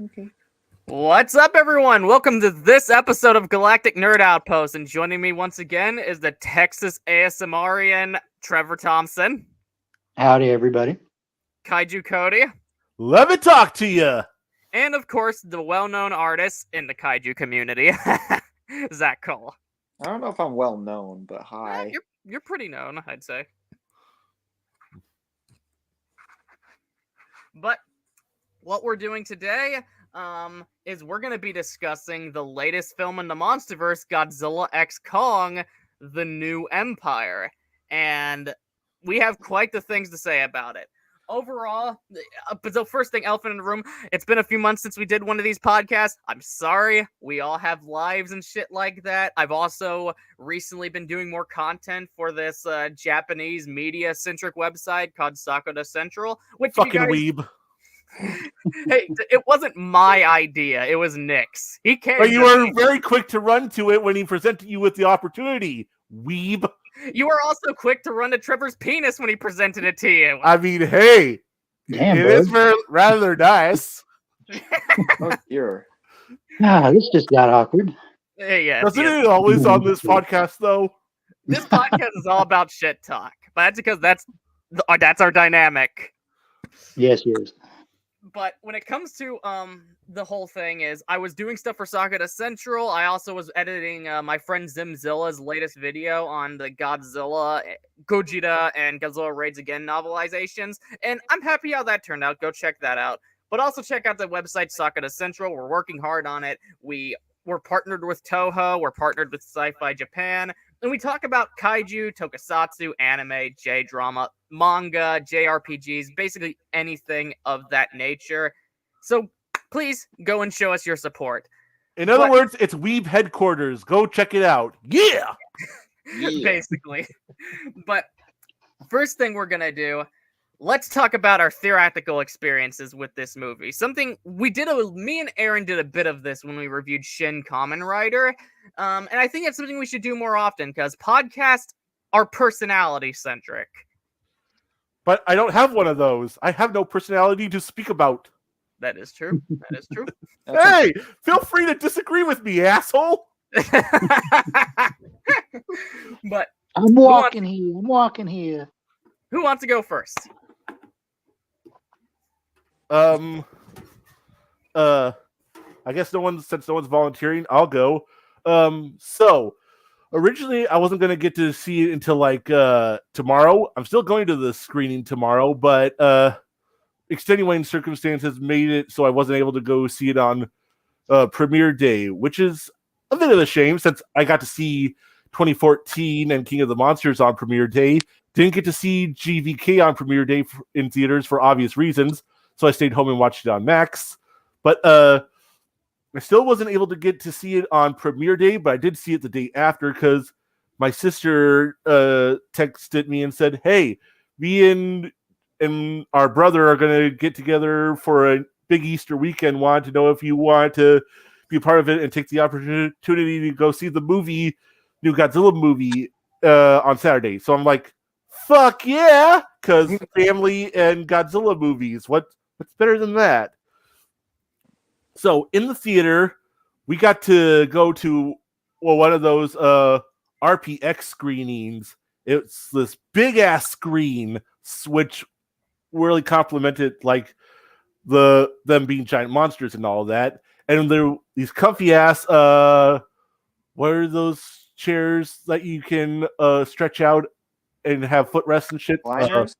Okay. What's up, everyone? Welcome to this episode of Galactic Nerd Outpost, and joining me once again is the Texas ASMRian Trevor Thompson. Howdy, everybody. Kaiju Cody. Let me talk to you. And, of course, the well-known artist in the Kaiju community, Zach Cole. I don't know if I'm well known, but hi. You're pretty known, I'd say. But what we're doing today is we're going to be discussing the latest film in the Monsterverse, Godzilla X Kong, The New Empire. And we have quite the things to say about it. Overall, but the first thing, elephant in the room, it's been a few months since we did one of these podcasts. I'm sorry. We all have lives and shit like that. I've also recently been doing more content for this Japanese media-centric website called Sakura Central. Which Fucking weeb. Hey, it wasn't my idea. It was Nick's. He came. But you were very quick to run to it when he presented you with the opportunity, weeb. You were also quick to run to Trevor's penis when he presented it to you. I mean, hey, Damn, it bud. is rather nice. Oh, dear. This just got awkward. Yeah. Doesn't it always on this podcast, though? This podcast is all about shit talk, but that's because that's our dynamic. Yes, yes. But when it comes to the whole thing is, I was doing stuff for Sakura Central. I also was editing my friend Zimzilla's latest video on the Godzilla, Gojin and Godzilla Raids Again novelizations, and I'm happy how that turned out. Go check that out. But also check out the website Sakura Central. We're working hard on it. We're partnered with Toho. We're partnered with Sci-Fi Japan. And we talk about kaiju, tokusatsu, anime, J-drama, manga, JRPGs, basically anything of that nature. So please go and show us your support. In other words, it's Weeb headquarters. Go check it out. Yeah! Basically. But first thing we're going to do, let's talk about our theatrical experiences with this movie. Something me and Aaron did a bit of this when we reviewed Shin Kamen Rider. And I think it's something we should do more often because podcasts are personality-centric. But I don't have one of those. I have no personality to speak about. That is true. That is true. Hey, feel free to disagree with me, asshole. But I'm walking here. who wants to go first? I guess since no one's volunteering, I'll go. So originally I wasn't going to get to see it until tomorrow. I'm still going to the screening tomorrow, but extenuating circumstances made it so I wasn't able to go see it on premiere day, which is a bit of a shame since I got to see 2014 and King of the Monsters on premiere day. Didn't get to see GVK on premiere day in theaters for obvious reasons, so I stayed home and watched it on Max. But I still wasn't able to get to see it on premiere day, but I did see it the day after because my sister texted me and said, hey, me and our brother are going to get together for a big Easter weekend. Want to know if you want to be a part of it and take the opportunity to go see the new Godzilla movie on Saturday. So I'm like, fuck yeah, because family and Godzilla movies. What's better than that? So in the theater, we got to go to one of those RPX screenings. It's this big ass screen, which really complimented them being giant monsters and all of that. And there these comfy ass what are those chairs that you can stretch out and have footrests and shit? Recliners?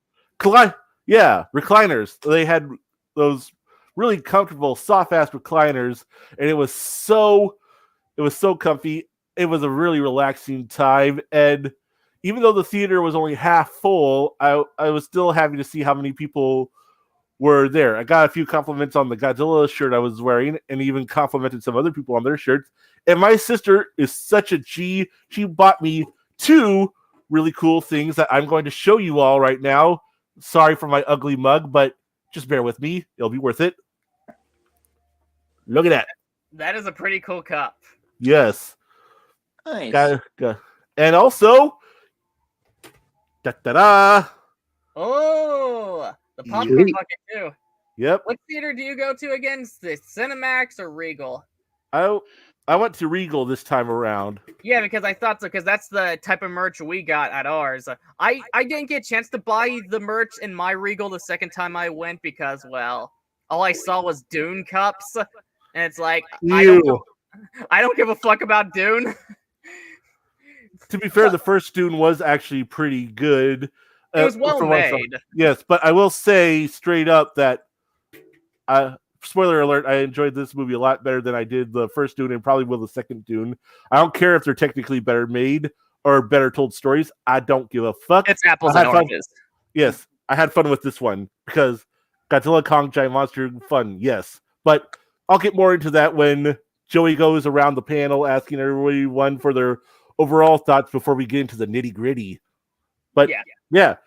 Yeah, recliners. They had those really comfortable, soft-ass recliners, and it was so comfy. It was a really relaxing time, and even though the theater was only half full, I was still happy to see how many people were there. I got a few compliments on the Godzilla shirt I was wearing, and even complimented some other people on their shirts. And my sister is such a G. She bought me 2 really cool things that I'm going to show you all right now. Sorry for my ugly mug, but just bear with me. It'll be worth it. Look at that. That is a pretty cool cup. Yes. Nice. And also, da-da-da. Oh, the popcorn Sweet. bucket too. Yep. What theater do you go to again? The Cinemax or Regal? I went to Regal this time around. Yeah, because I thought so, because that's the type of merch we got at ours. I didn't get a chance to buy the merch in my Regal the second time I went because, well, all I saw was Dune cups, and it's like, I don't give a fuck about Dune. To be fair, the first Dune was actually pretty good. It was well made. Yes, but I will say straight up that, spoiler alert, I enjoyed this movie a lot better than I did the first Dune and probably will the second Dune. I don't care if they're technically better made or better told stories. I don't give a fuck. It's apples and oranges. Yes, I had fun with this one because Godzilla Kong Giant Monster, fun, yes. But I'll get more into that when Joey goes around the panel asking everyone for their overall thoughts before we get into the nitty gritty. But yeah.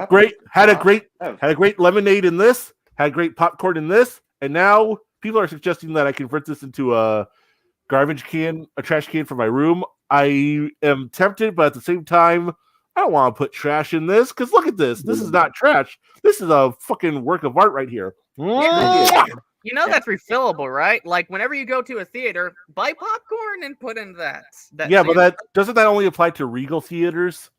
Great. Had a great lemonade in this. Had great popcorn in this. And now people are suggesting that I convert this into a garbage can, a trash can for my room. I am tempted, but at the same time, I don't want to put trash in this because look at this. This is not trash. This is a fucking work of art right here. Yeah. You know that's refillable, right? Like whenever you go to a theater, buy popcorn and put in that. Yeah, but doesn't that only apply to Regal theaters?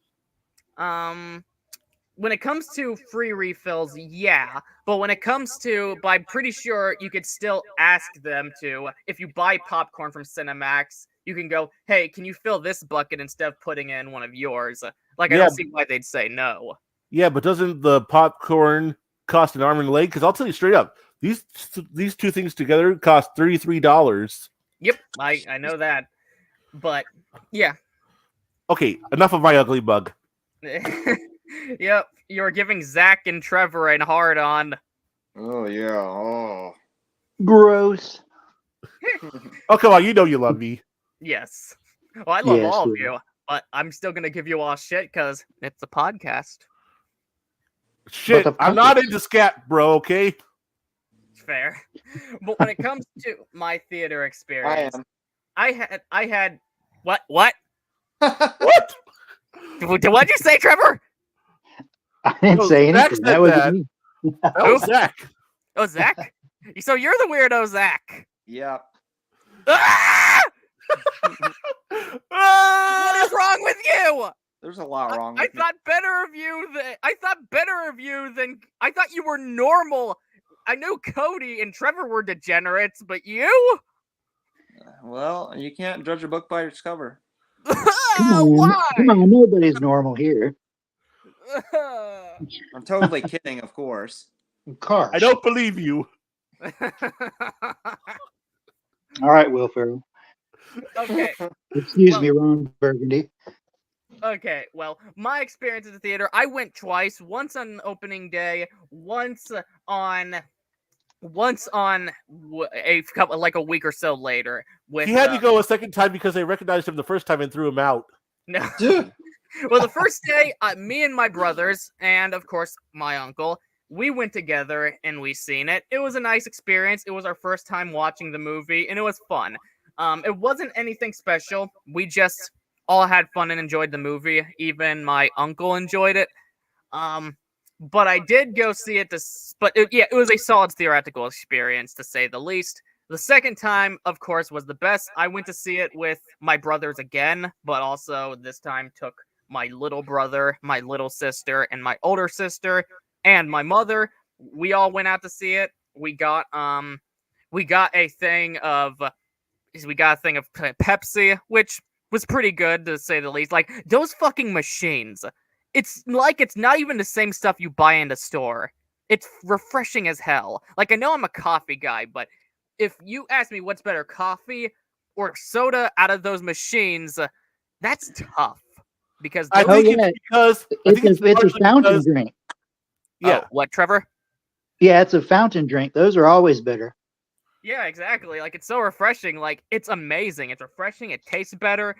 When it comes to free refills, yeah. But when it comes to, but I'm pretty sure you could still ask them to, if you buy popcorn from Cinemax, you can go, hey, can you fill this bucket instead of putting in one of yours? Like, I don't see why they'd say no. Yeah, but doesn't the popcorn cost an arm and a leg? Because I'll tell you straight up, these two things together cost $33. Yep, I know that. But, yeah. Okay, enough of my ugly bug. Yep, you're giving Zach and Trevor a hard on. Oh, yeah. Oh. Gross. Oh, come on, you know you love me. Yes. Well, I love all of you, but I'm still going to give you all shit because it's a podcast. Shit, I'm not into scat, bro, okay? Fair. But when it comes to my theater experience, I had what? What? What'd you say, Trevor? I didn't say anything. That was me. That was Zach. Oh, Zach? So you're the weirdo, Zach. Yep. Ah! What is wrong with you? There's a lot wrong with I thought better of you than I thought you were normal. I knew Cody and Trevor were degenerates, but you? Well, you can't judge a book by its cover. Why? Come on, nobody's normal here. I'm totally kidding, of course. Of course. I don't believe you. All right, Will Ferrell. Okay. Excuse me, Ron Burgundy. Okay, well, my experience at the theater, I went twice. Once on opening day, once on a couple, like a week or so later. With, he had to go a second time because they recognized him the first time and threw him out. No. Well, the first day, me and my brothers, and of course my uncle, we went together and we seen it. It was a nice experience. It was our first time watching the movie, and it was fun. It wasn't anything special. We just all had fun and enjoyed the movie. Even my uncle enjoyed it. But I did go see it. It was a solid theatrical experience, to say the least. The second time, of course, was the best. I went to see it with my brothers again, but also this time took my little brother, my little sister, and my older sister, and my mother. We all went out to see it. We got a thing of Pepsi, which was pretty good, to say the least. Like, those fucking machines. It's like it's not even the same stuff you buy in the store. It's refreshing as hell. Like, I know I'm a coffee guy, but if you ask me what's better, coffee or soda out of those machines, that's tough. Because it's a fountain drink. Yeah. Oh, what, Trevor? Yeah, it's a fountain drink. Those are always better. Yeah, exactly. Like, it's so refreshing. Like, it's amazing. It's refreshing. It tastes better.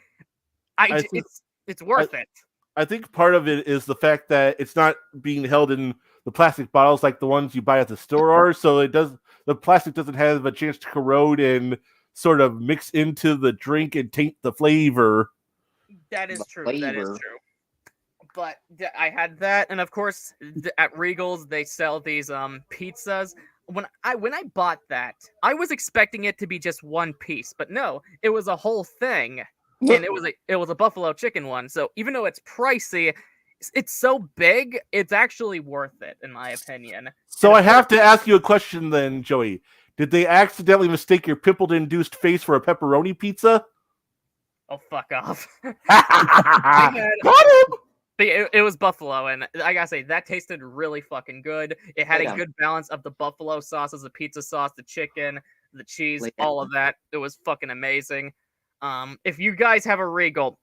It's worth it. I think part of it is the fact that it's not being held in the plastic bottles like the ones you buy at the store are, so the plastic doesn't have a chance to corrode and sort of mix into the drink and taint the flavor. That is true. Flavor. That is true. But I had that, and of course, at Regal's they sell these pizzas. When I bought that, I was expecting it to be just one piece, but no, it was a whole thing, and it was a buffalo chicken one. So even though it's pricey, it's so big, it's actually worth it in my opinion. So I have to ask you a question then, Joey. Did they accidentally mistake your pimple-induced face for a pepperoni pizza? Oh, fuck off. Got him! It was buffalo, and I gotta say, that tasted really fucking good. It had a good balance of the buffalo sauces, the pizza sauce, the chicken, the cheese, all of that. It was fucking amazing. If you guys have a Regal,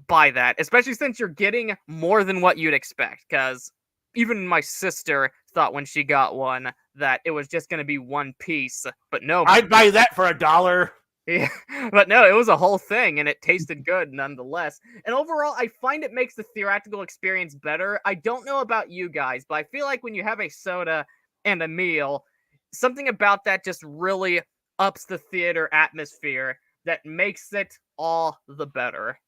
buy that, especially since you're getting more than what you'd expect, because even my sister thought when she got one that it was just going to be one piece, but no. I'd buy that for $1. Yeah, but no, it was a whole thing, and it tasted good nonetheless. And overall, I find it makes the theatrical experience better. I don't know about you guys, but I feel like when you have a soda and a meal, something about that just really ups the theater atmosphere that makes it all the better.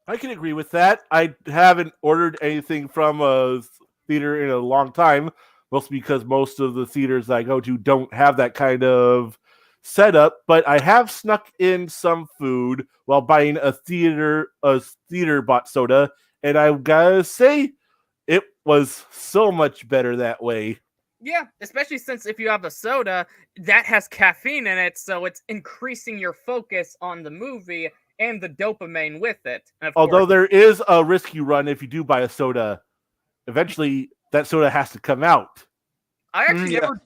I can agree with that. I haven't ordered anything from a theater in a long time, mostly because most of the theaters I go to don't have that kind of setup, but I have snuck in some food while buying a theater bought soda, and I gotta say, it was so much better that way. Yeah, especially since if you have a soda, that has caffeine in it, so it's increasing your focus on the movie and the dopamine with it. And although there is a risk you run if you do buy a soda, eventually that soda has to come out. I actually haven't.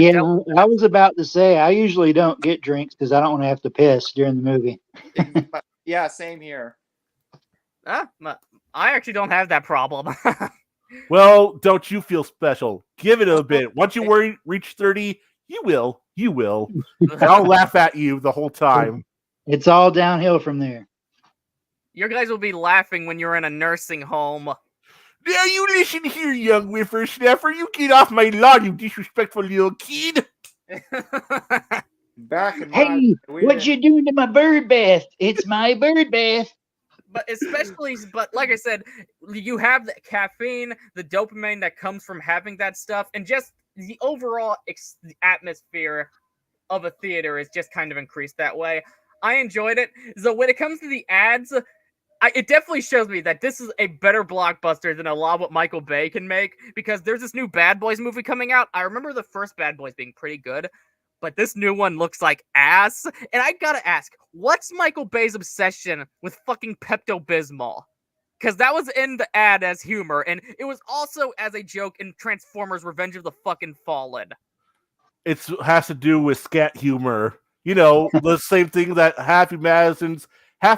Yeah, I was about to say I usually don't get drinks because I don't want to have to piss during the movie. Yeah, same here. I actually don't have that problem. Well, don't you feel special? Give it a bit. Once you reach 30, you will. I'll laugh at you the whole time. It's all downhill from there. Your guys will be laughing when you're in a nursing home. Now you listen here, young whippersnapper. You get off my lawn, you disrespectful little kid. Back in hey, what you doing to my bird bath? It's my bird bath. But like I said, you have the caffeine, the dopamine that comes from having that stuff, and just the overall atmosphere of a theater is just kind of increased that way. I enjoyed it. So when it comes to the ads, it definitely shows me that this is a better blockbuster than a lot of what Michael Bay can make, because there's this new Bad Boys movie coming out. I remember the first Bad Boys being pretty good, but this new one looks like ass. And I gotta ask, what's Michael Bay's obsession with fucking Pepto-Bismol? Because that was in the ad as humor, and it was also as a joke in Transformers Revenge of the fucking Fallen. It has to do with scat humor. You know, the same thing that half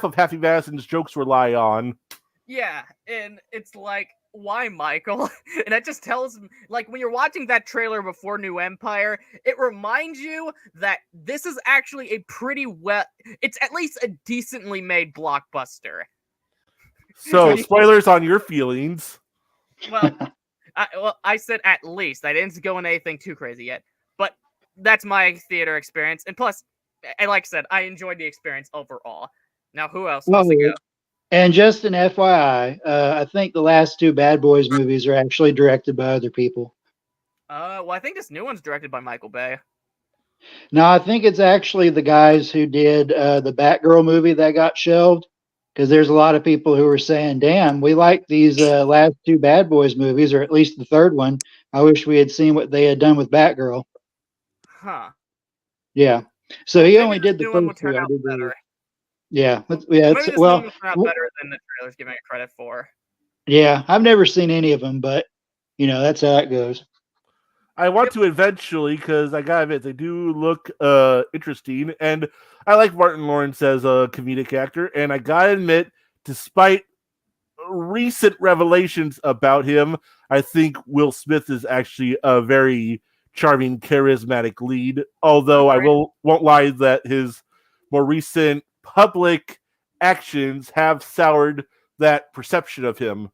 of Happy Madison's jokes rely on. Yeah, and it's like, why, Michael? And that just tells me, like, when you're watching that trailer before New Empire, it reminds you that this is actually it's at least a decently made blockbuster. So, spoilers on your feelings. Well, I said at least. I didn't go into anything too crazy yet. But that's my theater experience. And plus, like I said, I enjoyed the experience overall. Now, who else wants to go? And just an FYI, I think the last two Bad Boys movies are actually directed by other people. Well, I think this new one's directed by Michael Bay. No, I think it's actually the guys who did the Batgirl movie that got shelved, because there's a lot of people who were saying, damn, we like these last two Bad Boys movies, or at least the third one. I wish we had seen what they had done with Batgirl. Huh. Yeah. So he only did the first two. Better. Yeah. Maybe this one will turn out better than the trailer's giving it credit for. Yeah. I've never seen any of them, but, that's how it goes. I want to eventually, because I gotta admit, they do look interesting, and I like Martin Lawrence as a comedic actor, and I gotta admit, despite recent revelations about him, I think Will Smith is actually a very charming, charismatic lead, although I won't lie that his more recent public actions have soured that perception of him.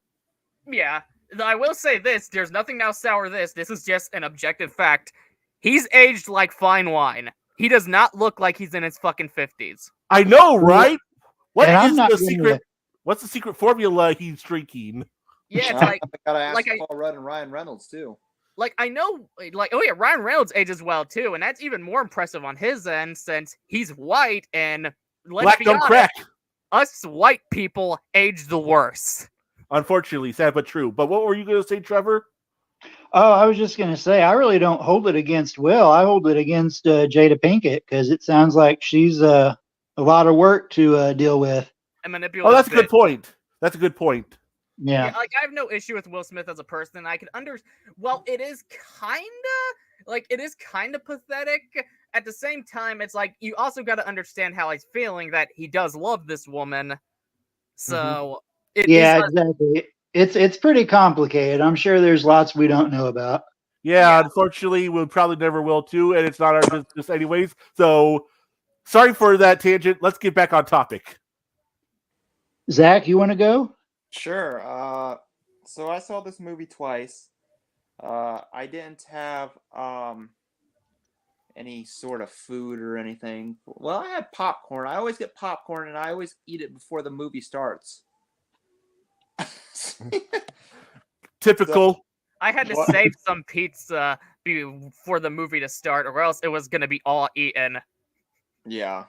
Yeah. I will say this, there's nothing now sour this. This is just an objective fact. He's aged like fine wine. He does not look like he's in his fucking 50s. I know, right? What's the secret formula he's drinking? Yeah, it's I like gotta ask like Paul Rudd and Ryan Reynolds too. I know, oh yeah, Ryan Reynolds ages well too, and that's even more impressive on his end since he's white, and let's Black be don't honest, crack. us white people age the worst. Unfortunately, sad but true. But what were you going to say, Trevor? Oh, I was just going to say, I really don't hold it against Will. I hold it against Jada Pinkett because it sounds like she's a lot of work to deal with. And manipulative. Oh, that's a good point. That's a good point. Yeah. Yeah, like I have no issue with Will Smith as a person. I can well, it is kinda pathetic. At the same time, it's like you also got to understand how he's feeling, that he does love this woman. So it is Yeah, exactly. It's pretty complicated. I'm sure there's lots we don't know about. Yeah, unfortunately, we probably never will too, and it's not our business anyways. So, sorry for that tangent. Let's get back on topic. Zach, you want to go? Sure. So I saw this movie twice. I didn't have any sort of food or anything. Well, I had popcorn. I always get popcorn, and I always eat it before the movie starts. Typical. I had to save some pizza before the movie to start, or else it was gonna be all eaten. Yeah.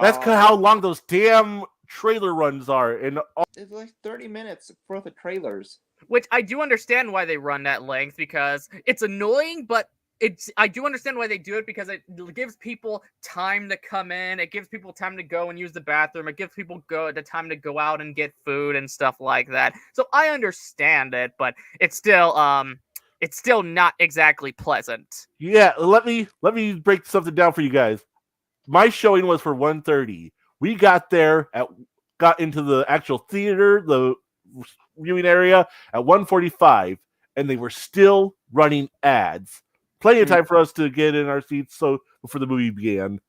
That's how long those damn trailer runs are. And it's like 30 minutes worth of trailers. Which I do understand why they run that length, because it's annoying, but I do understand why they do it, because it gives people time to come in, it gives people time to go and use the bathroom, it gives people the time to go out and get food and stuff like that. So I understand it, but it's still not exactly pleasant. Yeah, let me break something down for you guys. My showing was for 1:30. We got into the actual theater, the viewing area at 1:45, and they were still running ads. Plenty of time for us to get in our seats before the movie began.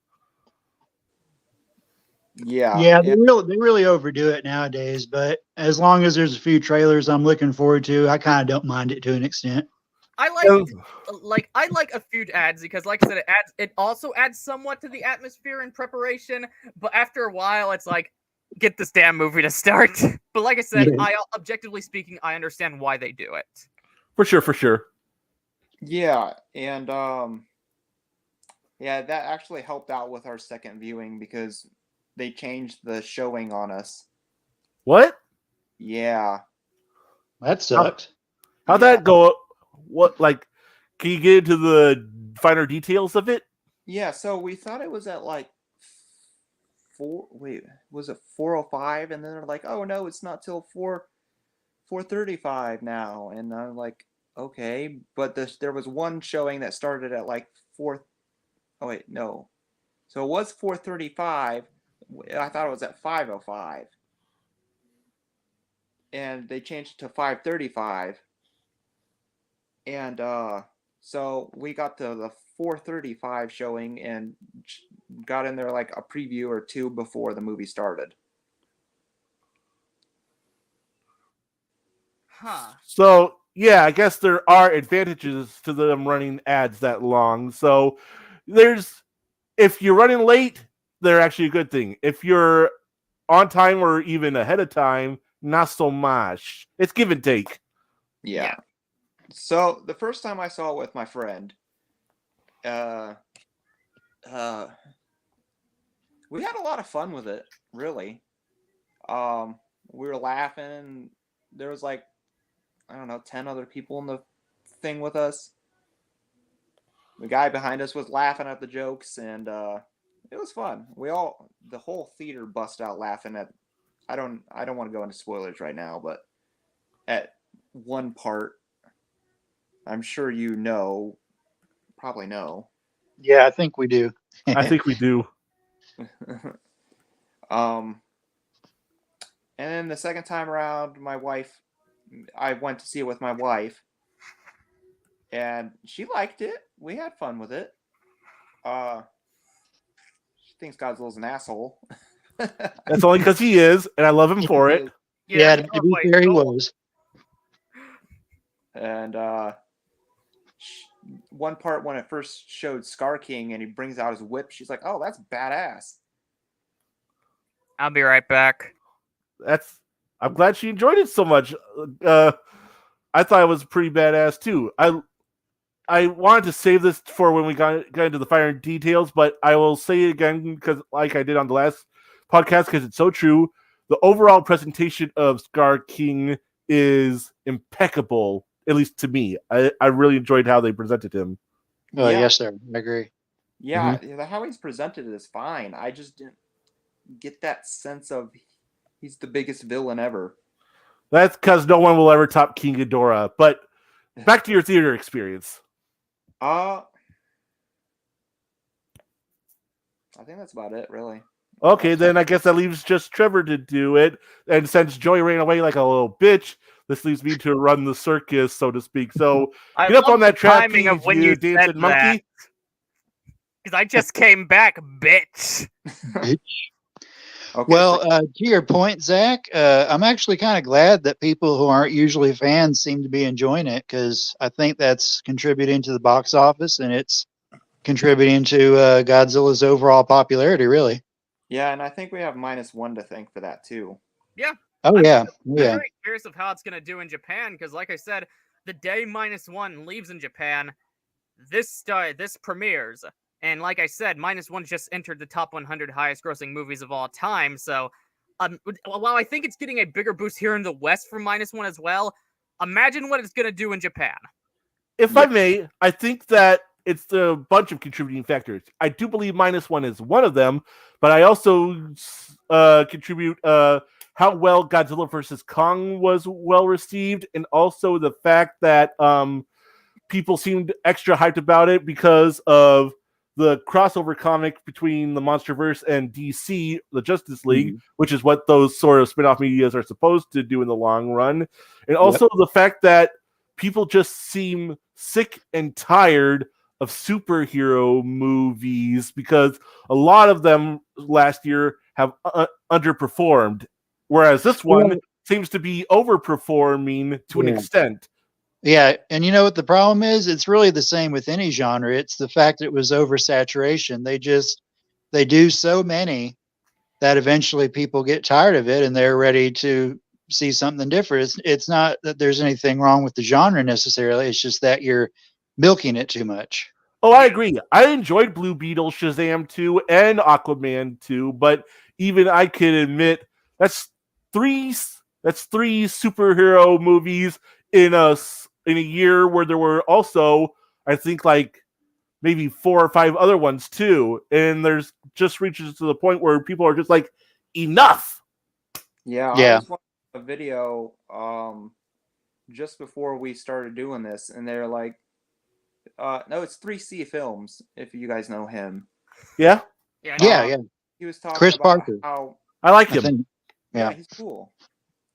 Yeah, they really overdo it nowadays. But as long as there's a few trailers I'm looking forward to, I kind of don't mind it to an extent. I like a few ads because, like I said, it also adds somewhat to the atmosphere and preparation. But after a while, it's like, get this damn movie to start. But like I said, objectively speaking, I understand why they do it. For sure. Yeah, and that actually helped out with our second viewing because they changed the showing on us. What? Yeah. That sucks. How'd that go? What, like, can you get into the finer details of it? Yeah, so we thought it was at like was it 4:05? And then they're like, oh no, it's not till 4:35 now. And I'm like, okay, but there was one showing that started at like 4. Oh wait, no. So it was 4:35. I thought it was at 5:05. And they changed it to 5:35. And so we got to the 4:35 showing and got in there like a preview or two before the movie started. Huh. So, yeah, I guess there are advantages to them running ads that long. So, if you're running late, they're actually a good thing. If you're on time or even ahead of time, not so much. It's give and take. Yeah. So the first time I saw it with my friend, we had a lot of fun with it, really. We were laughing. There was like, I don't know, 10 other people in the thing with us. The guy behind us was laughing at the jokes, and it was fun. The whole theater bust out laughing at, I don't want to go into spoilers right now, but at one part, I'm sure probably know. Yeah, I think we do. I think we do. And then the second time around, I went to see it with my wife, and she liked it. We had fun with it. She thinks Godzilla's an asshole. That's only because he is, and I love him for it. Yeah, to be fair, he was. And one part when it first showed Scar King and he brings out his whip, she's like, "Oh, that's badass." I'll be right back. I'm glad she enjoyed it so much. I thought it was pretty badass too. I wanted to save this for when we got into the finer details, but I will say it again because, like I did on the last podcast, because it's so true. The overall presentation of Scar King is impeccable, at least to me. I really enjoyed how they presented him. Oh, Yeah. yes, sir. I agree. Yeah, how he's presented is fine. I just didn't get that sense of he's the biggest villain ever. That's because no one will ever top King Ghidorah. But back to your theater experience. I think that's about it, really. Okay, then I guess that leaves just Trevor to do it. And since Joey ran away like a little bitch, this leaves me to run the circus, so to speak. So get up on that timing trapeze, of when you you dancing said monkey. Because I just came back, bitch. Okay, Well, to your point, Zach, I'm actually kind of glad that people who aren't usually fans seem to be enjoying it, because I think that's contributing to the box office, and it's contributing to Godzilla's overall popularity, really. yeah, and I think we have -1 to thank for that too. Yeah. Oh, I'm yeah. very curious of how it's going to do in Japan, because like I said, the day -1 leaves in Japan, this premieres. And like I said, -1 just entered the top 100 highest grossing movies of all time. So while I think it's getting a bigger boost here in the West from -1 as well, imagine what it's going to do in Japan. If I may, I think that it's a bunch of contributing factors. I do believe -1 is one of them, but I also contribute how well Godzilla vs. Kong was well received, and also the fact that people seemed extra hyped about it because of the crossover comic between the Monsterverse and DC, the Justice League, which is what those sort of spin-off medias are supposed to do in the long run. And also the fact that people just seem sick and tired of superhero movies because a lot of them last year have underperformed, whereas this one seems to be overperforming to an extent. Yeah, and you know what the problem is? It's really the same with any genre. It's the fact that it was oversaturation. They do so many that eventually people get tired of it and they're ready to see something different. It's not that there's anything wrong with the genre necessarily. It's just that you're milking it too much. Oh, I agree. I enjoyed Blue Beetle, Shazam 2, and Aquaman 2, but even I can admit that's three superhero movies in a year where there were also, I think, like maybe 4 or 5 other ones too, and there's just reaches to the point where people are just like, enough. Yeah. I was watching a video just before we started doing this, and they're like, no, it's 3C Films, if you guys know him. Yeah. Yeah. He was talking Chris about Parker. how I like him. yeah, he's cool.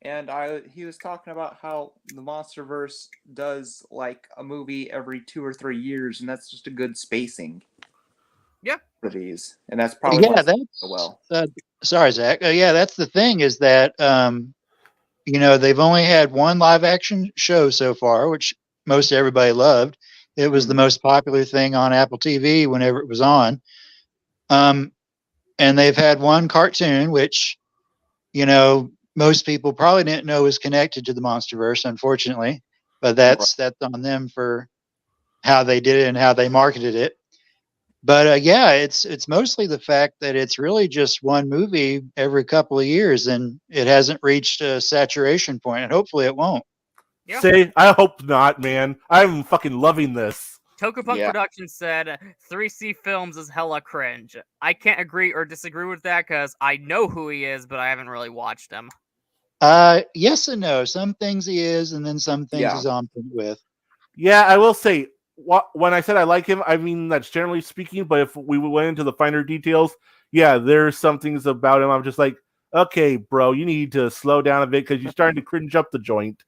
And he was talking about how the Monsterverse does like a movie every 2 or 3 years, and that's just a good spacing. Yeah. For these, and that's probably why that's so well. Sorry, Zach. That's the thing is that they've only had one live action show so far, which most everybody loved. It was the most popular thing on Apple TV whenever it was on. And they've had one cartoon, which most people probably didn't know was connected to the Monsterverse, unfortunately. But that's on them for how they did it and how they marketed it. But it's mostly the fact that it's really just one movie every couple of years, and it hasn't reached a saturation point, and hopefully it won't. Yeah. Say, I hope not, man. I'm fucking loving this. Tokupunk Productions said 3C Films is hella cringe. I can't agree or disagree with that because I know who he is, but I haven't really watched him. Yes and no. Some things he is, and then some things he's on point with. Yeah, I will say, when I said I like him, I mean that's generally speaking, but if we went into the finer details, yeah, there's some things about him I'm just like, okay, bro, you need to slow down a bit because you're starting to cringe up the joint.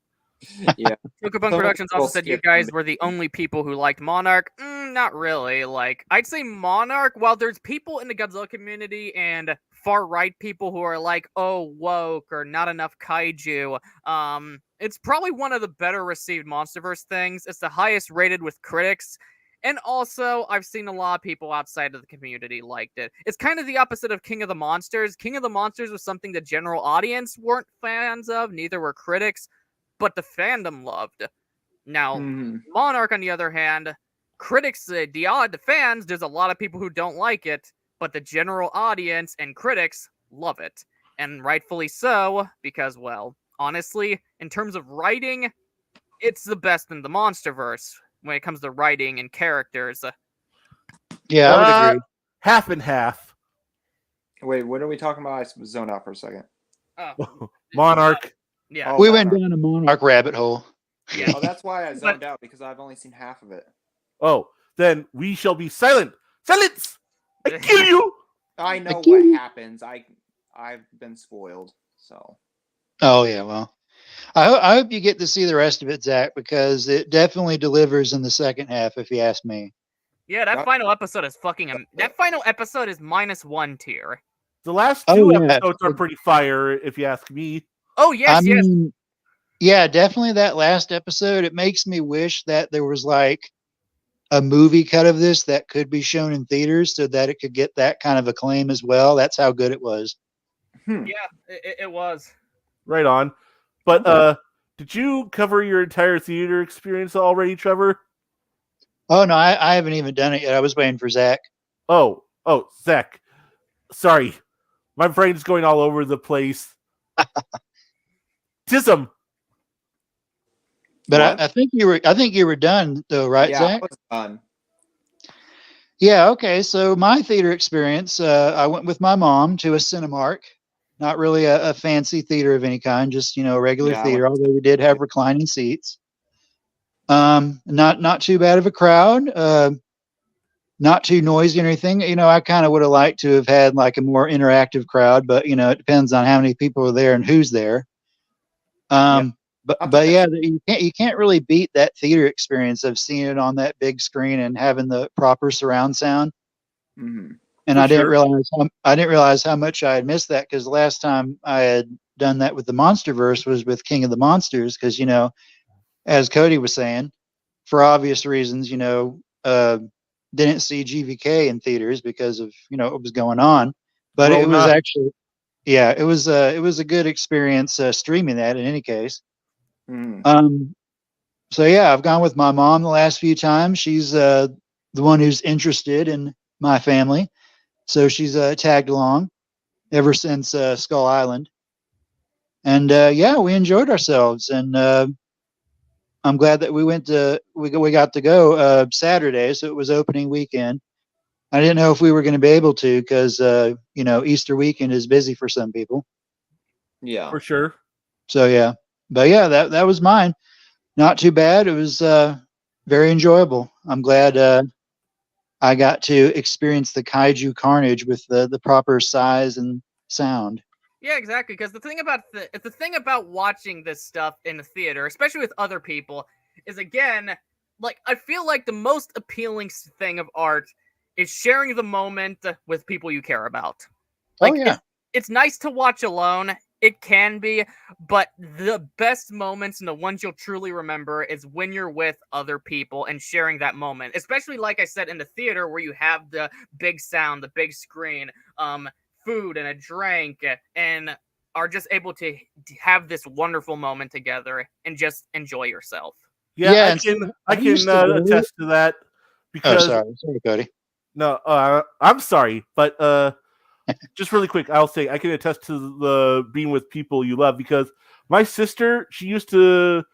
Yeah. Tokupunk Productions also said you guys were the only people who liked Monarch. Not really. Like, I'd say Monarch, while there's people in the Godzilla community and far-right people who are like, oh, woke, or not enough kaiju, it's probably one of the better received Monsterverse things. It's the highest rated with critics. And also, I've seen a lot of people outside of the community liked it. It's kind of the opposite of King of the Monsters. King of the Monsters was something the general audience weren't fans of, neither were critics, but the fandom loved. Now, Monarch, on the other hand, critics, the fans, there's a lot of people who don't like it, but the general audience and critics love it. And rightfully so, because, well, honestly, in terms of writing, it's the best in the Monsterverse when it comes to writing and characters. Yeah, I would agree. Half and half. Wait, what are we talking about? I zoned out for a second. Monarch. Yeah. We went down a Monarch rabbit hole. Yeah. Oh, that's why I zoned out, because I've only seen half of it. Oh, then we shall be silent. Silence! I kill you! I know what happens. I've been spoiled, so. Oh, yeah, well. I hope you get to see the rest of it, Zach, because it definitely delivers in the second half, if you ask me. Yeah, that final episode is that final episode is -1 tier. The last two episodes are pretty fire, if you ask me. Oh, yes, I mean, yeah, definitely that last episode. It makes me wish that there was like a movie cut of this that could be shown in theaters so that it could get that kind of acclaim as well. That's how good it was. Yeah, it was. Right on. But did you cover your entire theater experience already, Trevor? Oh, no, I haven't even done it yet. I was waiting for Zach. Oh, Zach. Sorry. My brain's going all over the place. Tism. But I think you were done though, right, Zach? I was done. Yeah, okay. So my theater experience, I went with my mom to a Cinemark. Not really a fancy theater of any kind, just a regular theater, although we did have reclining seats. Not too bad of a crowd. Not too noisy or anything. I kind of would have liked to have had like a more interactive crowd, but it depends on how many people are there and who's there. But yeah, you can't really beat that theater experience of seeing it on that big screen and having the proper surround sound. Mm-hmm. And I didn't realize how much I had missed that, because the last time I had done that with the Monsterverse was with King of the Monsters, because as Cody was saying, for obvious reasons, didn't see GVK in theaters because of what was going on. But it was actually, it was a good experience streaming that in any case. So yeah, I've gone with my mom the last few times. She's the one who's interested in my family, so she's tagged along ever since Skull Island. And we enjoyed ourselves, and I'm glad that we got to go Saturday, so it was opening weekend. I didn't know if we were going to be able to, because Easter weekend is busy for some people. Yeah, for sure. So yeah, but yeah, that was mine. Not too bad. It was very enjoyable. I'm glad I got to experience the kaiju carnage with the proper size and sound. Yeah, exactly. Because the thing about watching this stuff in the theater, especially with other people, is again, like, I feel like the most appealing thing of art is sharing the moment with people you care about. Like, it's nice to watch alone. It can be, but the best moments and the ones you'll truly remember is when you're with other people and sharing that moment. Especially, like I said, in the theater where you have the big sound, the big screen, food and a drink, and are just able to have this wonderful moment together and just enjoy yourself. Yeah, I can attest to that. Because sorry, Cody. No, I'm sorry, but just really quick, I'll say I can attest to the being with people you love, because my sister, she used to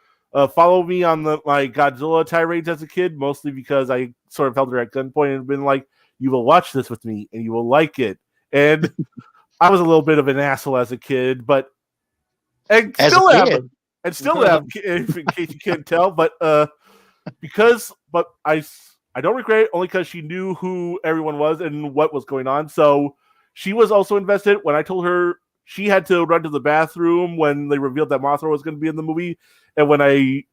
follow me on my Godzilla tirades as a kid, mostly because I sort of held her at gunpoint and been like, "You will watch this with me, and you will like it." And I was a little bit of an asshole as a kid, but and still am, in case you can't tell. But I don't regret it, only because she knew who everyone was and what was going on. So she was also invested. When I told her she had to run to the bathroom when they revealed that Mothra was going to be in the movie, and when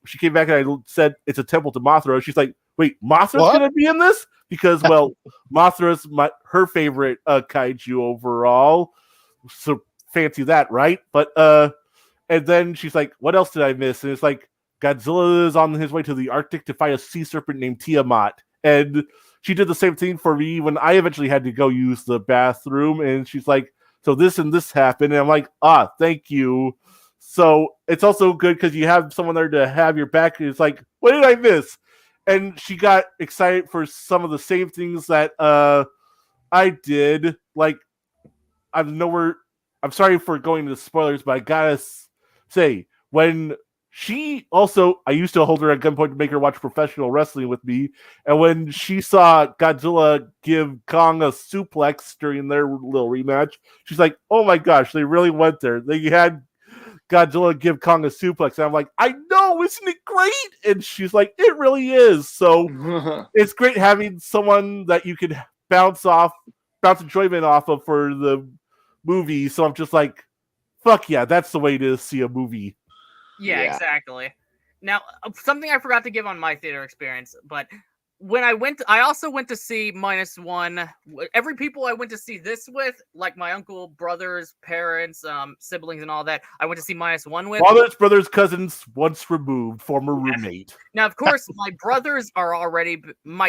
she came back and I said it's a temple to Mothra, she's like, "Wait, Mothra's going to be in this?" Because, well, Mothra's her favorite kaiju overall. So fancy that, right? But and then she's like, "What else did I miss?" And it's like, Godzilla is on his way to the Arctic to fight a sea serpent named Tiamat. And she did the same thing for me when I eventually had to go use the bathroom. And she's like, so this and this happened. And I'm like, thank you. So it's also good because you have someone there to have your back. And it's like, what did I miss? And she got excited for some of the same things that I did. Like, I'm sorry for going into spoilers, but I gotta say, when she also, I used to hold her at gunpoint to make her watch professional wrestling with me, and when she saw Godzilla give Kong a suplex during their little rematch, she's like, oh my gosh, they really went there. They had Godzilla give Kong a suplex, and I'm like, I know, isn't it great? And she's like, it really is. So it's great having someone that you can bounce enjoyment off of for the movie. So I'm just like, fuck yeah, that's the way to see a movie. Yeah, exactly. Now, something I forgot to give on my theater experience, but when I also went to see -1. Every people I went to see this with, like my uncle, brothers, parents, siblings, and all that, I went to see -1 with. Fathers, brothers, cousins, once removed, former roommate. Now, of course, my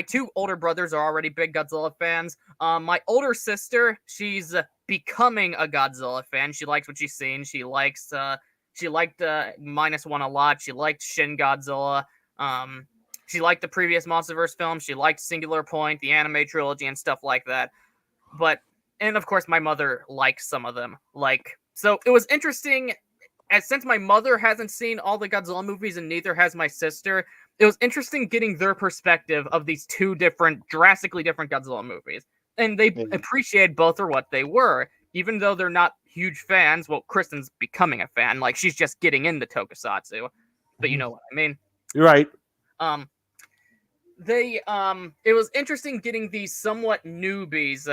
two older brothers are already big Godzilla fans. My older sister, she's becoming a Godzilla fan. She likes what she's seen. She liked -1 a lot. She liked Shin Godzilla. She liked the previous Monsterverse film. She liked Singular Point, the anime trilogy, and stuff like that. And of course, my mother likes some of them. So it was interesting, since my mother hasn't seen all the Godzilla movies and neither has my sister, it was interesting getting their perspective of these two drastically different Godzilla movies. And they appreciated both for what they were, even though they're not huge fans. Well, Kristen's becoming a fan. Like, she's just getting into Tokusatsu. But you know what I mean. You're right. It was interesting getting these somewhat newbies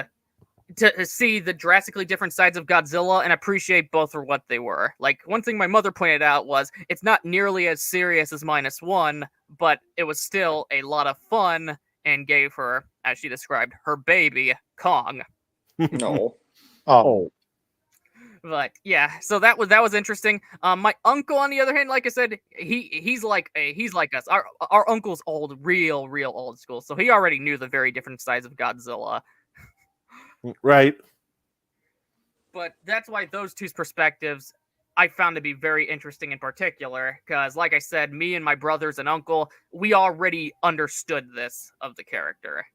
to see the drastically different sides of Godzilla and appreciate both for what they were. Like, one thing my mother pointed out was it's not nearly as serious as -1, but it was still a lot of fun and gave her, as she described, her baby, Kong. No. Oh. But yeah, so that was interesting. My uncle, on the other hand, like I said, he's like us. Our uncle's real old school, so he already knew the very different sides of Godzilla. Right. But that's why those two's perspectives I found to be very interesting in particular, because like I said, me and my brothers and uncle, we already understood this of the character.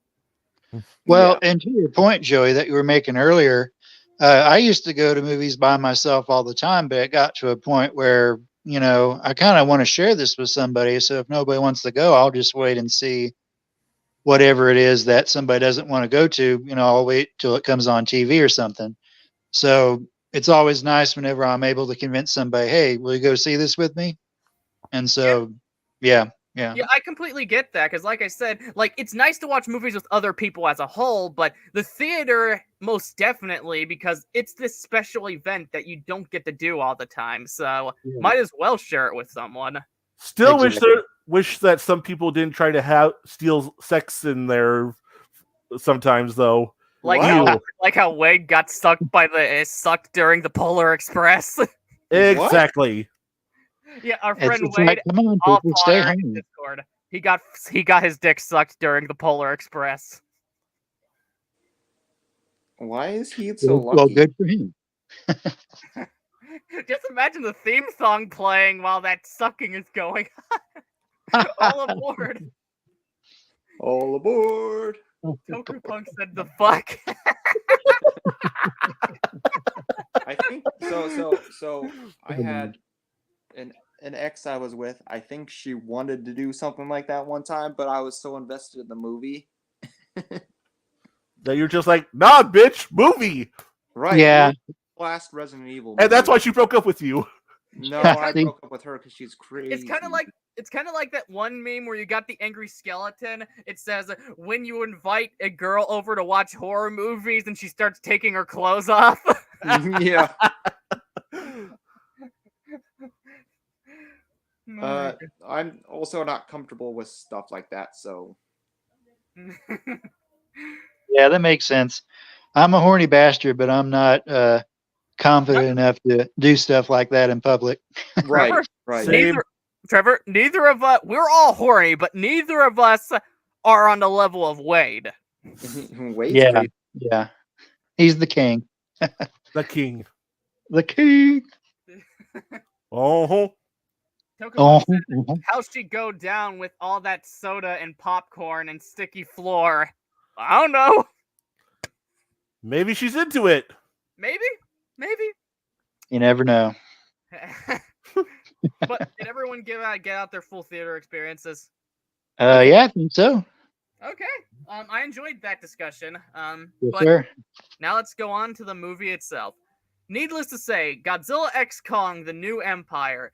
Well, and to your point, Joey, that you were making earlier, I used to go to movies by myself all the time, but it got to a point where, I kind of want to share this with somebody. So if nobody wants to go, I'll just wait and see whatever it is that somebody doesn't want to go to. I'll wait till it comes on TV or something. So it's always nice whenever I'm able to convince somebody, hey, will you go see this with me? And so, yeah. Yeah, I completely get that, because like I said, it's nice to watch movies with other people as a whole, but the theater, most definitely, because it's this special event that you don't get to do all the time, so might as well share it with someone. Still wish that some people didn't try to steal sex in there sometimes, though. Like how Wade got sucked during the Polar Express. Exactly. Yeah, our friend It's Wade, like, come on, people, stay home. Discord. He got his dick sucked during the Polar Express. Why is he so lucky? Well, good for him. Just imagine the theme song playing while that sucking is going on. All aboard. All aboard. Toku Punk said the fuck. I think so I had an ex I was with. I think she wanted to do something like that one time, but I was so invested in the movie that you're just like, nah, bitch, movie. Right. Yeah. Last Resident Evil movie. And that's why she broke up with you. No, I broke up with her because she's crazy. It's kind of like that one meme where you got the angry skeleton. It says, when you invite a girl over to watch horror movies and she starts taking her clothes off. Yeah. I'm also not comfortable with stuff like that, so. Yeah, that makes sense. I'm a horny bastard, but I'm not confident enough to do stuff like that in public. Right. Trevor, neither of us, we're all horny, but neither of us are on the level of Wade. Wade's Yeah, great. yeah. He's the king. The king. The king. Oh, Tokumon Oh, said, how'd she go down with all that soda and popcorn and sticky floor? I don't know. maybe she's into it. Maybe. you never know. But did everyone get out their full theater experiences? Yeah, I think so. Okay. I enjoyed that discussion. Yes, But sir. now let's go on to the movie itself. Needless to say, Godzilla X Kong: The New Empire.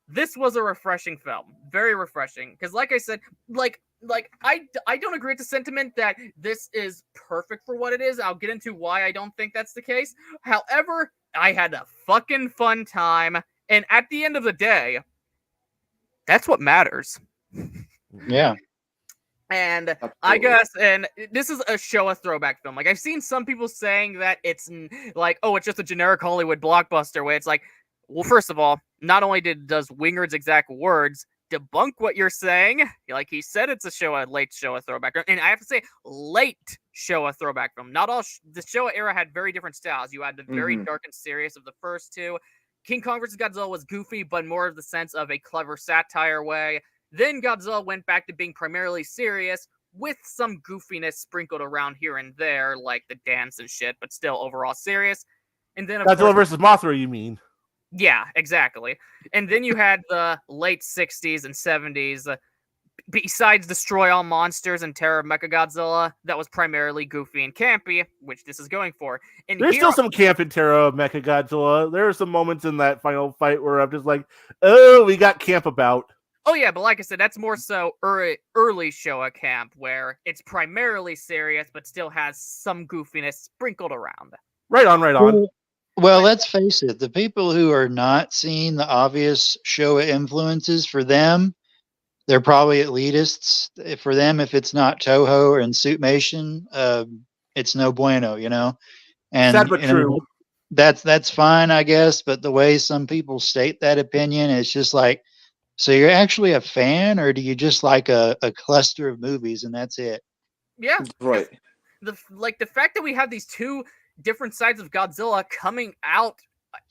This was a refreshing film, very refreshing. Because, like I said, I don't agree with the sentiment that this is perfect for what it is. I'll get into why I don't think that's the case. However, I had a fucking fun time, and at the end of the day, that's what matters. Yeah. And Absolutely. I guess, and this is a Showa throwback film. Like, I've seen some people saying that it's like, oh, it's just a generic Hollywood blockbuster. Where it's like, well, first of all, not only does Wingard's exact words debunk what you're saying, like he said, it's a late Showa throwback, and I have to say, late Showa throwback film. Not all the Showa era had very different styles. You had the very dark and serious of the first two. King Kong vs. Godzilla was goofy, but more of the sense of a clever satire way. Then Godzilla went back to being primarily serious, with some goofiness sprinkled around here and there, like the dance and shit, but still overall serious. And then, of Godzilla course, versus Mothra, you mean? yeah, exactly. And then you had the late 60s and 70s, besides Destroy All Monsters and Terror of Mechagodzilla, that was primarily goofy and campy, which this is going for. And There's here, still some camp in Terra of Mechagodzilla. There are some moments in that final fight where I'm just like, oh, we got camp about. oh yeah, but like I said, that's more so early Showa camp, where it's primarily serious, but still has some goofiness sprinkled around. Right on, right on. Well, let's face it. The people who are not seeing the obvious Showa influences, for them, they're probably elitists. For them, if it's not Toho and Suitmation, it's no bueno, you know. And Sad but true. That's fine, I guess. But the way some people state that opinion, it's just like, so you're actually a fan, or do you just like a cluster of movies and that's it? Yeah, Right. the fact that we have these two different sides of Godzilla coming out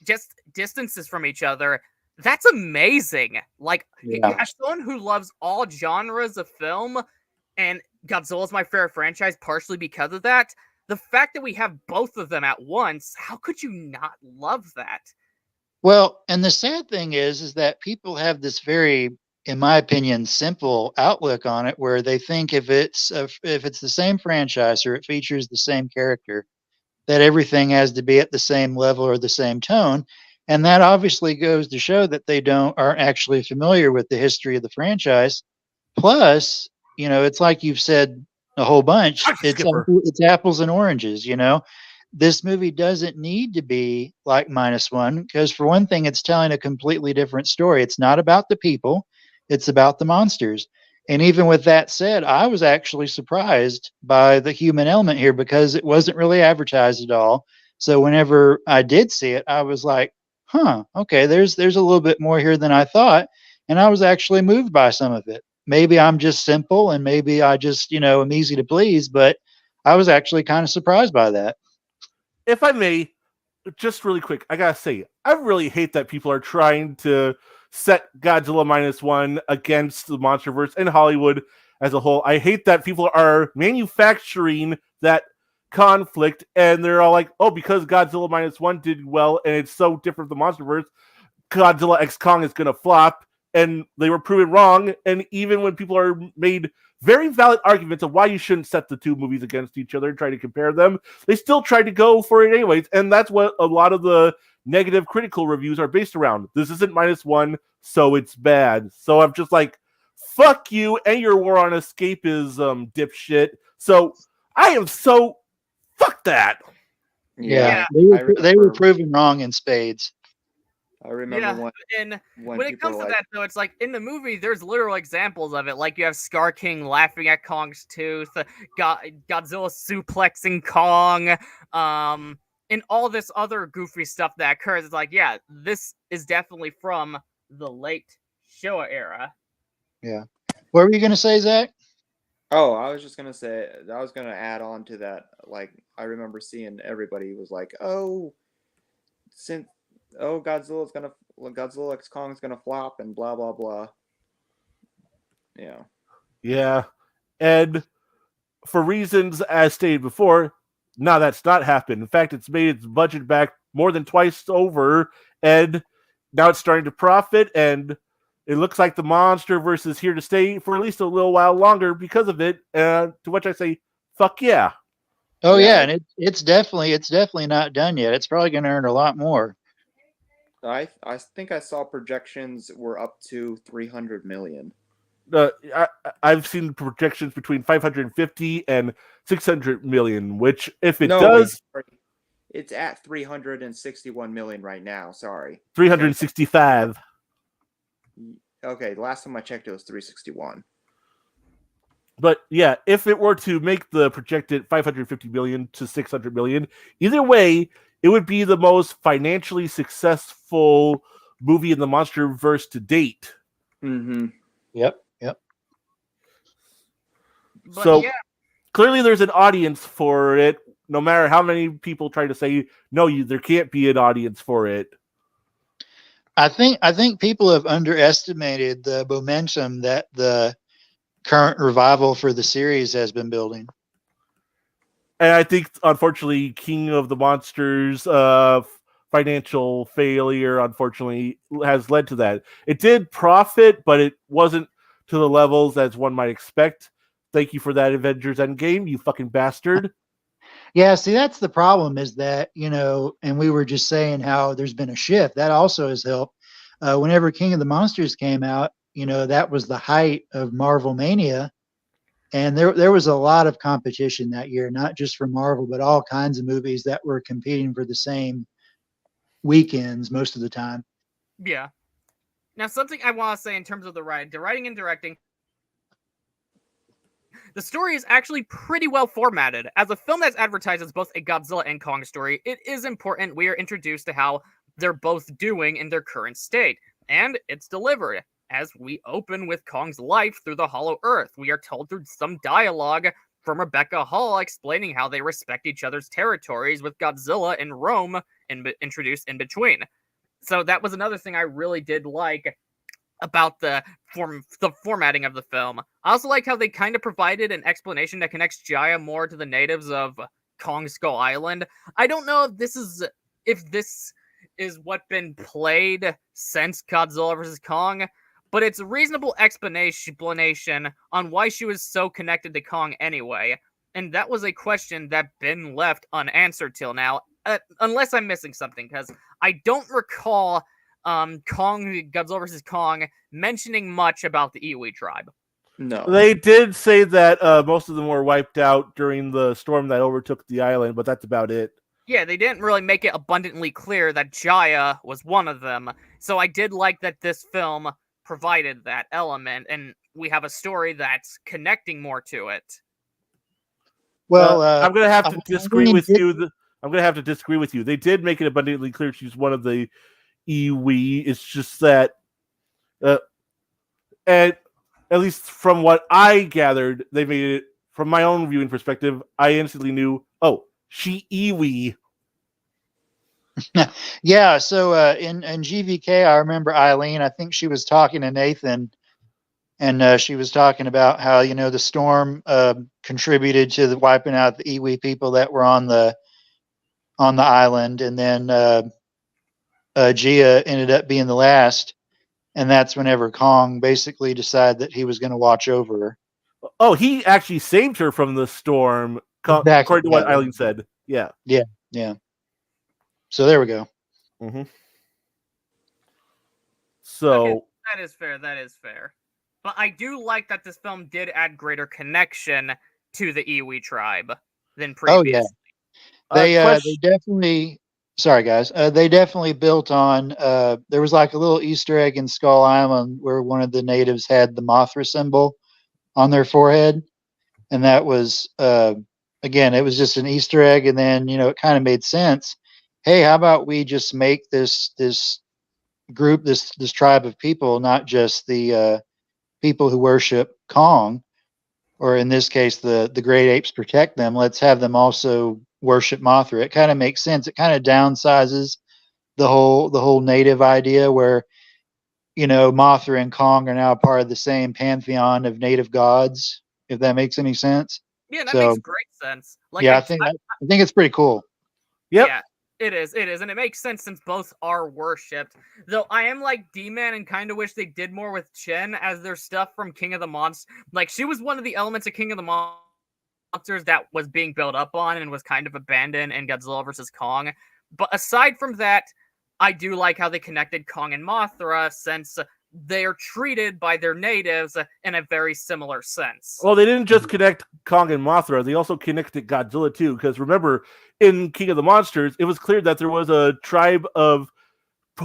just distances from each other, that's amazing. Like, Yeah. as someone who loves all genres of film, and Godzilla's my favorite franchise partially because of that, the fact that we have both of them at once, how could you not love that? Well, and the sad thing is that people have this very, in my opinion, simple outlook on it, where they think if it's the same franchise or it features the same character, that everything has to be at the same level or the same tone, and that obviously goes to show that they aren't actually familiar with the history of the franchise. Plus, you know, it's like you've said a whole bunch. It's apples and oranges, you know. This movie doesn't need to be like -1 because, for one thing, it's telling a completely different story. It's not about the people, it's about the monsters. And even with that said, I was actually surprised by the human element here because it wasn't really advertised at all. So whenever I did see it, I was like, huh, okay, there's a little bit more here than I thought. And I was actually moved by some of it. Maybe I'm just simple and maybe I just, you know, am easy to please, but I was actually kind of surprised by that. If I may, just really quick, I gotta say, I really hate that people are trying to set Godzilla -1 against the Monsterverse and Hollywood as a whole. I hate that people are manufacturing that conflict, and they're all like, oh, because Godzilla -1 did well, and it's so different from the Monsterverse, Godzilla X Kong is gonna flop, and they were proven wrong. And even when people are made very valid arguments of why you shouldn't set the two movies against each other and try to compare them, they still try to go for it anyways. And that's what a lot of the negative critical reviews are based around. This isn't -1, so it's bad. So I'm just like, fuck you and your war on escapism, dipshit. So I am so, fuck that. Yeah. I They were proven wrong in spades. I remember when it comes to that, though, it's like in the movie, there's literal examples of it. Like you have Scar King laughing at Kong's tooth, Godzilla suplexing Kong, and all this other goofy stuff that occurs. It's like, yeah, this is definitely from the late Showa era. Yeah. What were you going to say, Zach? Oh, I was just gonna say, I was gonna add on to that. Like, I remember seeing everybody was like, "Oh, since Godzilla X Kong's gonna flop and blah blah blah." Yeah. Yeah. And for reasons as stated before, no, that's not happened. In fact, it's made its budget back more than twice over, and now it's starting to profit, and it looks like the Monsterverse is here to stay for at least a little while longer because of it. To which I say, fuck yeah. Oh Yeah. yeah, and it's definitely not done yet. It's probably going to earn a lot more. I think I saw projections were up to 300 million. I've seen projections between 550 and 600 million, which if it No, does, wait, sorry. It's at 361 million right now. Sorry. 365. Okay, last time I checked, it was 361. But yeah, if it were to make the projected 550 million to 600 million, either way, it would be the most financially successful movie in the Monsterverse to date. Mm-hmm. Yep. But So yeah, clearly there's an audience for it, no matter how many people try to say, no, there can't be an audience for it. I think people have underestimated the momentum that the current revival for the series has been building. And I think, unfortunately, King of the Monsters' financial failure, unfortunately, has led to that. It did profit, but it wasn't to the levels as one might expect. Thank you for that, Avengers Endgame, you fucking bastard. Yeah, see, that's the problem is that, and we were just saying how there's been a shift. That also has helped. Whenever King of the Monsters came out, that was the height of Marvel Mania. And there was a lot of competition that year, not just for Marvel, but all kinds of movies that were competing for the same weekends most of the time. yeah. Now, something I want to say in terms of the writing and directing. The story is actually pretty well formatted. As a film that's advertised as both a Godzilla and Kong story, it is important we are introduced to how they're both doing in their current state. And it's delivered. As we open with Kong's life through the Hollow Earth, we are told through some dialogue from Rebecca Hall explaining how they respect each other's territories, with Godzilla and Rome introduced in between. So that was another thing I really did like about the formatting of the film. I also like how they kind of provided an explanation that connects Jaya more to the natives of Kong Skull Island. I don't know if this is what been played since Godzilla vs. Kong, but it's a reasonable explanation on why she was so connected to Kong anyway. And that was a question that been left unanswered till now, unless I'm missing something, because I don't recall Godzilla vs. Kong mentioning much about the Iwi tribe. No. They did say that most of them were wiped out during the storm that overtook the island, but that's about it. Yeah, they didn't really make it abundantly clear that Jaya was one of them. So I did like that this film provided that element, and we have a story that's connecting more to it. Well, I'm going to have to disagree with you. I'm going to have to disagree with you. They did make it abundantly clear she's one of the Iwi. It's just that, and at least from what I gathered, they made it from my own viewing perspective. I instantly knew, oh, she Iwi. Yeah, so in GVK, I remember Eileen. I think she was talking to Nathan, and she was talking about how the storm contributed to the wiping out the Iwi people that were on the island, and then Gia ended up being the last, and that's whenever Kong basically decided that he was going to watch over her. Oh, he actually saved her from the storm, Exactly. according to what Eileen said. Yeah. So there we go. Mm-hmm. So okay, that is fair. But I do like that this film did add greater connection to the Iwi tribe than previously. Oh yeah, they definitely. Sorry, guys. They definitely built on. There was like a little Easter egg in Skull Island where one of the natives had the Mothra symbol on their forehead, and that was again, it was just an Easter egg, and then it kind of made sense. Hey, how about we just make this group, this tribe of people, not just the people who worship Kong. or in this case, the great apes protect them. Let's have them also worship Mothra. It kind of makes sense. It kind of downsizes the whole native idea where, Mothra and Kong are now part of the same pantheon of native gods, if that makes any sense. Yeah, that So, makes great sense. Like, yeah, I think it's pretty cool. Yep. Yeah, it is, and it makes sense since both are worshipped. Though I am like D-Man and kind of wish they did more with Chen, as their stuff from King of the Monsters. Like, she was one of the elements of King of the Monsters that was being built up on and was kind of abandoned in Godzilla vs. Kong. But aside from that, I do like how they connected Kong and Mothra, since they are treated by their natives in a very similar sense. Well, they didn't just connect Kong and Mothra; they also connected Godzilla too. Because remember, in King of the Monsters, it was clear that there was a tribe of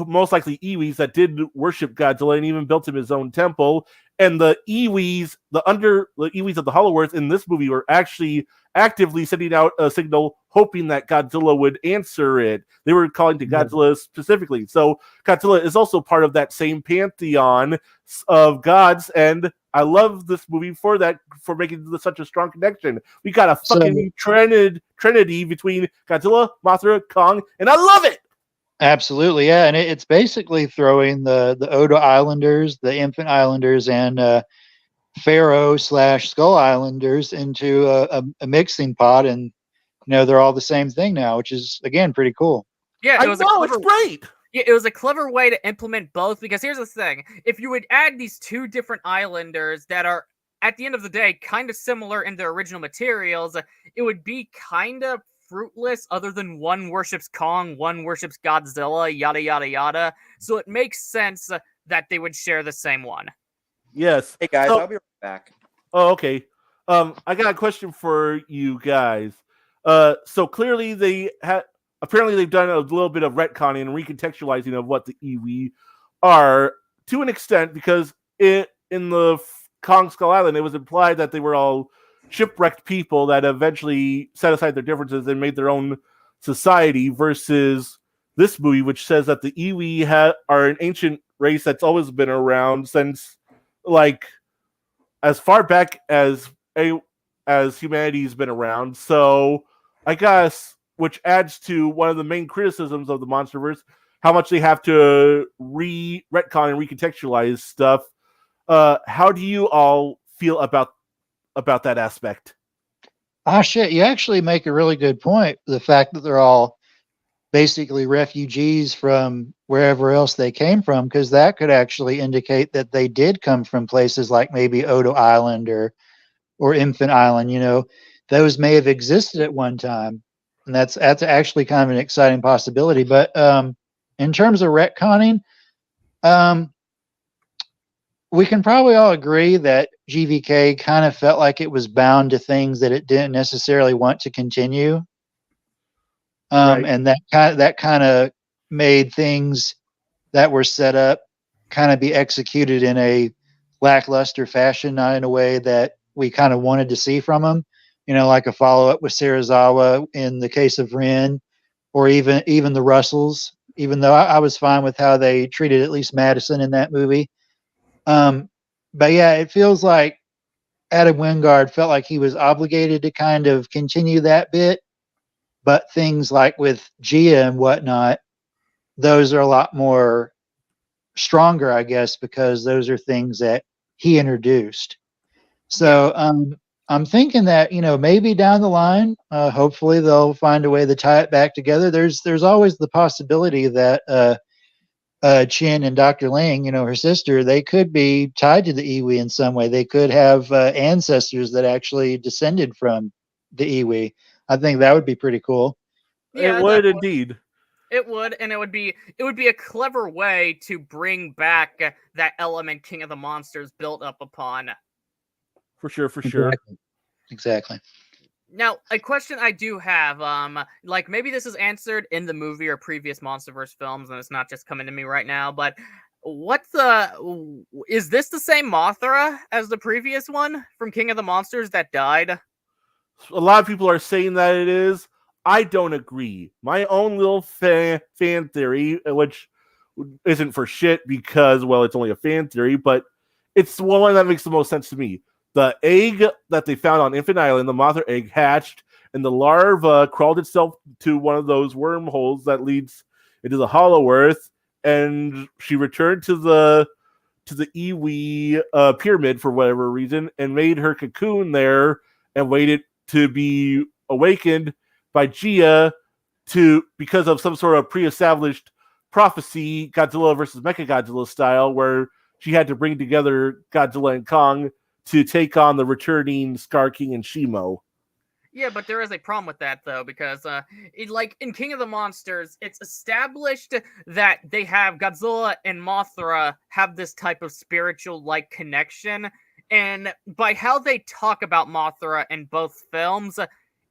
most likely Iwis that did worship Godzilla and even built him his own temple. And the Iwis, the Iwis of the Hollow Earth in this movie were actually actively sending out a signal, hoping that Godzilla would answer it. They were calling to Godzilla specifically. So Godzilla is also part of that same pantheon of gods. And I love this movie for that, for making such a strong connection. We got a fucking trinity between Godzilla, Mothra, Kong, and I love it. Absolutely, yeah, and it's basically throwing the Odo Islanders, the Infant Islanders, and Pharaoh / Skull Islanders into a mixing pot, and they're all the same thing now, which is again pretty cool. Yeah, it's great. Yeah, it was a clever way to implement both, because here's the thing: if you would add these two different Islanders that are, at the end of the day, kind of similar in their original materials, it would be kind of fruitless, other than one worships Kong, one worships Godzilla, yada yada yada. So it makes sense that they would share the same one. Yes. Hey guys, I'll be right back. Oh, okay. I got a question for you guys. So clearly apparently they've done a little bit of retconning and recontextualizing of what the Iwi are to an extent, because in the Kong Skull Island, it was implied that they were all shipwrecked people that eventually set aside their differences and made their own society, versus this movie, which says that the Iwi are an ancient race that's always been around since, like, as far back as humanity's been around. So I guess, which adds to one of the main criticisms of the Monsterverse, how much they have to retcon and recontextualize stuff. How do you all feel about that aspect? Shit, you actually make a really good point. The fact that they're all basically refugees from wherever else they came from, because that could actually indicate that they did come from places like maybe Odo Island or Infant Island. Those may have existed at one time, and that's actually kind of an exciting possibility. But in terms of retconning, we can probably all agree that GVK kind of felt like it was bound to things that it didn't necessarily want to continue. Right. And that kind of made things that were set up kind of be executed in a lackluster fashion, not in a way that we kind of wanted to see from them. Like a follow-up with Serizawa in the case of Rin, or even the Russells, even though I was fine with how they treated at least Madison in that movie. But yeah, it feels like Adam Wingard felt like he was obligated to kind of continue that bit, but things like with Gia and whatnot, those are a lot more stronger, I guess, because those are things that he introduced. So I'm thinking that, maybe down the line, hopefully they'll find a way to tie it back together. There's always the possibility that Chin and Dr. Ling, her sister, they could be tied to the Iwi in some way. They could have ancestors that actually descended from the Iwi. I think that would be pretty cool. Yeah, it would indeed. It would, and it would be a clever way to bring back that element King of the Monsters built up upon. For sure. Exactly. Now, a question I do have, like maybe this is answered in the movie or previous Monsterverse films, and it's not just coming to me right now, but is this the same Mothra as the previous one from King of the Monsters that died? A lot of people are saying that it is. I don't agree. My own little fan theory, which isn't for shit because, well, it's only a fan theory, but it's the one that makes the most sense to me. the egg that they found on Infant Island, the Mothra egg, hatched, and the larva crawled itself to one of those wormholes that leads into the Hollow Earth, and she returned to the Iwi pyramid for whatever reason, and made her cocoon there, and waited to be awakened by Gia because of some sort of pre-established prophecy, Godzilla versus Mechagodzilla style, where she had to bring together Godzilla and Kong to take on the returning Scar King and Shimo. Yeah, but there is a problem with that, though, because like in King of the Monsters, it's established that they have Godzilla and Mothra have this type of spiritual-like connection, and by how they talk about Mothra in both films,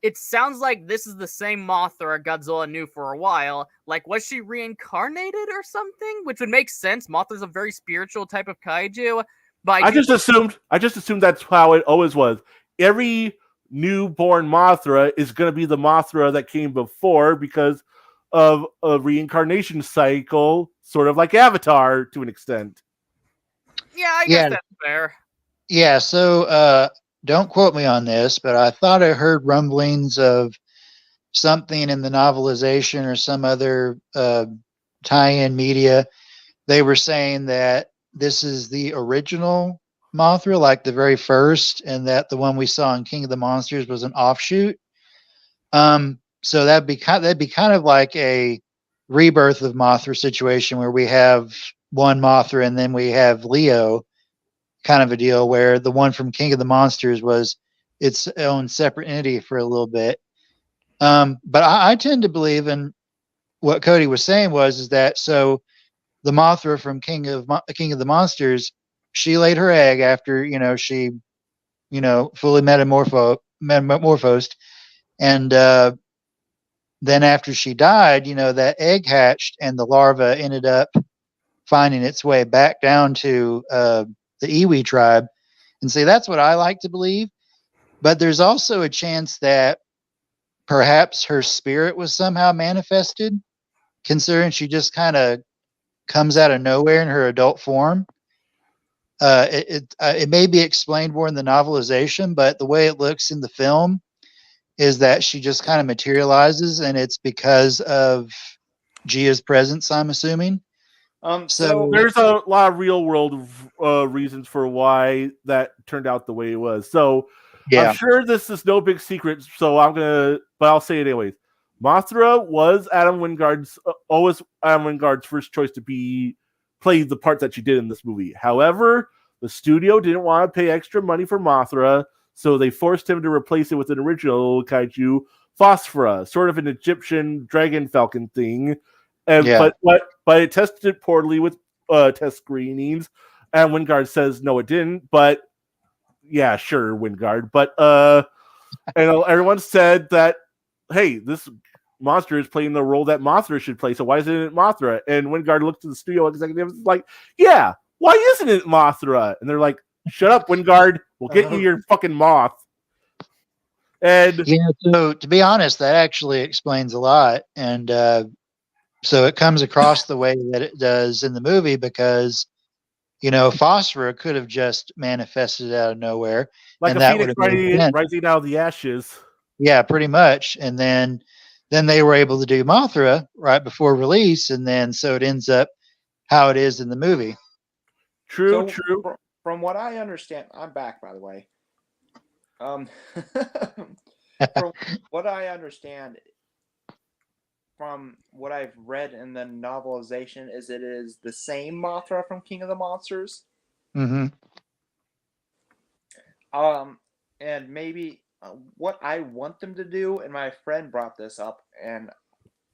it sounds like this is the same Mothra Godzilla knew for a while. Like, was she reincarnated or something? Which would make sense. Mothra's a very spiritual type of kaiju. But I just assumed that's how it always was. Every newborn Mothra is going to be the Mothra that came before because of a reincarnation cycle, sort of like Avatar to an extent. Yeah, I guess that's fair. Yeah, so don't quote me on this, but I thought I heard rumblings of something in the novelization or some other tie-in media. They were saying that this is the original Mothra, like the very first, and that the one we saw in King of the Monsters was an offshoot. So that'd be kind of like a rebirth of Mothra situation where we have one Mothra and then we have Leo, kind of a deal where the one from King of the Monsters was its own separate entity for a little bit. But I tend to believe in what Cody was saying is that so the Mothra from King of the Monsters, she laid her egg after she fully metamorphosed, and then after she died, that egg hatched, and the larva ended up finding its way back down to the Iwi tribe. And see, that's what I like to believe. But there's also a chance that perhaps her spirit was somehow manifested, considering she just kind of comes out of nowhere in her adult form. It may be explained more in the novelization, but the way it looks in the film is that she just kind of materializes, and it's because of Gia's presence, I'm assuming. So there's a lot of real world reasons for why that turned out the way it was. So yeah. I'm sure this is no big secret, so but I'll say it anyways. Mothra was always Adam Wingard's first choice to play the part that she did in this movie. However, the studio didn't want to pay extra money for Mothra, so they forced him to replace it with an original kaiju, Phosphora, sort of an Egyptian dragon falcon thing. And but it tested poorly with test screenings, and Wingard says no, it didn't. But yeah, sure, Wingard. But and everyone said that, hey, this monster is playing the role that Mothra should play, so why isn't it Mothra? And Wingard looked to the studio executives like, yeah, why isn't it Mothra? And they're like, shut up, Wingard, we'll get you your fucking moth. And so to be honest, that actually explains a lot. And so it comes across the way that it does in the movie because, Phosphora could have just manifested out of nowhere. Like and a that phoenix rising out of the ashes. Yeah, pretty much. And then they were able to do Mothra right before release, and then so it ends up how it is in the movie. True. From what I understand, I'm back, by the way. From what I understand, from what I've read in the novelization, is it is the same Mothra from King of the Monsters. Mm-hmm. And maybe what I want them to do, and my friend brought this up, and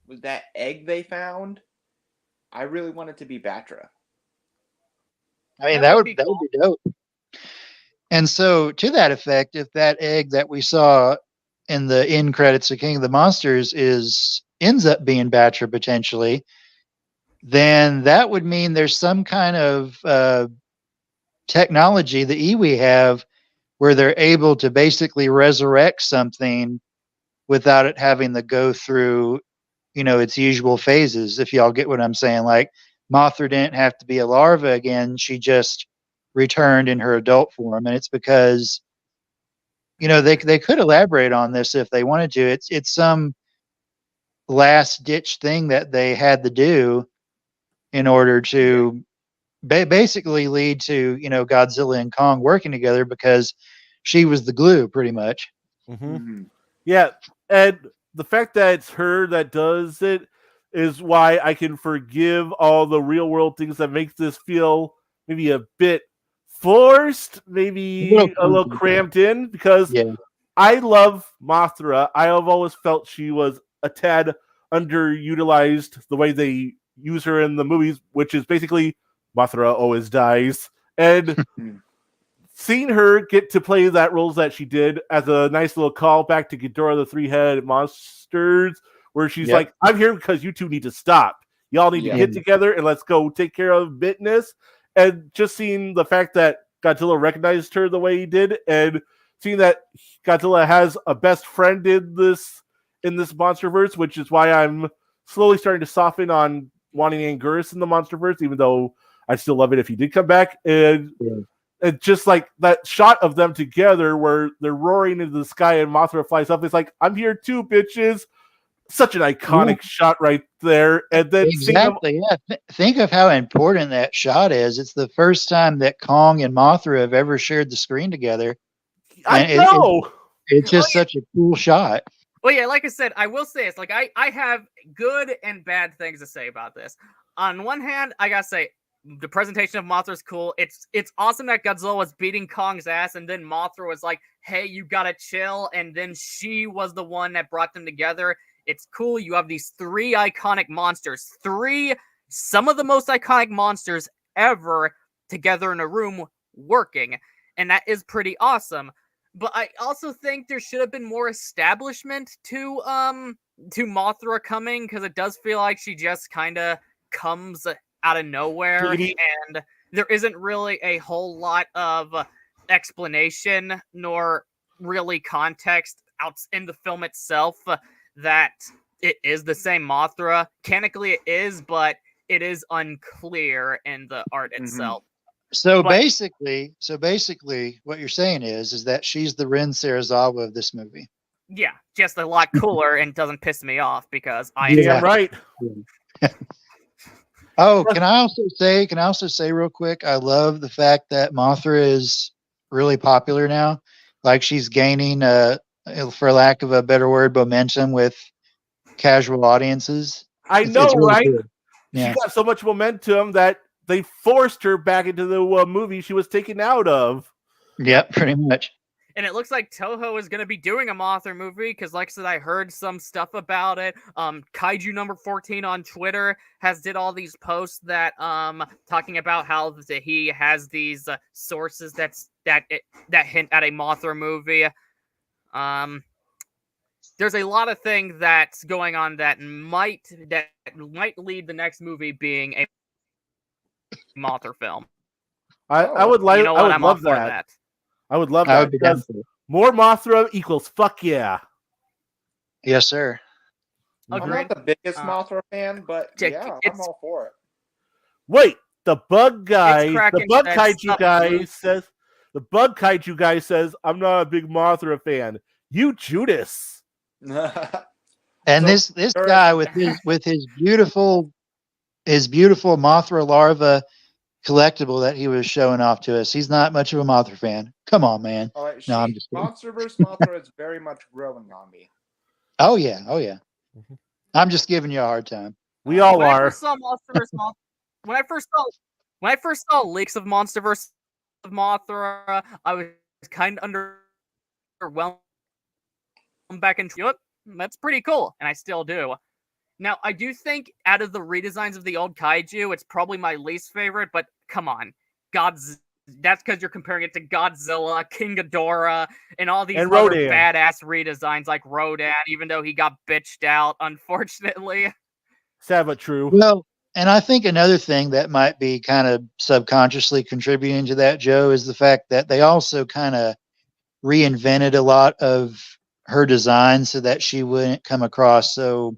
with that egg they found, I really want it to be Batra. I mean, that would be dope. And so, to that effect, if that egg that we saw in the end credits of King of the Monsters ends up being Batra potentially, then that would mean there's some kind of technology the Iwi have where they're able to basically resurrect something without it having to go through, its usual phases, if y'all get what I'm saying. Like, Mothra didn't have to be a larva again. She just returned in her adult form, and it's because they could elaborate on this if they wanted to. It's some last ditch thing that they had to do in order to basically lead to Godzilla and Kong working together, because she was the glue pretty much. Yeah, and the fact that it's her that does it is why I can forgive all the real world things that make this feel maybe a bit forced, maybe a little cramped in, because I love Mothra. I have always felt she was a tad underutilized the way they use her in the movies, which is basically Mothra always dies. And seeing her get to play that role that she did as a nice little callback to Ghidorah the Three-Headed Monsters, where she's like, I'm here because you two need to stop. Y'all need to get together and let's go take care of business. And just seeing the fact that Godzilla recognized her the way he did, and seeing that Godzilla has a best friend in this Monsterverse, which is why I'm slowly starting to soften on wanting Anguirus in the Monsterverse, even though I'd still love it if he did come back. And it's just like that shot of them together where they're roaring into the sky and Mothra flies up. It's like, I'm here too, bitches. Such an iconic shot right there. And then think of how important that shot is. It's the first time that Kong and Mothra have ever shared the screen together. I know. It's just such a cool shot. Well, yeah, like I said, I will say it's like I have good and bad things to say about this. On one hand, I gotta say the presentation of Mothra is cool. It's awesome that Godzilla was beating Kong's ass, and then Mothra was like, "Hey, you gotta chill," and then she was the one that brought them together. It's cool. You have these three iconic monsters, some of the most iconic monsters ever together in a room working, and that is pretty awesome. But I also think there should have been more establishment to Mothra coming, because it does feel like she just kind of comes out of nowhere, and there isn't really a whole lot of explanation nor really context out in the film itself that it is the same Mothra. Canonically, it is, but it is unclear in the art itself. So basically, what you're saying is that she's the Rin Serizawa of this movie. Yeah, just a lot cooler and doesn't piss me off because I am right. Oh, can I also say real quick, I love the fact that Mothra is really popular now. Like, she's gaining, for lack of a better word, momentum with casual audiences. I know, really right? Cool. She got so much momentum that they forced her back into the movie she was taken out of. Yep, pretty much. And it looks like Toho is going to be doing a Mothra movie because, like I said, I heard some stuff about it. Kaiju number 14 on Twitter did all these posts that talking about how he has these sources that hint at a Mothra movie. There's a lot of things that's going on that might lead the next movie being a Mothra film. I would like. I would love that. I would love that because more Mothra equals fuck yeah. Yes, sir. I'm not the biggest Mothra fan, but yeah, I'm all for it. Wait, the bug guy, the bug kaiju guy says, I'm not a big Mothra fan. You Judas. And so, this guy with his beautiful Mothra larva collectible that he was showing off to us. He's not much of a Mothra fan. Come on, man. All right, no, I'm just kidding. Monsterverse Mothra is very much growing on me. Oh yeah. Mm-hmm. I'm just giving you a hard time. We all are. I first saw Monsterverse when I first saw leaks of Monsterverse of Mothra, I was kind of underwhelmed. Back into it. That's pretty cool, and I still do. Now, I do think out of the redesigns of the old kaiju, it's probably my least favorite, but come on. That's because you're comparing it to Godzilla, King Ghidorah, and all these other badass redesigns like Rodan, even though he got bitched out, unfortunately. Sad but true. Well, and I think another thing that might be kind of subconsciously contributing to that, Joe, is the fact that they also kind of reinvented a lot of her design so that she wouldn't come across so,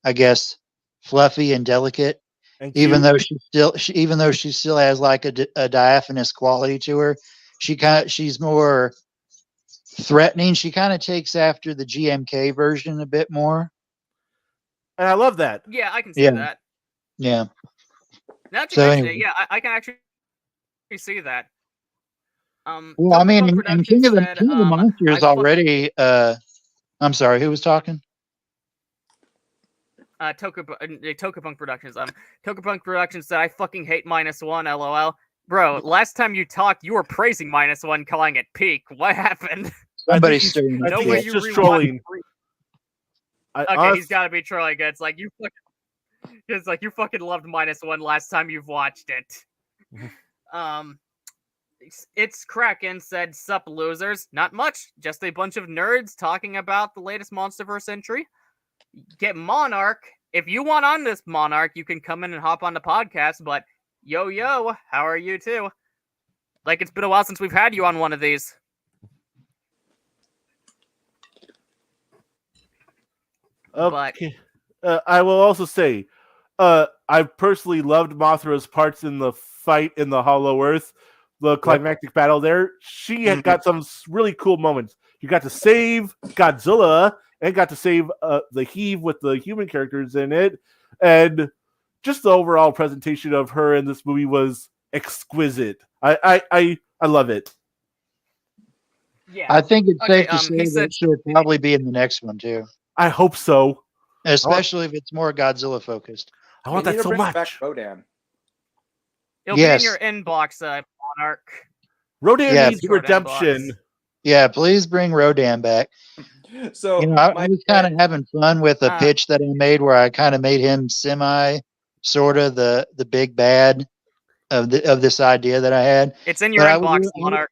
I guess, fluffy and delicate. And even cute. though she still has like a diaphanous quality to her, she's more threatening. She kind of takes after the GMK version a bit more. And I love that. Yeah, I can see Yeah. that. Yeah. Now that you So mention anyway. it, yeah, I can actually see that. Well, I Toku mean, Punk and Productions said, King of the Monsters I already. I'm sorry, who was talking? Toku Punk Productions. Toku Punk Productions said, I fucking hate -1, lol. Bro, last time you talked, you were praising -1, calling it peak. What happened? Somebody's stirring I up think way he's you just rewatch- trolling. Okay, he's got to be trolling. It's like you fucking loved -1 last time you've watched it. It's Kraken said, sup losers. Not much, just a bunch of nerds talking about the latest Monsterverse entry. Get Monarch. If you want on this Monarch, you can come in and hop on the podcast, but yo, how are you too? Like, it's been a while since we've had you on one of these. Okay. I will also say, I personally loved Mothra's parts in the fight in the Hollow Earth, the climactic battle there. She had got some really cool moments. You got to save Godzilla and got to save the Heave with the human characters in it, and just the overall presentation of her in this movie was exquisite. I love it. Yeah, I think it's Okay, safe to say he said- that she'll probably be in the next one too, I hope so. especially if it's more Godzilla focused. I want They need that to so bring back much. Rodan. it'll Yes. be in your inbox, Monarch. Rodan Yeah, needs Rodan redemption. box. Yeah, please bring Rodan back. So You know, I my was kind of friend- having fun with a pitch that I made where I kind of made him sort of the big bad of this idea that I had. It's in your But inbox, Monarch.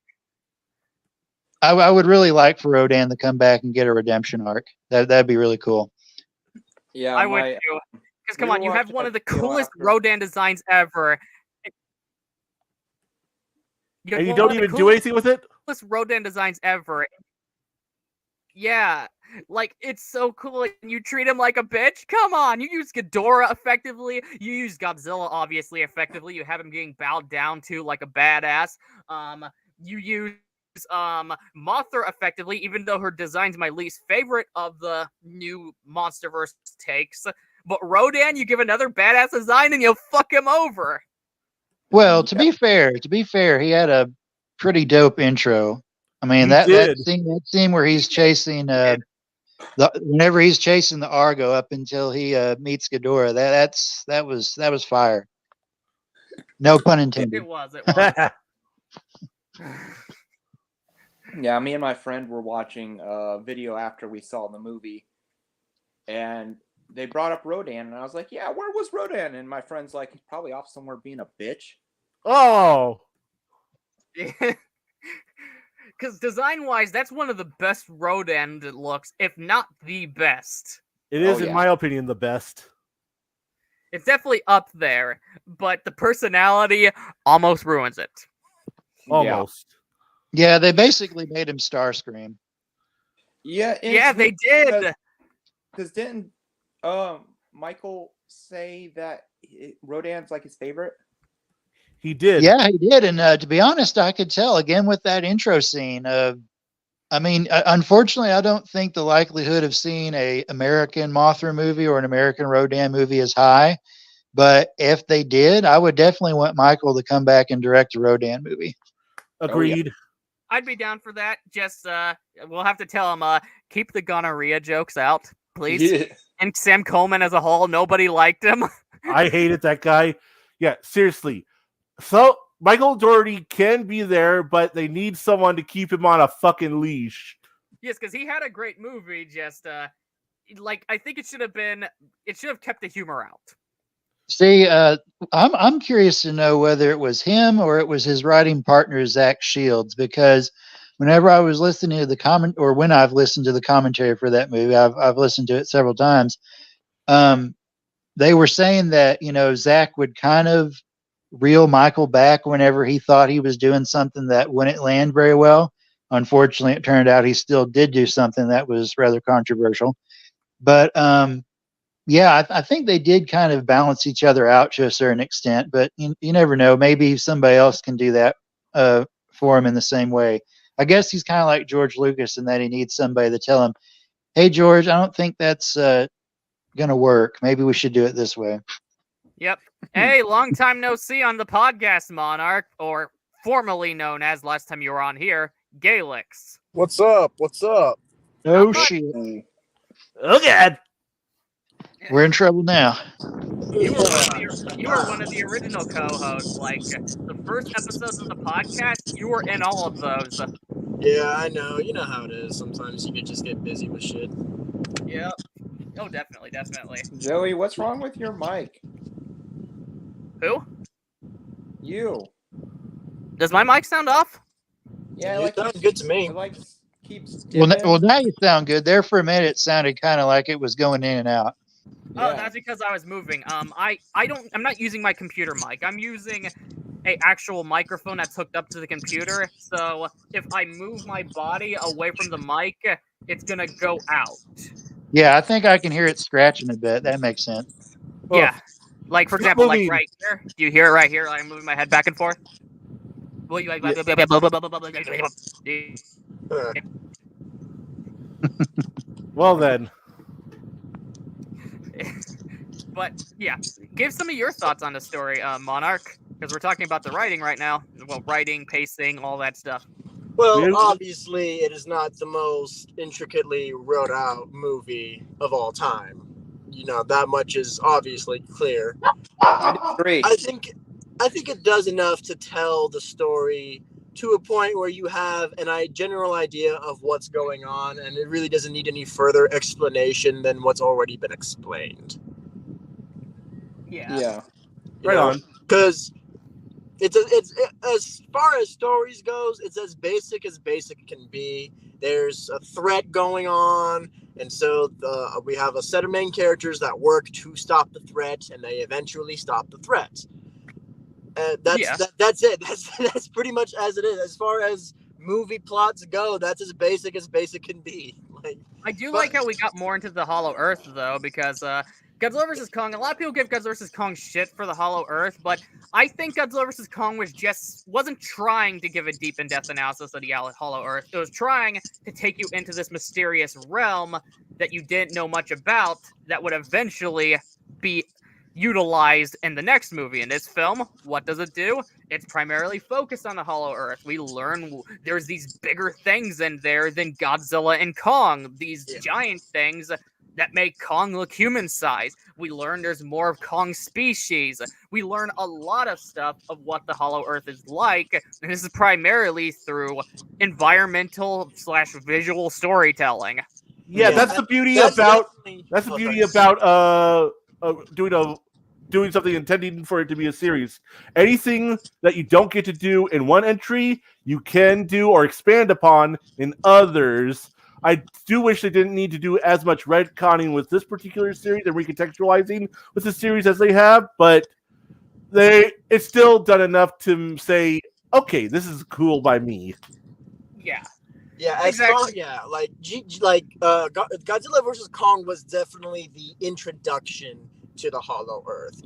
I would really like for Rodan to come back and get a redemption arc. That'd be really cool. yeah, I would too. Because come on, you have rewatched one of the that video coolest after- Rodan designs ever. And you don't even do anything with it? Coolest Rodan designs ever. Yeah, like it's so cool. And you treat him like a bitch. Come on, you use Ghidorah effectively. You use Godzilla obviously effectively. You have him getting bowed down to like a badass. You use Mothra effectively, even though her design's my least favorite of the new Monsterverse takes. But Rodan, you give another badass design and you'll fuck him over. Well, to be fair, he had a pretty dope intro. I mean, He that did. scene where he's chasing whenever he's chasing the Argo up until he meets Ghidorah, that was fire. No pun intended. It was. Yeah, me and my friend were watching a video after we saw the movie, and they brought up Rodan, and I was like, yeah, where was Rodan? And my friend's like, he's probably off somewhere being a bitch. Oh. Because design-wise, that's one of the best Rodan that looks, if not the best. It is, Oh, in yeah. my opinion, the best. It's definitely up there, but the personality almost ruins it. Almost. Yeah, they basically made him Starscream. Yeah, Yeah, they did. Because didn't Michael say that Rodan's like his favorite? He did. Yeah, he did. And to be honest, I could tell again with that intro scene. I mean, unfortunately, I don't think the likelihood of seeing a American Mothra movie or an American Rodan movie is high. But if they did, I would definitely want Michael to come back and direct a Rodan movie. Agreed. I'd be down for that. Just we'll have to tell him keep the gonorrhea jokes out, please. Yeah. And Sam Coleman as a whole, nobody liked him. I hated that guy. Yeah, seriously. So Michael Dougherty can be there, but they need someone to keep him on a fucking leash. Yes, because he had a great movie. Just like I think it should have kept the humor out. See, I'm curious to know whether it was him or it was his writing partner Zach Shields, because whenever I was listening to when I've listened to the commentary for that movie, I've listened to it several times. They were saying that Zach would kind of reel Michael back whenever he thought he was doing something that wouldn't land very well. Unfortunately, it turned out he still did do something that was rather controversial. But Yeah, I think they did kind of balance each other out to a certain extent, but you never know. Maybe somebody else can do that for him in the same way. I guess he's kind of like George Lucas in that he needs somebody to tell him, "Hey, George, I don't think that's going to work. Maybe we should do it this way." Yep. Hey, long time no see on the podcast, Monarch, or formerly known as last time you were on here, Galix. What's up? What's up? Oh, much. shit. Oh god. We're in trouble now. You were one of the original co-hosts. Like the first episodes of the podcast, you were in all of those. Yeah, I know. You know how it is. Sometimes you could just get busy with shit. Yep. Oh, definitely. Joey, what's wrong with your mic? Who? You. Does my mic sound off? Yeah, It sounds good to me. It like keeps Well, dipping. now you sound good. There for a minute, it sounded kind of like it was going in and out. Oh, that's because I was moving. I'm not using my computer mic. I'm using a actual microphone that's hooked up to the computer. So if I move my body away from the mic, it's gonna go out. Yeah, I think I can hear it scratching a bit. That makes sense. Yeah. Like for example, like moving. right here. Do you hear it right here? I'm moving my head back and forth. Will you like? Well then. But yeah, give some of your thoughts on the story, Monarch, because we're talking about the writing right now. Well, writing, pacing, all that stuff. Well, Yeah. obviously, it is not the most intricately wrote out movie of all time. You know, that much is obviously clear. I agree. I think it does enough to tell the story to a point where you have a general idea of what's going on, and it really doesn't need any further explanation than what's already been explained. Yeah. Right on. Because it's as far as stories goes, it's as basic can be. There's a threat going on, and so we have a set of main characters that work to stop the threat, and they eventually stop the threat. That's it. That's pretty much as it is. As far as movie plots go, that's as basic can be. I do like how we got more into the Hollow Earth, though, because Godzilla vs. Kong, a lot of people give Godzilla vs. Kong shit for the Hollow Earth, but I think Godzilla vs. Kong wasn't trying to give a deep in-depth analysis of the Hollow Earth. It was trying to take you into this mysterious realm that you didn't know much about that would eventually be utilized in the next movie. In this film, what does it do? It's primarily focused on the Hollow Earth. We learn there's these bigger things in there than Godzilla and Kong. These giant things that make Kong look human-sized. We learn there's more of Kong's species. We learn a lot of stuff of what the Hollow Earth is like, and this is primarily through environmental/visual storytelling. Yeah, that's the beauty about doing something intending for it to be a series. Anything that you don't get to do in one entry, you can do or expand upon in others. I do wish they didn't need to do as much retconning with this particular series and recontextualizing with the series as they have, but it's still done enough to say, okay, this is cool by me. Yeah. Yeah, exactly. Godzilla vs. Kong was definitely the introduction to the Hollow Earth,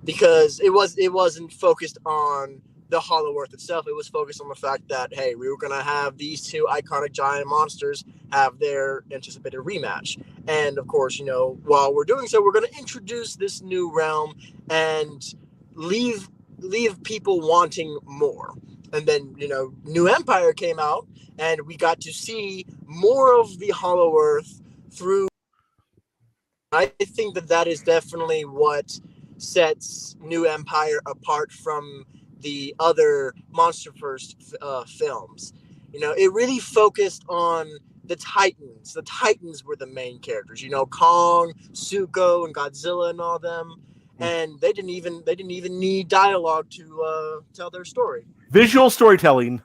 because it wasn't focused on the Hollow Earth itself. It was focused on the fact that, hey, we were going to have these two iconic giant monsters have their anticipated rematch. And of course, while we're doing so, we're going to introduce this new realm and leave people wanting more. And then, New Empire came out, and we got to see more of the Hollow Earth through. I think that is definitely what sets New Empire apart from the other Monsterverse films. It really focused on the Titans. The Titans were the main characters. Kong, Zuko, and Godzilla, and all them. And they didn't even need dialogue to tell their story. Visual storytelling.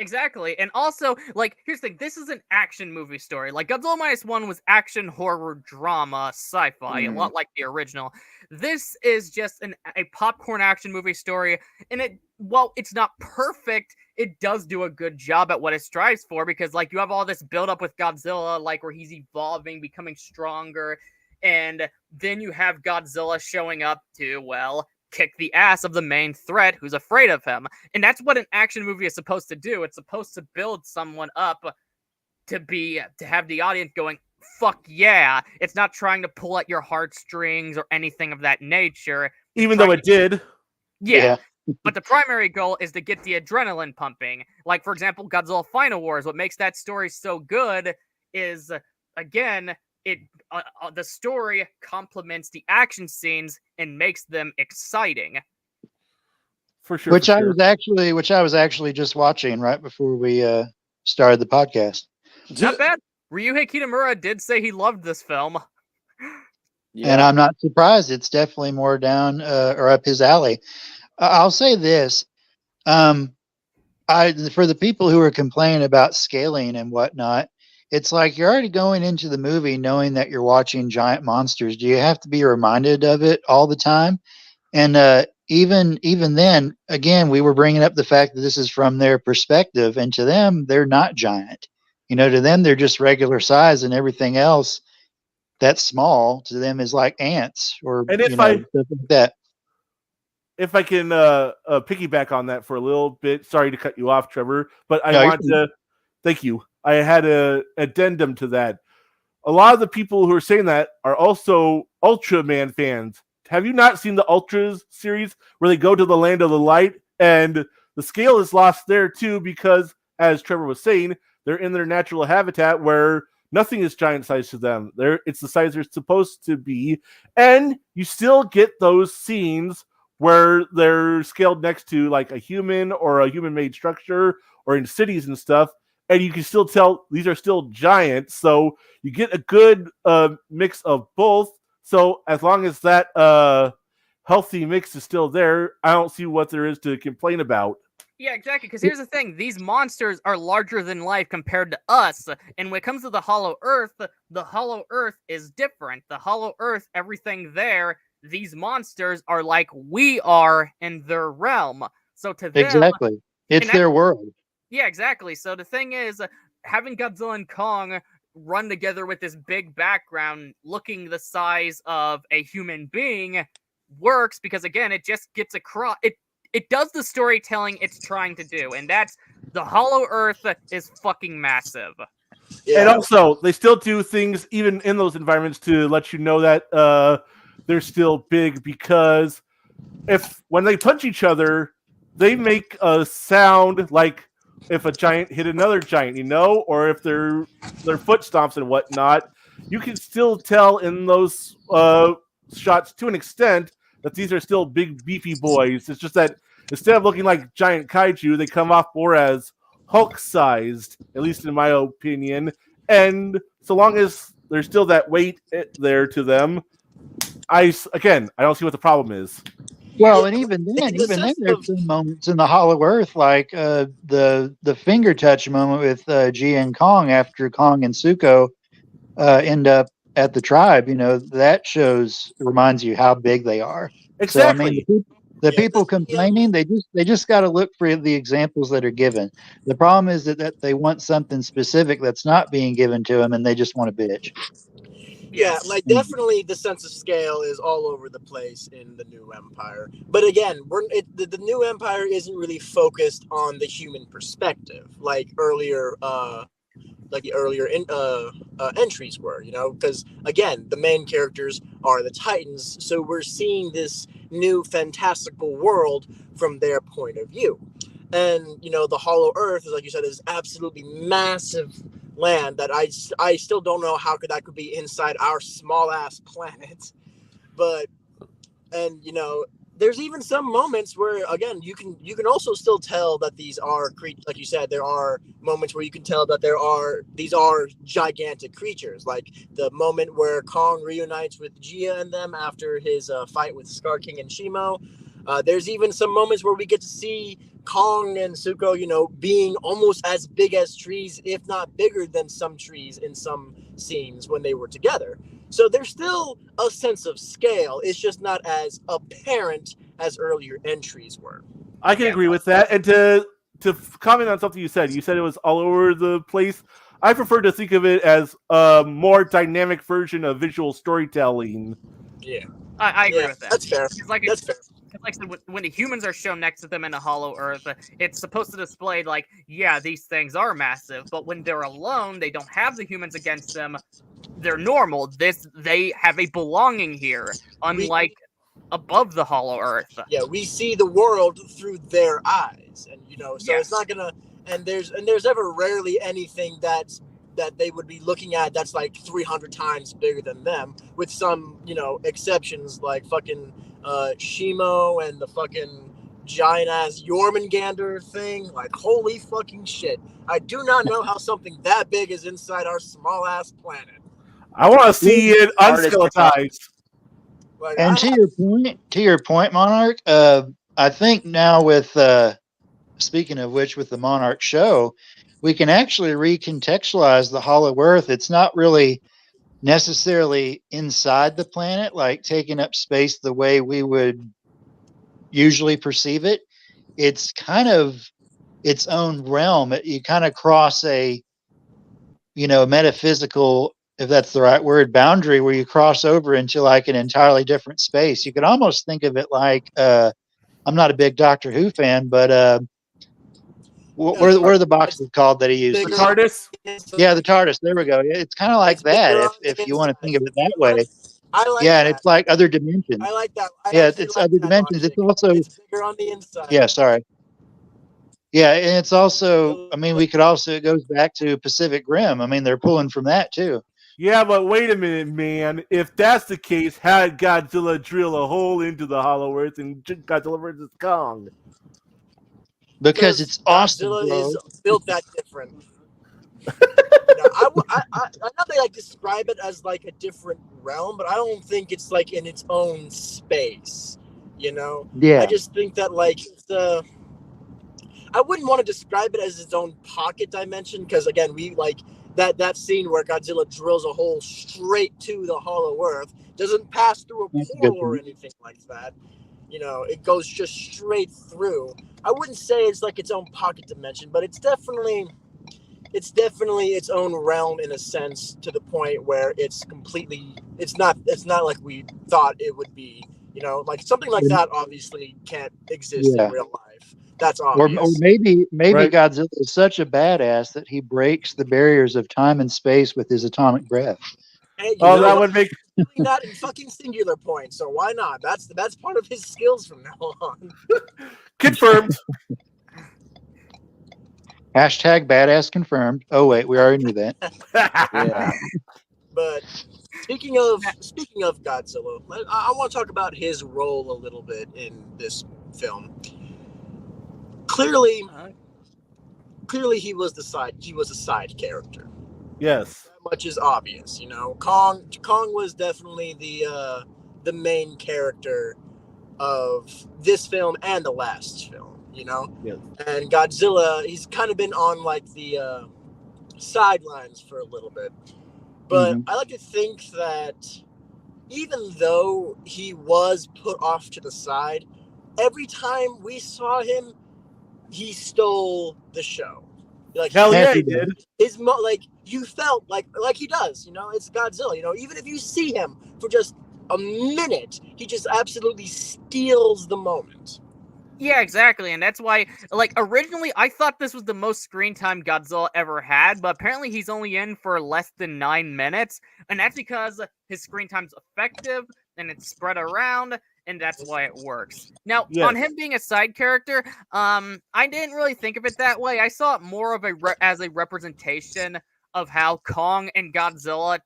Exactly. And also, here's the thing. This is an action movie story. Godzilla -1 was action, horror, drama, sci-fi, a lot like the original. This is just a popcorn action movie story. And while it's not perfect, it does do a good job at what it strives for, because, you have all this build-up with Godzilla, where he's evolving, becoming stronger. And then you have Godzilla showing up to, well, kick the ass of the main threat who's afraid of him. And that's what an action movie is supposed to do. It's supposed to build someone up to have the audience going, fuck yeah. It's not trying to pull at your heartstrings or anything of that nature. Even though it did. Yeah. But the primary goal is to get the adrenaline pumping. Like, for example, Godzilla Final Wars. What makes that story so good is, again, the story complements the action scenes and makes them exciting. For sure. Which I was actually just watching right before we started the podcast. Not bad. Ryuhei Kitamura did say he loved this film. Yeah. And I'm not surprised. It's definitely more down or up his alley. I'll say this. For the people who are complaining about scaling and whatnot, it's like you're already going into the movie knowing that you're watching giant monsters. Do you have to be reminded of it all the time? And even then, again, we were bringing up the fact that this is from their perspective, and to them, they're not giant. To them, they're just regular size, and everything else that's small to them is like ants or stuff like that. If I can piggyback on that for a little bit, sorry to cut you off, Trevor, but thank you. I had an addendum to that. A lot of the people who are saying that are also Ultraman fans. Have you not seen the Ultras series where they go to the land of the light and the scale is lost there too because, as Trevor was saying, they're in their natural habitat where nothing is giant size to them. It's the size they're supposed to be, and you still get those scenes where they're scaled next to like a human or a human-made structure or in cities and stuff, and you can still tell these are still giants. So you get a good mix of both. So as long as that healthy mix is still there, I don't see what there is to complain about. Yeah, exactly. Because here's the thing. These monsters are larger than life compared to us. And when it comes to the Hollow Earth, the Hollow Earth is different. The Hollow Earth, everything there, these monsters are like we are in their realm. So to them... Exactly. It's their world. Yeah, exactly. So the thing is, having Godzilla and Kong run together with this big background looking the size of a human being works because, again, it just gets across... It does the storytelling it's trying to do, and that's the Hollow Earth is fucking massive. Yeah. And also, they still do things even in those environments to let you know that they're still big, because when they punch each other, they make a sound like if a giant hit another giant, or if their foot stomps and whatnot. You can still tell in those shots to an extent that these are still big, beefy boys. It's just that instead of looking like giant kaiju, they come off more as Hulk-sized, at least in my opinion. And so long as there's still that weight there to them, I don't see what the problem is. Well, and even then, there's some moments in the Hollow Earth, like the finger touch moment with G.N.O after Kong and Suko end up at the tribe. That reminds you how big they are. Exactly. So, the people complaining, they just got to look for the examples that are given. The problem is that they want something specific that's not being given to them, and they just want to bitch. Yeah, like definitely the sense of scale is all over the place in the New Empire. But again, the New Empire isn't really focused on the human perspective like earlier, entries were. Because again, the main characters are the Titans, so we're seeing this new fantastical world from their point of view. And the Hollow Earth, like you said, is absolutely massive land that I still don't know how that could be inside our small ass planet. But there's even some moments where, again, you can also still tell that these are like you said, there are moments where you can tell that these are gigantic creatures, like the moment where Kong reunites with Gia and them after his fight with Scar King and Shimo. There's even some moments where we get to see Kong and Suko, being almost as big as trees, if not bigger than some trees in some scenes when they were together. So there's still a sense of scale. It's just not as apparent as earlier entries were. I can agree with that. And to comment on something you said it was all over the place. I prefer to think of it as a more dynamic version of visual storytelling. Yeah, I agree with that. That's fair. It's like That's fair. Like I said, when the humans are shown next to them in a hollow earth, it's supposed to display like, yeah, these things are massive, but when they're alone, they don't have the humans against them. They're normal. They have a belonging here, unlike above the hollow earth. Yeah, we see the world through their eyes, and so Yes. it's not gonna. And there's ever rarely anything that they would be looking at that's like 300 times bigger than them, with some exceptions like fucking Shimo and the fucking giant ass Jormungandr thing. Like, holy fucking shit! I do not know how something that big is inside our small ass planet. I want to see it unskeletized. Like, And to your point, Monarch, I think now with speaking of which, with the Monarch show, we can actually recontextualize the Hollow Earth. It's not really necessarily inside the planet, like taking up space the way we would usually perceive it. It's kind of its own realm. You kind of cross a, metaphysical, if that's the right word, boundary where you cross over into like an entirely different space. You could almost think of it like, I'm not a big Doctor Who fan, but what are the boxes called that he used? The TARDIS? Yeah, the TARDIS. There we go. It's kind of like that, if you want to think of it that way. I like yeah, that. and it's like other dimensions. I like that. It's like other that dimensions. logic. It's also It's bigger on the inside. Yeah, sorry. Yeah, and it's also, I mean, it goes back to Pacific Rim. I mean, they're pulling from that too. Yeah, but wait a minute, man. If that's the case, how did Godzilla drill a hole into the Hollow Earth in Godzilla vs. Kong? Because it's awesome, Godzilla bro. is built that different. I know they like describe it as like a different realm, but I don't think it's like in its own space. Yeah. I just think that like I wouldn't want to describe it as its own pocket dimension, because again, we like that scene where Godzilla drills a hole straight to the Hollow Earth, doesn't pass through a portal or anything like that. It goes just straight through. I wouldn't say it's like its own pocket dimension, but it's definitely its own realm in a sense, to the point where it's not like we thought it would be. Like something like that obviously can't exist in real life. That's obvious. Or maybe Right. Godzilla is such a badass that he breaks the barriers of time and space with his atomic breath. Hey, That would make doing that in fucking singular point, so why not? That's part of his skills from now on. confirmed. Hashtag badass confirmed. Oh wait, we already knew that. Yeah. But speaking of Godzilla, I want to talk about his role a little bit in this film. Clearly he was a side character. Yes. That much is obvious, Kong was definitely the main character of this film and the last film, Yes. And Godzilla, he's kind of been on like the sidelines for a little bit. But I like to think that even though he was put off to the side, every time we saw him, he stole the show. Like, Hell yeah, he did. You felt like he does. It's Godzilla. Even if you see him for just a minute, he just absolutely steals the moment. Yeah, exactly, and that's why, like, originally I thought this was the most screen time Godzilla ever had, but apparently he's only in for less than 9 minutes, and that's because his screen time's effective, and it's spread around, and that's why it works. Now, on him being a side character, I didn't really think of it that way. I saw it more of as a representation of how Kong and Godzilla,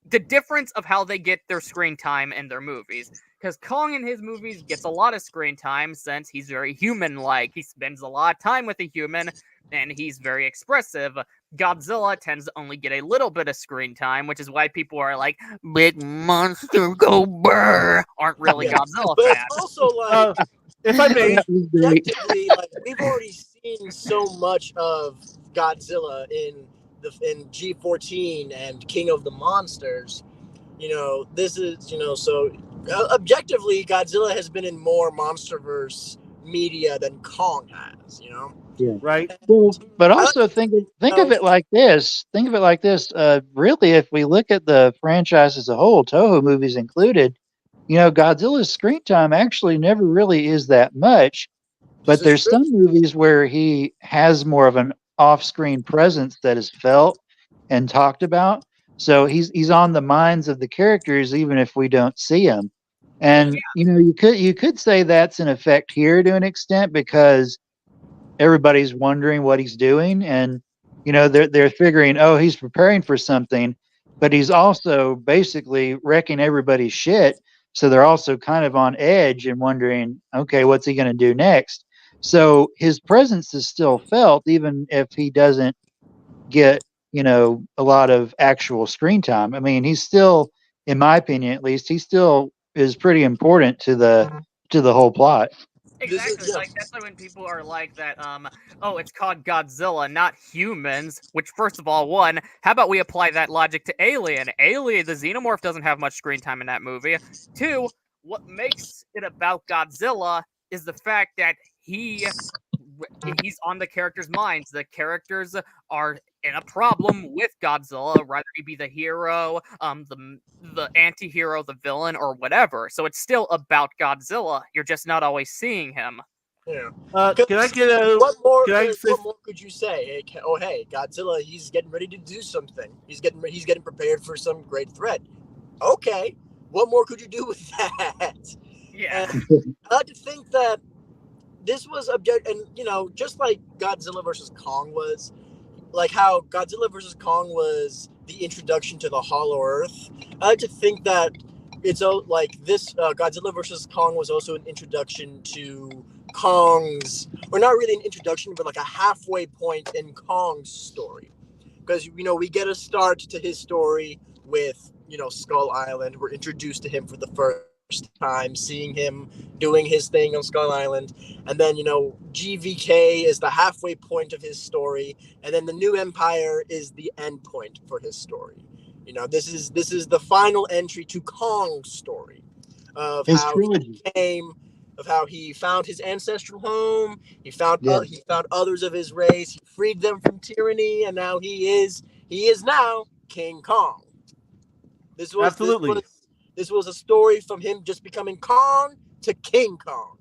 the difference of how they get their screen time in their movies. Because Kong in his movies gets a lot of screen time since he's very human-like. He spends a lot of time with a human, and he's very expressive. Godzilla tends to only get a little bit of screen time, which is why people are like, big monster, go brr, aren't really Godzilla But fans. it's also like, If I may, objectively, like, we've already seen so much of Godzilla in G14 and King of the Monsters. This is, so objectively, Godzilla has been in more Monsterverse media than Kong has, right? Well, but I like also think of know- it like this. Think of it like this. Really, if we look at the franchise as a whole, Toho movies included, Godzilla's screen time actually never really is that much. This But is there's true. some movies where he has more of an off-screen presence that is felt and talked about. So he's on the minds of the characters even if we don't see him. And you could say that's an effect here to an extent because everybody's wondering what he's doing, and they're figuring, oh, he's preparing for something, but he's also basically wrecking everybody's shit. So they're also kind of on edge and wondering, okay, what's he going to do next? So his presence is still felt even if he doesn't get a lot of actual screen time. I mean, he's still, in my opinion at least, he still is pretty important to the whole plot. Exactly. Like that's why when people are like that, oh, it's called Godzilla, not humans. Which, first of all, one, how about we apply that logic to Alien? Alien, the xenomorph doesn't have much screen time in that movie. Two, what makes it about Godzilla is the fact that he's on the characters' minds. The characters are in a problem with Godzilla, whether he be the hero, the anti-hero, the villain, or whatever. So it's still about Godzilla. You're just not always seeing him. Yeah. Can I get a? What more? Can I say? What more could you say? Hey, Godzilla, he's getting ready to do something. He's getting prepared for some great threat. Okay, what more could you do with that? Yeah. And I like to think that this was and just like Godzilla versus Kong was, like how Godzilla versus Kong was the introduction to the Hollow Earth. I like to think that it's like this Godzilla versus Kong was also an introduction to Kong's, or not really an introduction, but like a halfway point in Kong's story, because we get a start to his story with Skull Island. We're introduced to him for the first time, seeing him doing his thing on Skull Island, and then GVK is the halfway point of his story, and then the New Empire is the end point for his story. This is the final entry to Kong's story of His how trilogy. he came, of how he found his ancestral home. He found others of his race. He freed them from tyranny, and now he is now King Kong. Absolutely. This was a story from him just becoming Kong to King Kong.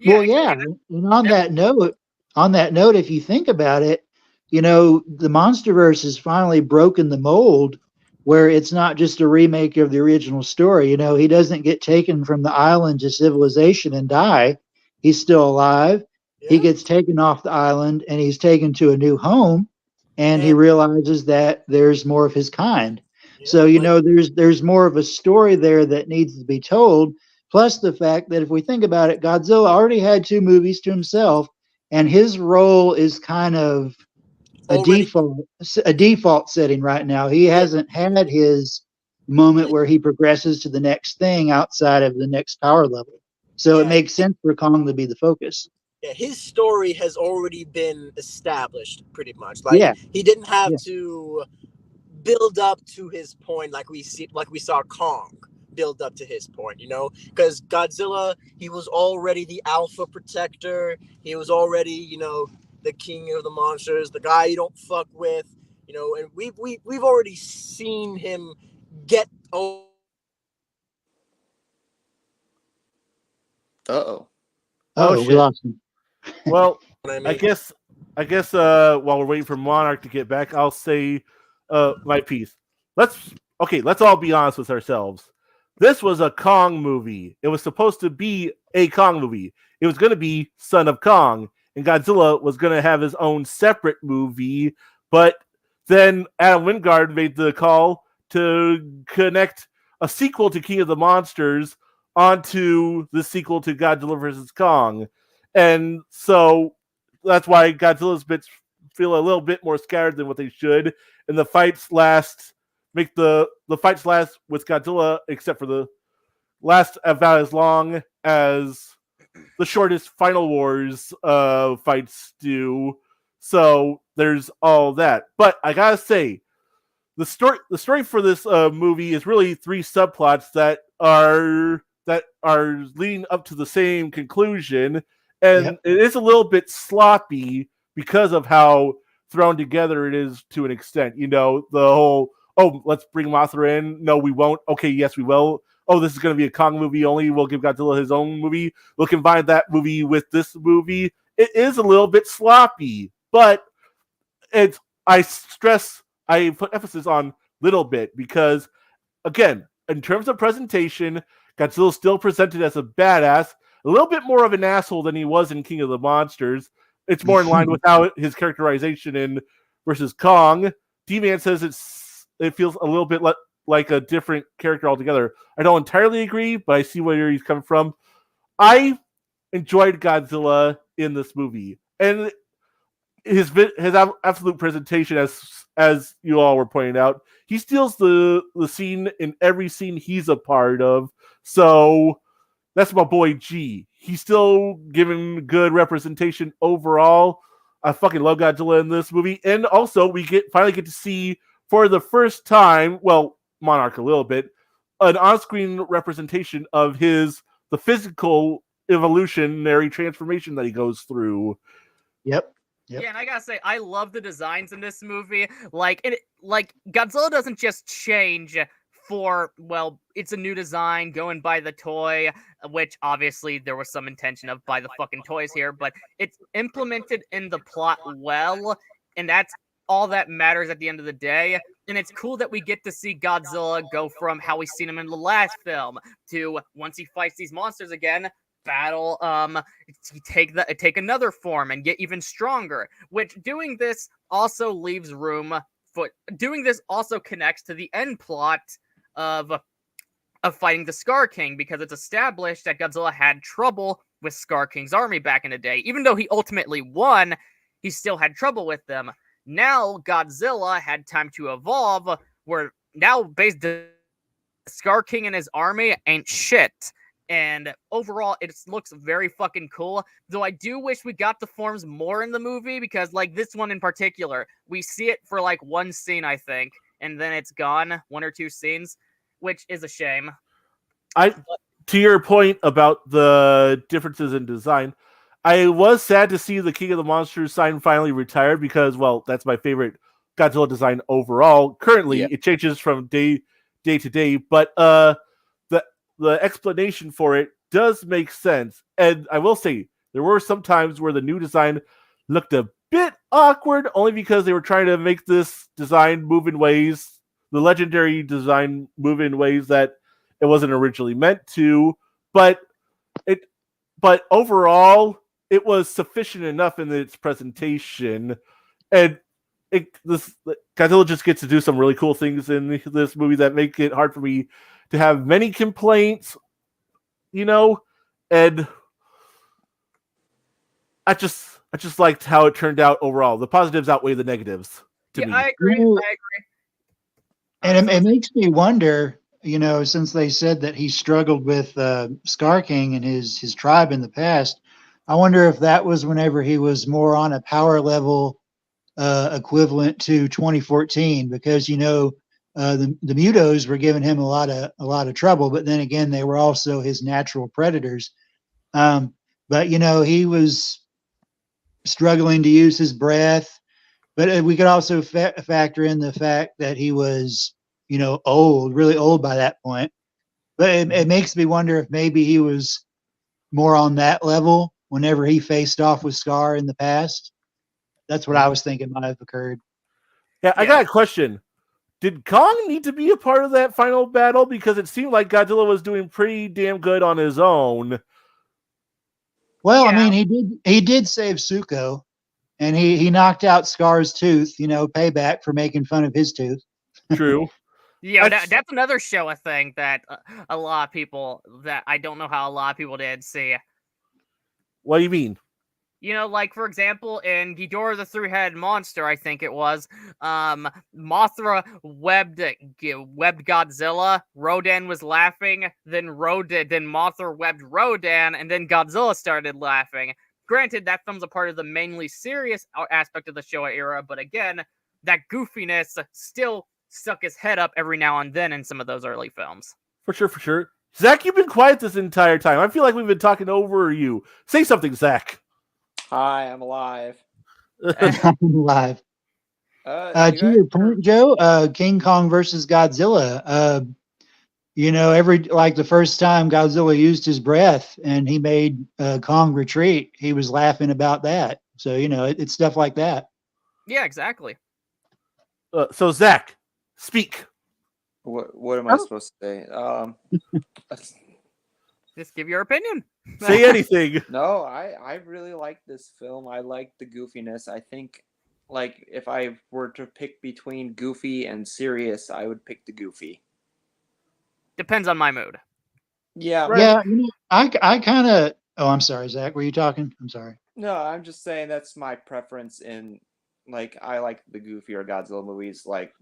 Well, yeah, and on that note, if you think about it, the Monsterverse has finally broken the mold where it's not just a remake of the original story. He doesn't get taken from the island to civilization and die. He's still alive. Yeah. He gets taken off the island and he's taken to a new home, and he realizes that there's more of his kind. Yeah, So, there's more of a story there that needs to be told. Plus the fact that if we think about it, Godzilla already had 2 movies to himself, and his role is kind of a default setting right now. He hasn't had his moment where he progresses to the next thing outside of the next power level. So it makes sense for Kong to be the focus. Yeah, his story has already been established pretty much. Like he didn't have to build up to his point like we saw Kong build up to his point, because Godzilla, he was already the alpha protector. He was already, the king of the monsters, the guy you don't fuck with, and we've already seen him get Uh-oh. Oh, we shit. lost him. Well, I mean? I guess while we're waiting for Monarch to get back, I'll say my piece. Let's all be honest with ourselves. This was a Kong movie. It was supposed to be a Kong movie. It was going to be Son of Kong, and Godzilla was going to have his own separate movie. But then Adam Wingard made the call to connect a sequel to King of the Monsters onto the sequel to Godzilla vs. Kong. And so that's why Godzilla's bits feel a little bit more scattered than what they should. And the fights make the fights last with Godzilla, except for the last about as long as the shortest Final Wars fights do. So there's all that. But I gotta say, the story for this movie is really 3 subplots that are leading up to the same conclusion, and it is a little bit sloppy, because of how thrown together it is to an extent. You know, the whole, oh, let's bring Mothra in. No, we won't. Okay, yes, we will. Oh, this is going to be a Kong movie only. We'll give Godzilla his own movie. We'll combine that movie with this movie. It is a little bit sloppy, but I put emphasis on little bit because, again, in terms of presentation, Godzilla's still presented as a badass, a little bit more of an asshole than he was in King of the Monsters. It's more in line with how his characterization in versus Kong. D-Man says it feels a little bit like a different character altogether. I don't entirely agree, but I see where he's coming from. I enjoyed Godzilla in this movie, and his absolute presentation, as you all were pointing out, he steals the scene in every scene he's a part of. So that's my boy G. He's still giving good representation overall. I fucking love Godzilla in this movie, and also we finally get to see for the first time, well, Monarch a little bit, an on-screen representation of the physical evolutionary transformation that he goes through. Yep. Yeah, and I gotta say, I love the designs in this movie. Like Godzilla doesn't just change for, well, it's a new design going by the toy, which obviously there was some intention of by the fucking toys here, but it's implemented in the plot well, and that's all that matters at the end of the day. And it's cool that we get to see Godzilla go from how we seen him in the last film to, once he fights these monsters again, battle, take another form and get even stronger. Which doing this also leaves room for doing this also connects to the end plot of fighting the Scar King, because it's established that Godzilla had trouble with Scar King's army back in the day. Even though he ultimately won, he still had trouble with them. Now Godzilla had time to evolve, where now basically Scar King and his army ain't shit. And overall, it looks very fucking cool. Though I do wish we got the forms more in the movie, because, like, this one in particular, we see it for, like, one scene, I think, and then it's gone, 1 or 2 scenes, which is a shame. To your point about the differences in design, I was sad to see the King of the Monsters sign finally retired because, well, that's my favorite Godzilla design overall. Currently, It changes from day to day, but the explanation for it does make sense. And I will say, there were some times where the new design looked a bit awkward, only because they were trying to make this design move in ways, the legendary design move in ways that it wasn't originally meant to. But overall, it was sufficient enough in its presentation. And Godzilla just gets to do some really cool things in this movie that make it hard for me to have many complaints, and I just liked how it turned out overall. The positives outweigh the negatives to me. I agree. And it makes me wonder, since they said that he struggled with Scar King and his tribe in the past, I wonder if that was whenever he was more on a power level equivalent to 2014, because the Mutos were giving him a lot of trouble, but then again, they were also his natural predators. But he was struggling to use his breath. But we could also factor in the fact that he was, old, really old by that point. But it makes me wonder if maybe he was more on that level whenever he faced off with Scar in the past. That's what I was thinking might have occurred. Yeah, I got a question. Did Kong need to be a part of that final battle? Because it seemed like Godzilla was doing pretty damn good on his own. Well, I mean, he did save Suko, and he knocked out Scar's tooth, payback for making fun of his tooth. True. Yeah, that's another Showa thing that a lot of people, that I don't know how a lot of people did see. What do you mean? Like, for example, in Ghidorah the Three-Headed Monster, I think it was, Mothra webbed Godzilla, Rodan was laughing, then Mothra webbed Rodan, and then Godzilla started laughing. Granted, that film's a part of the mainly serious aspect of the Showa era, but again, that goofiness still stuck his head up every now and then in some of those early films. For sure. Zach, you've been quiet this entire time. I feel like we've been talking over you. Say something, Zach. Hi, I'm alive. Live. You To your guys point, Joe, King Kong versus Godzilla. Like the first time Godzilla used his breath and he made Kong retreat, he was laughing about that. So it's stuff like that. Yeah, exactly. So Zach, speak. What am I supposed to say? Just give your opinion. Say anything. No, I really like this film. I like the goofiness. I think, like, if I were to pick between goofy and serious, I would pick the goofy. Depends on my mood. Yeah. Right. Yeah, I kind of. Oh, I'm sorry, Zach. Were you talking? I'm sorry. No, I'm just saying that's my preference in, like, I like the goofier Godzilla movies. Like,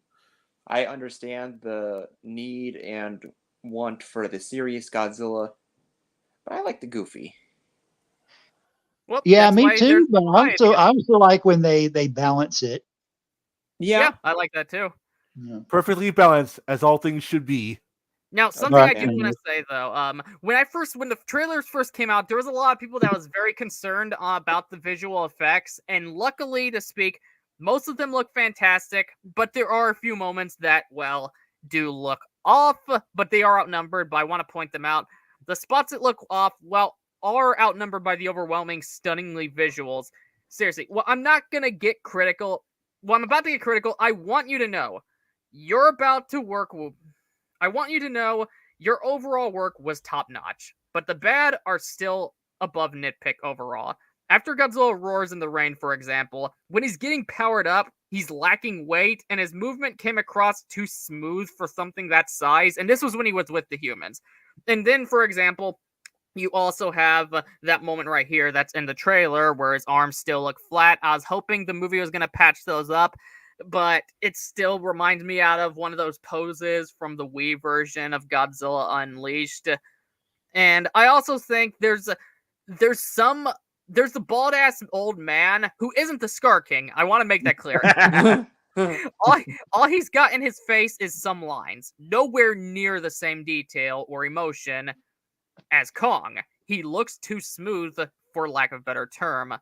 I understand the need and want for the serious Godzilla, but I like the goofy. Well, Yeah, that's me why there's too. But variety. I also like when they balance it. Yeah, I like that too. Yeah. Perfectly balanced, as all things should be. Now, something Right. I do want to say though, when the trailers first came out, there was a lot of people that was very concerned about the visual effects, and luckily to speak, most of them look fantastic. But there are a few moments that, well, do look off, but they are outnumbered. But I want to point them out. The spots that look off, well, are outnumbered by the overwhelming, stunningly visuals. Seriously, well, I'm not gonna get critical. Well, I'm about to get critical. I want you to know, you're about to work. I want you to know your overall work was top notch, but the bad are still above nitpick overall. After Godzilla roars in the rain, for example, when he's getting powered up, he's lacking weight, and his movement came across too smooth for something that size, and this was when he was with the humans. And then, for example, you also have that moment right here that's in the trailer where his arms still look flat. I was hoping the movie was going to patch those up, but it still reminds me out of one of those poses from the Wii version of Godzilla Unleashed. And I also think there's the bald ass old man who isn't the Scar King. I want to make that clear. all he's got in his face is some lines, nowhere near the same detail or emotion as Kong. He looks too smooth, for lack of a better term,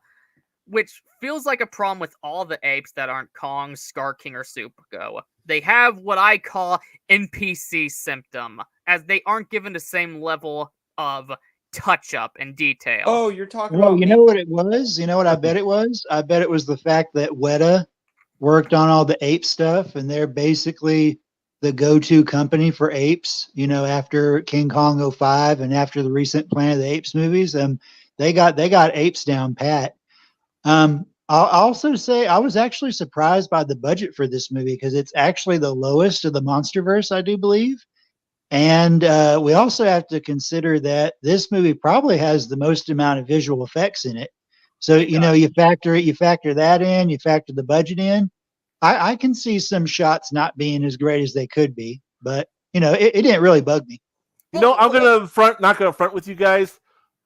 which feels like a problem with all the apes that aren't Kong, Scar King, or Supergo. They have what I call NPC symptom, as they aren't given the same level of touch-up and detail. Oh, you're talking Well, about you know what it was? You know what I bet it was? I bet it was the fact that Weta worked on all the ape stuff, and they're basically the go-to company for apes, after King Kong 05 and after the recent Planet of the Apes movies. They got apes down pat. I'll also say I was actually surprised by the budget for this movie because it's actually the lowest of the Monsterverse, I do believe. And we also have to consider that this movie probably has the most amount of visual effects in it. So, you factor that in, you factor the budget in. I can see some shots not being as great as they could be, but it didn't really bug me. I'm not gonna front with you guys.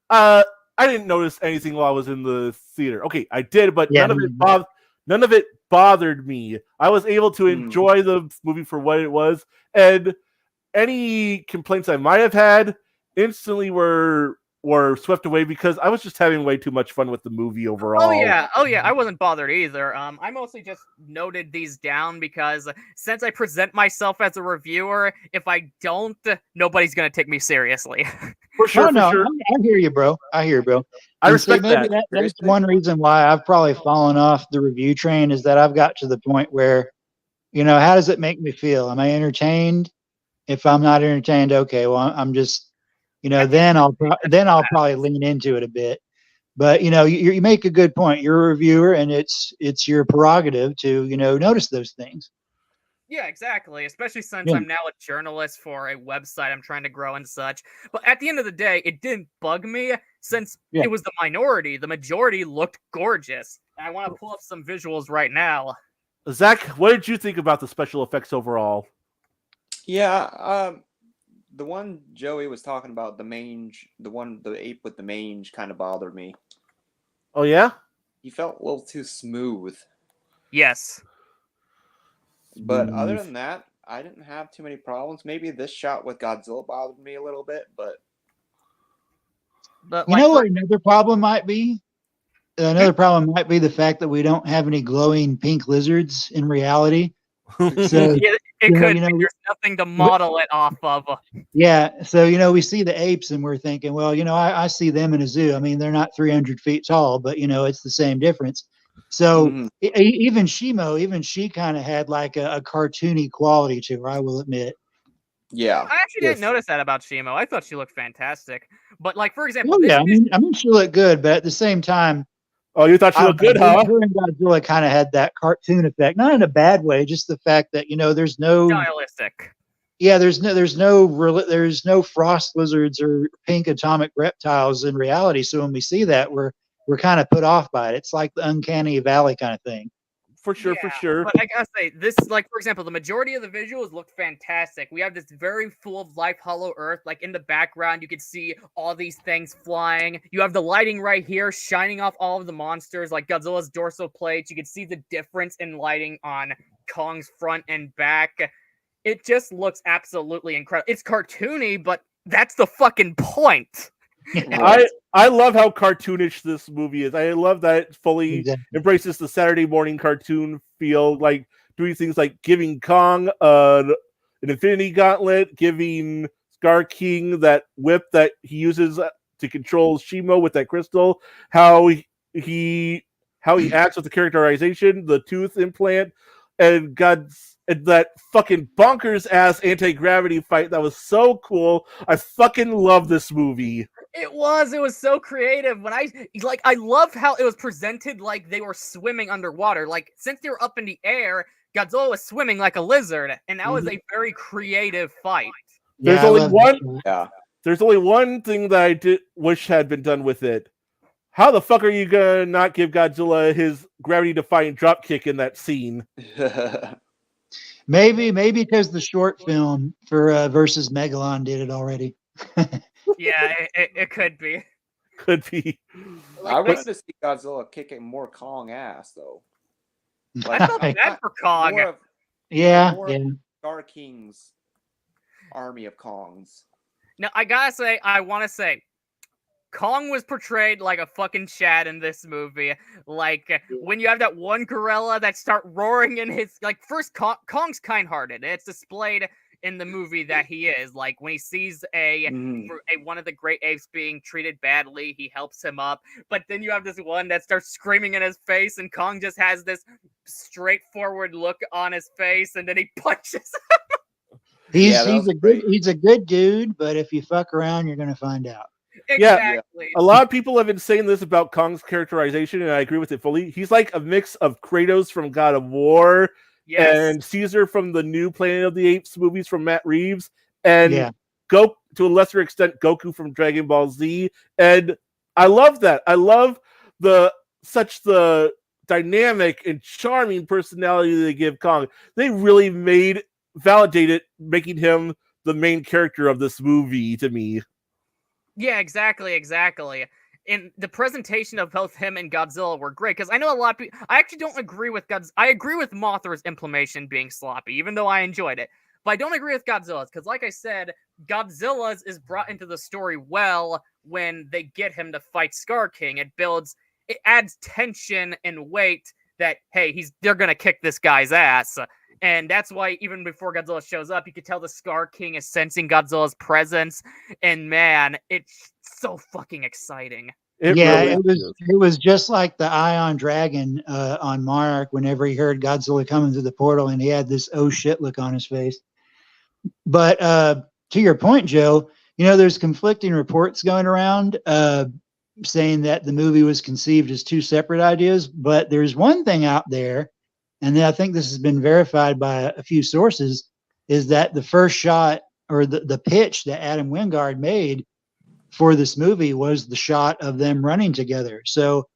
I didn't notice anything while I was in the theater. Okay, I did, but none of it bothered me. I was able to enjoy the movie for what it was, and any complaints I might have had instantly were swept away because I was just having way too much fun with the movie overall. Oh yeah, I wasn't bothered either. I mostly just noted these down because since I present myself as a reviewer, if I don't, nobody's gonna take me seriously. For sure. I hear you, bro. I respect maybe that. That's one reason why I've probably fallen off the review train is that I've got to the point where, how does it make me feel? Am I entertained? If I'm not entertained, okay, well, I'm just, then I'll probably lean into it a bit. But you make a good point. You're a reviewer, and it's your prerogative to notice those things. Yeah, exactly. Especially since I'm now a journalist for a website I'm trying to grow and such. But at the end of the day, it didn't bug me since it was the minority. The majority looked gorgeous. And I want to pull up some visuals right now. Zach, what did you think about the special effects overall? Yeah, the one Joey was talking about, the ape with the mange kind of bothered me. Oh, yeah? He felt a little too smooth. Yes. But other than that, I didn't have too many problems. Maybe this shot with Godzilla bothered me a little bit, but what another problem might be? Another problem might be the fact that we don't have any glowing pink lizards in reality. So Yeah, it you know, could you be. know, There's nothing to model it off of. yeah. So we see the apes and we're thinking, well, I see them in a zoo. I mean, they're not 300 feet tall, but it's the same difference. So Mhm. even Shimo, even she kind of had like a cartoony quality to her, I will admit. Yeah. I actually didn't notice that about Shimo. I thought she looked fantastic. But like, for example, Well, this yeah, I mean, she looked good, but at the same time, Oh, you thought she I looked don't good, know, huh? her and Godzilla kind of had that cartoon effect, not in a bad way, just the fact that there's no, stylistic. yeah, there's no frost lizards or pink atomic reptiles in reality. So when we see that, we're kind of put off by it. It's like the uncanny valley kind of thing. For sure, for sure. But I gotta say, this, like, for example, the majority of the visuals look fantastic. We have this very full of life hollow earth. Like, in the background, you can see all these things flying. You have the lighting right here shining off all of the monsters, like Godzilla's dorsal plates. You can see the difference in lighting on Kong's front and back. It just looks absolutely incredible. It's cartoony, but that's the fucking point. Right. I love how cartoonish this movie is. I love that it fully Exactly. embraces the Saturday morning cartoon feel, like doing things like giving Kong an Infinity Gauntlet, giving Scar King that whip that he uses to control Shimo with that crystal, how he acts with the characterization, the tooth implant, and that fucking bonkers ass anti-gravity fight that was so cool. I fucking love this movie. It was so creative. I love how it was presented like they were swimming underwater. Like, since they were up in the air, Godzilla was swimming like a lizard, and that was a very creative fight. There's I only love one. that. Yeah. There's only one thing that I wish had been done with it. How the fuck are you gonna not give Godzilla his gravity-defying drop kick in that scene? Maybe because the short film for versus Megalon did it already. Yeah, it could be. Could be. I wanted to see Godzilla kicking more Kong ass though. I felt bad for Kong. More of Yeah, more yeah. Star King's army of Kongs. Now, I gotta say, I want to say, Kong was portrayed like a fucking Chad in this movie. Like, when you have that one gorilla that start roaring in his... Like, first, Kong's kind-hearted. It's displayed in the movie that he is. Like, when he sees one of the great apes being treated badly, he helps him up. But then you have this one that starts screaming in his face, and Kong just has this straightforward look on his face, and then he punches him. He's a good dude, but if you fuck around, you're gonna find out. Exactly. A lot of people have been saying this about Kong's characterization, and I agree with it fully. He's like a mix of Kratos from God of War and Caesar from the new Planet of the Apes movies from Matt Reeves, and to a lesser extent Goku from Dragon Ball Z. And I love that. I love the dynamic and charming personality they give Kong. They really validated making him the main character of this movie to me. Yeah, exactly. And the presentation of both him and Godzilla were great, because I know a lot of people... I actually don't agree with Godzilla. I agree with Mothra's implementation being sloppy, even though I enjoyed it. But I don't agree with Godzilla's, because like I said, Godzilla's is brought into the story well when they get him to fight Scar King. It adds tension and weight that, hey, they're gonna kick this guy's ass. And that's why even before Godzilla shows up, you can tell the Scar King is sensing Godzilla's presence. And man, it's so fucking exciting. It was just like the Ion Dragon on Monarch whenever he heard Godzilla coming through the portal, and he had this oh shit look on his face. But to your point, Joe, there's conflicting reports going around saying that the movie was conceived as two separate ideas. But there's one thing out there, and then I think this has been verified by a few sources, is that the first shot or the pitch that Adam Wingard made for this movie was the shot of them running together. So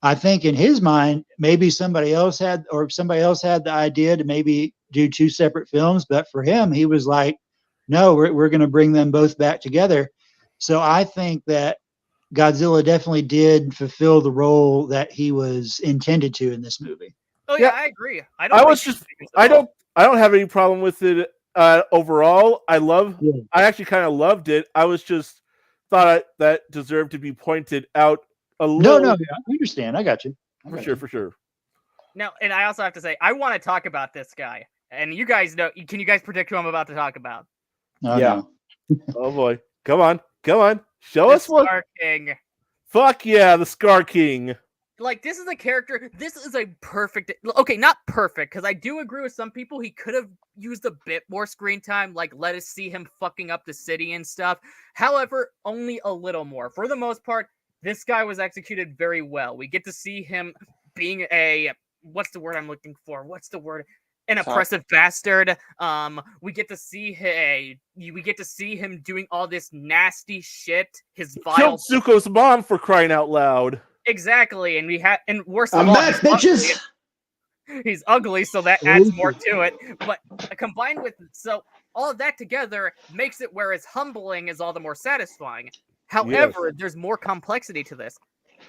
I think in his mind, maybe somebody else had the idea to maybe do two separate films, but for him, he was like, no, we're going to bring them both back together. So I think that Godzilla definitely did fulfill the role that he was intended to in this movie. Oh yeah, I agree. I don't have any problem with it overall. I actually kind of loved it. I was just thought that deserved to be pointed out a No, little. no, I understand. I got you. For sure, for sure. Now, and I also have to say, I want to talk about this guy. And you guys know, can you guys predict who I'm about to talk about? No, Yeah. no. Oh boy, come on, show The us what. Scar King. Fuck yeah, the Scar King. Like, this is a character, this is a perfect, okay, not perfect, because I do agree with some people, he could have used a bit more screen time, like, let us see him fucking up the city and stuff. However, only a little more. For the most part, this guy was executed very well. We get to see him being a, what's the word I'm looking for? An oppressive bastard. We get to see him doing all this nasty shit. His vile Killed Zuko's mom, for crying out loud. Exactly, and worse I'm of all, back, bitches. he's ugly, so that adds more to it. But combined with all of that together makes it where his humbling is all the more satisfying. However, there's more complexity to this.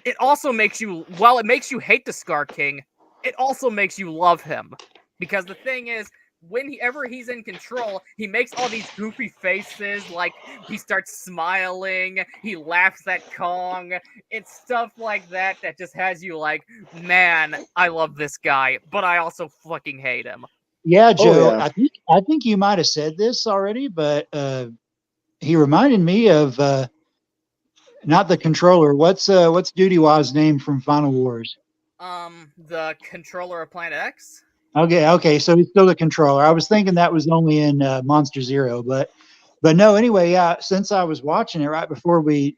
It also makes you, while it makes you hate the Scar King, it also makes you love him. Because the thing is, whenever he's in control, he makes all these goofy faces, like he starts smiling, he laughs at Kong. It's stuff like that that just has you like, man, I love this guy, but I also fucking hate him. Yeah, Joe. yeah. I think you might have said this already, but he reminded me of not the controller. What's Duty Waz's name from Final Wars? The controller of Planet X. Okay, so he's still the controller. I was thinking that was only in Monster Zero, but no. Anyway, yeah. Since I was watching it right before we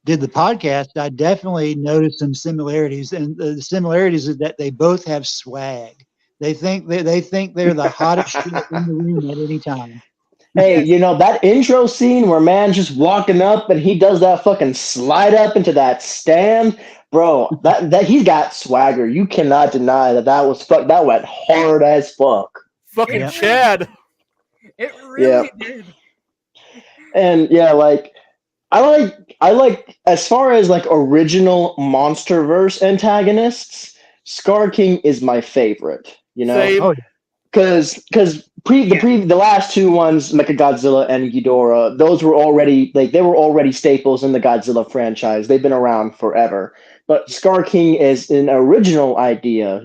did the podcast, I definitely noticed some similarities, and the similarities is that they both have swag. They think they're the hottest shit in the room at any time. Hey, that intro scene where man's just walking up and he does that fucking slide up into that stand, bro. That he's got swagger. You cannot deny that went hard as fuck. Fucking Chad. It really did. And yeah, like I like as far as like original Monsterverse antagonists, Scar King is my favorite. Same. Oh, Because the last two ones, Mechagodzilla and Ghidorah, those were already staples in the Godzilla franchise. They've been around forever. But Scar King is an original idea,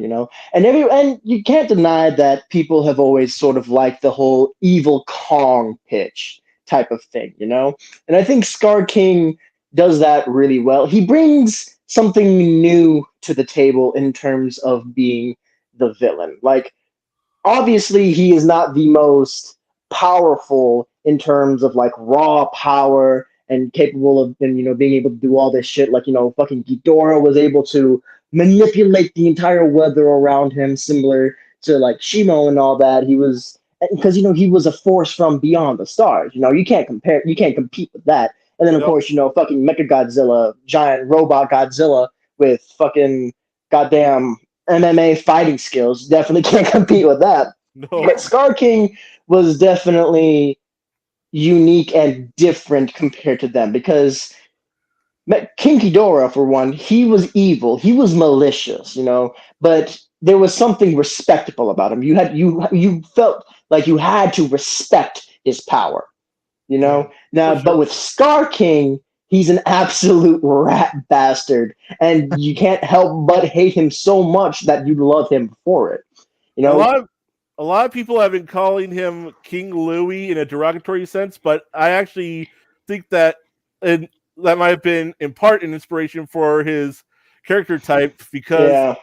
and you can't deny that people have always sort of liked the whole evil Kong pitch type of thing, And I think Scar King does that really well. He brings something new to the table in terms of being the villain. Like, obviously, he is not the most powerful in terms of like raw power and capable of, being able to do all this shit. Like, fucking Ghidorah was able to manipulate the entire weather around him, similar to like Shimo and all that. He was, because he was a force from beyond the stars. You can't compete with that. And then of course, fucking Mechagodzilla, giant robot Godzilla with fucking goddamn MMA fighting skills, definitely can't compete with that. No. But Scar King was definitely unique and different compared to them, because King Ghidorah, for one, he was evil, he was malicious, but there was something respectable about him. You felt like you had to respect his power, Now, but with Scar King, he's an absolute rat bastard, and you can't help but hate him so much that you love him for it. A lot of people have been calling him King Louie in a derogatory sense, but I actually think that that might have been in part an inspiration for his character type, because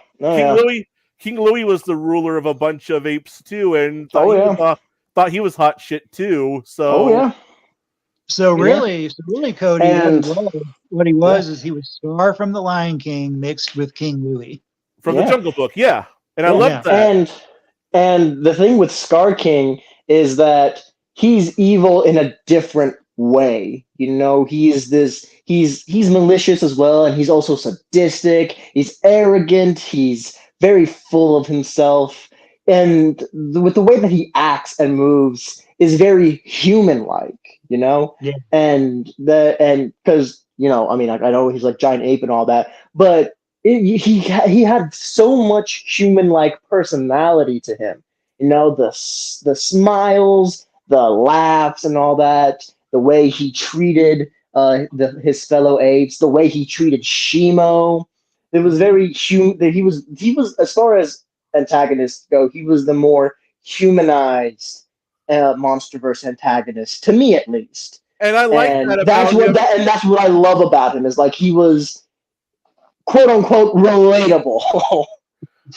King Louie was the ruler of a bunch of apes too, and thought he was hot shit too. So So really, Cody, what he was is he was Scar from the Lion King mixed with King Louie from the Jungle Book, and I love that. And the thing with Scar King is that he's evil in a different way. He's malicious as well, and he's also sadistic. He's arrogant. He's very full of himself, and with the way that he acts and moves is very human-like. And because I know he's like giant ape and all that, but he had so much human-like personality to him. The smiles, the laughs, and all that. The way he treated his fellow apes, the way he treated Shimo. It was very he was as far as antagonists go, he was the more humanized MonsterVerse antagonist, to me at least. And I like And that about him. that's what I love about him, is like he was quote unquote relatable.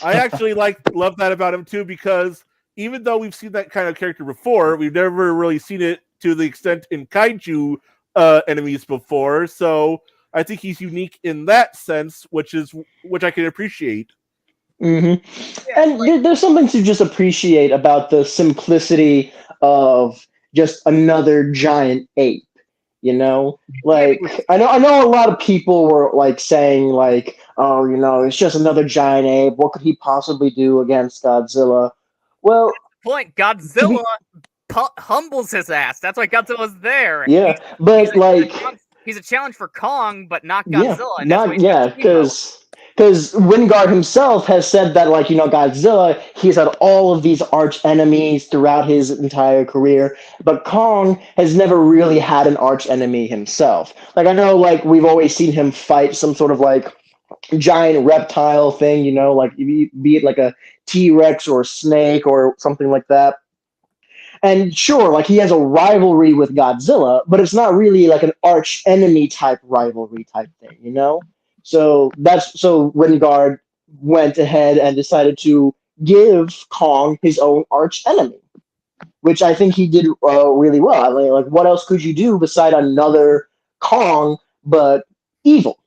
I actually love that about him too, because even though we've seen that kind of character before, we've never really seen it to the extent in kaiju enemies before. So I think he's unique in that sense, which I can appreciate. Mm-hmm. And there's something to just appreciate about the simplicity of just another giant ape. You know, like I know a lot of people were like saying like, oh, you know, it's just another giant ape. What could he possibly do against Godzilla? Well, point, Godzilla humbles his ass. That's why Godzilla's there. Yeah, he's a challenge for Kong, but not Godzilla. Because Wingard himself has said that, like, you know, Godzilla, he's had all of these arch enemies throughout his entire career, but Kong has never really had an arch enemy himself. Like, I know, like, we've always seen him fight some sort of, like, giant reptile thing, you know, like, be it like a T-Rex or a snake or something like that. And sure, like, he has a rivalry with Godzilla, but it's not really like an arch enemy type rivalry type thing, you know? So Wingard went ahead and decided to give Kong his own arch enemy, which I think he did really well. I mean, like, what else could you do beside another Kong but evil?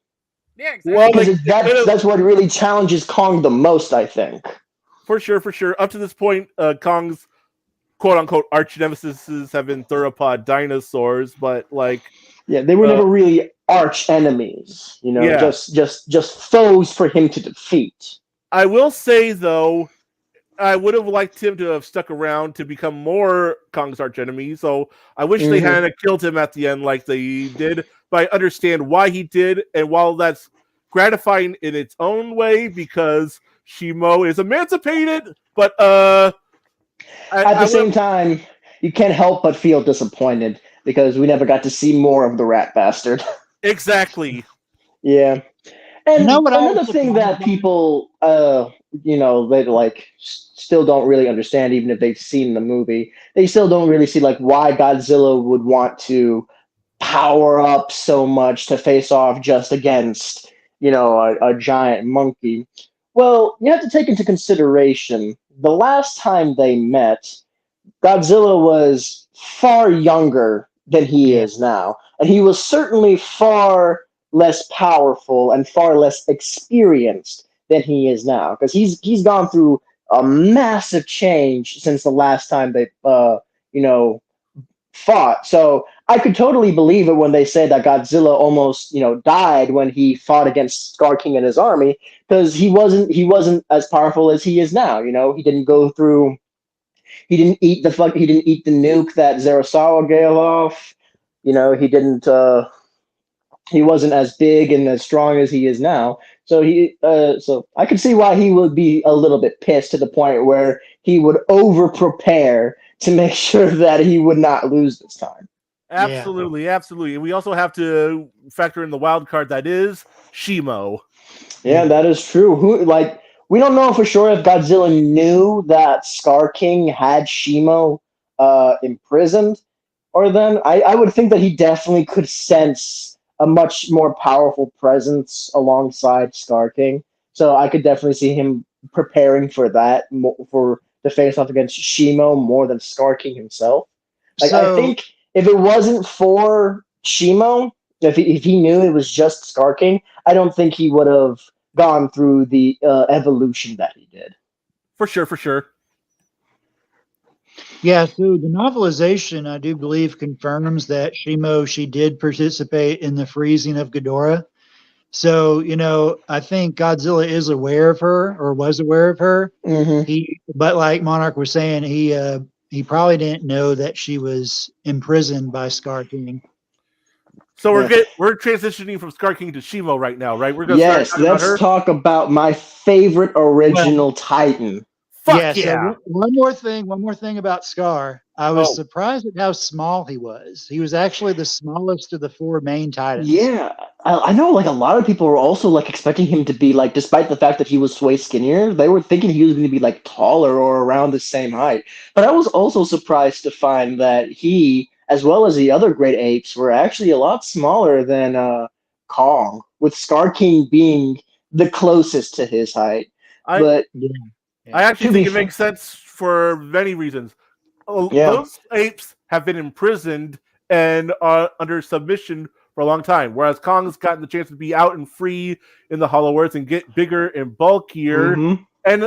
Yeah, exactly. Well, that's what really challenges Kong the most, I think. For sure. Up to this point, Kong's quote-unquote arch nemesis have been theropod dinosaurs, but like... Yeah, they were never really arch enemies, you know, just foes for him to defeat. I will say, though, I would have liked him to have stuck around to become more Kong's arch enemy, so I wish they hadn't killed him at the end like they did, but I understand why he did, and while that's gratifying in its own way, because Shimo is emancipated, but at the same time, you can't help but feel disappointed because we never got to see more of the rat bastard. Exactly. Yeah. And another thing that people, you know, they like still don't really understand, even if they've seen the movie, they still don't really see like why Godzilla would want to power up so much to face off just against, you know, a giant monkey. Well, you have to take into consideration the last time they met, Godzilla was far younger than he is now, and he was certainly far less powerful and far less experienced than he is now, because he's gone through a massive change since the last time they you know, fought. So I could totally believe it when they say that Godzilla almost, you know, died when he fought against Scar King and his army, because he wasn't as powerful as he is now. You know, he didn't eat the nuke that Zarasawa gave off. You know, he wasn't as big and as strong as he is now. So so I could see why he would be a little bit pissed to the point where he would over prepare to make sure that he would not lose this time. Absolutely. And we also have to factor in the wild card that is Shimo. Yeah, that is true. We don't know for sure if Godzilla knew that Scar King had Shimo imprisoned, or then I would think that he definitely could sense a much more powerful presence alongside Scar King. So I could definitely see him preparing for that, to face off against Shimo more than Scar King himself. Like, I think if it wasn't for Shimo, if he knew it was just Scar King, I don't think he would have gone through the evolution that he did. For sure. Yeah, so the novelization, I do believe, confirms that Shimo, she did participate in the freezing of Ghidorah. So, you know, I think Godzilla is aware of her, or was aware of her. But like Monarch was saying, he probably didn't know that she was imprisoned by Scar King. So we're transitioning from Scar King to Shimo right now, right? We're going let's talk about my favorite original Titan. Fuck So one more thing about Scar. I was surprised at how small he was. He was actually the smallest of the 4 main Titans. Yeah, I know. Like a lot of people were also like expecting him to be like, despite the fact that he was way skinnier, they were thinking he was going to be like taller or around the same height. But I was also surprised to find that he, as well as the other great apes, were actually a lot smaller than Kong, with Scar King being the closest to his height. I actually think it makes sense for many reasons. Those apes have been imprisoned and are under submission for a long time, whereas Kong's gotten the chance to be out and free in the Hollow Earth and get bigger and bulkier. Mm-hmm. And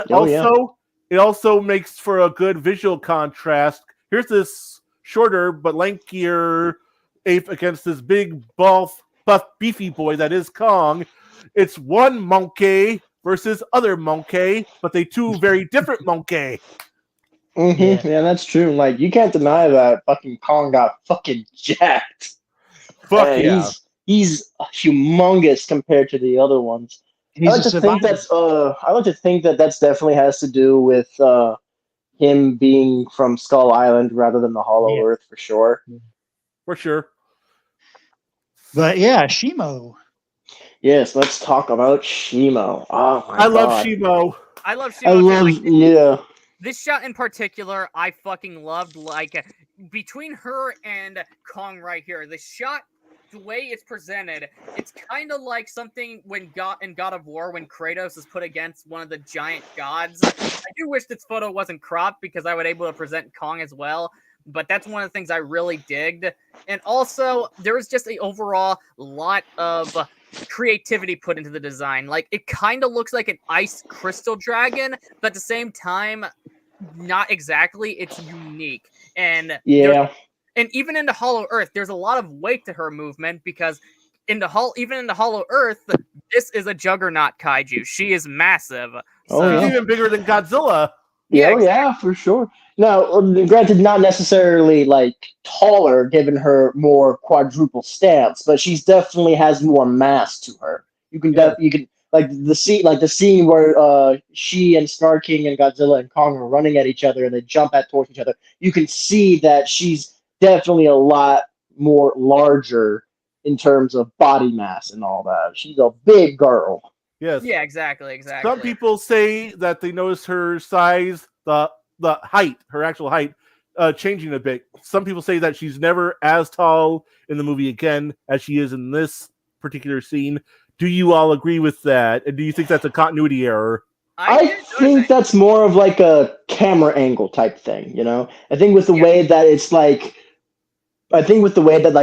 it also makes for a good visual contrast. Here's this shorter but lankier ape against this big, buff, beefy boy that is Kong. It's one monkey versus other monkey, but they two very different monkey. Mm-hmm. Yeah, that's true. Like, you can't deny that fucking Kong got fucking jacked. He's humongous compared to the other ones. I like to think that that's definitely has to do with him being from Skull Island rather than the Hollow Earth, for sure. For sure. But yeah, Shimo. Yes, let's talk about Shimo. Oh my God. Love Shimo. I love Shimo. Yeah. This shot in particular, I fucking loved. Like, between her and Kong right here, the shot, the way it's presented, it's kind of like something in God of War when Kratos is put against one of the giant gods. I do wish this photo wasn't cropped because I would able to present Kong as well, but that's one of the things I really digged. And also, there was just an overall lot of creativity put into the design. Like, it kind of looks like an ice crystal dragon, but at the same time, not exactly. It's unique. And even in the Hollow Earth, there's a lot of weight to her movement because even in the Hollow Earth, this is a juggernaut kaiju. She is massive. She's even bigger than Godzilla. Yeah, for sure. Now, granted, not necessarily like taller, given her more quadruple stance, but she's definitely has more mass to her. You can like the scene where she and Scar King and Godzilla and Kong are running at each other and they jump towards each other. You can see that she's definitely a lot more larger in terms of body mass and all that. She's a big girl. Yes. Yeah, exactly. Some people say that they notice her size, the height, her actual height, changing a bit. Some people say that she's never as tall in the movie again as she is in this particular scene. Do you all agree with that? And do you think that's a continuity error? I think that's more of like a camera angle type thing, you know? I think with the way that it's like,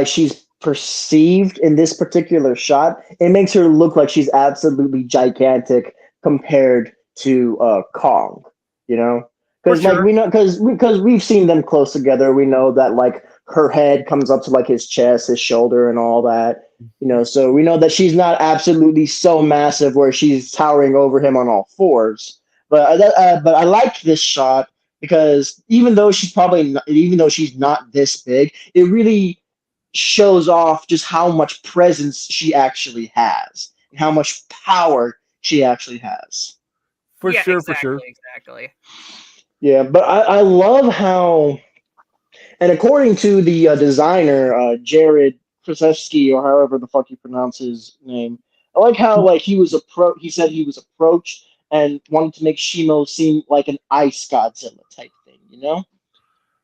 she's perceived in this particular shot, it makes her look like she's absolutely gigantic compared to Kong, you know? Because we know, because we've seen them close together, we know that like her head comes up to like his chest, his shoulder, and all that, you know. So we know that she's not absolutely so massive where she's towering over him on all fours. But I liked this shot because even though she's not this big, it really shows off just how much presence she actually has and how much power she actually has. For sure. Exactly. Yeah, but I love how, and according to the designer, Jared Krasevsky, or however the fuck you pronounce his name, I like how like he said he was approached and wanted to make Shimo seem like an ice Godzilla type thing, you know?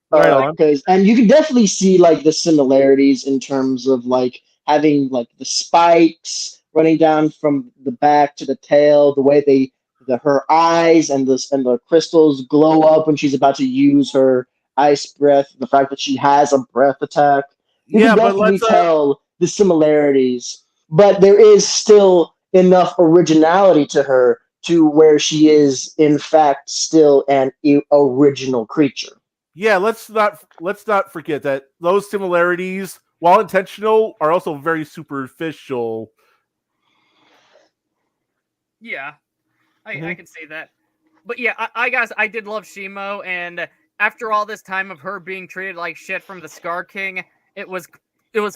Right on. And you can definitely see like the similarities in terms of like having like the spikes running down from the back to the tail, the way her eyes and the crystals glow up when she's about to use her ice breath, the fact that she has a breath attack. You can definitely tell the similarities, but there is still enough originality to her to where she is in fact still an original creature. Yeah, let's not forget that those similarities, while intentional, are also very superficial. Yeah. I can see that. But yeah, I did love Shimo, and after all this time of her being treated like shit from the Scar King, it was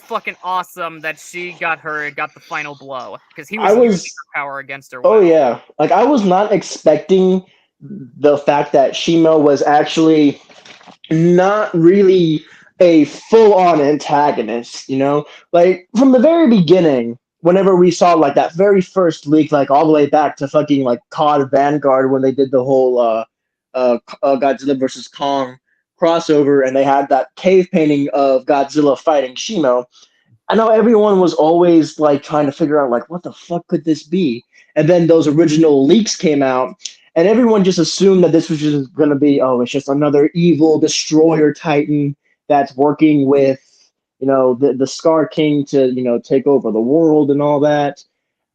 fucking awesome that she got the final blow. Because he was using her power against her. Oh yeah. Like I was not expecting the fact that Shimo was actually not really a full-on antagonist, you know? Like, from the very beginning, whenever we saw, like, that very first leak, like, all the way back to fucking, like, COD Vanguard when they did the whole Godzilla versus Kong crossover, and they had that cave painting of Godzilla fighting Shimo, I know everyone was always, like, trying to figure out, like, what the fuck could this be? And then those original leaks came out, and everyone just assumed that this was just going to be, oh, it's just another evil destroyer titan that's working with, you know, the Scar King to, you know, take over the world and all that.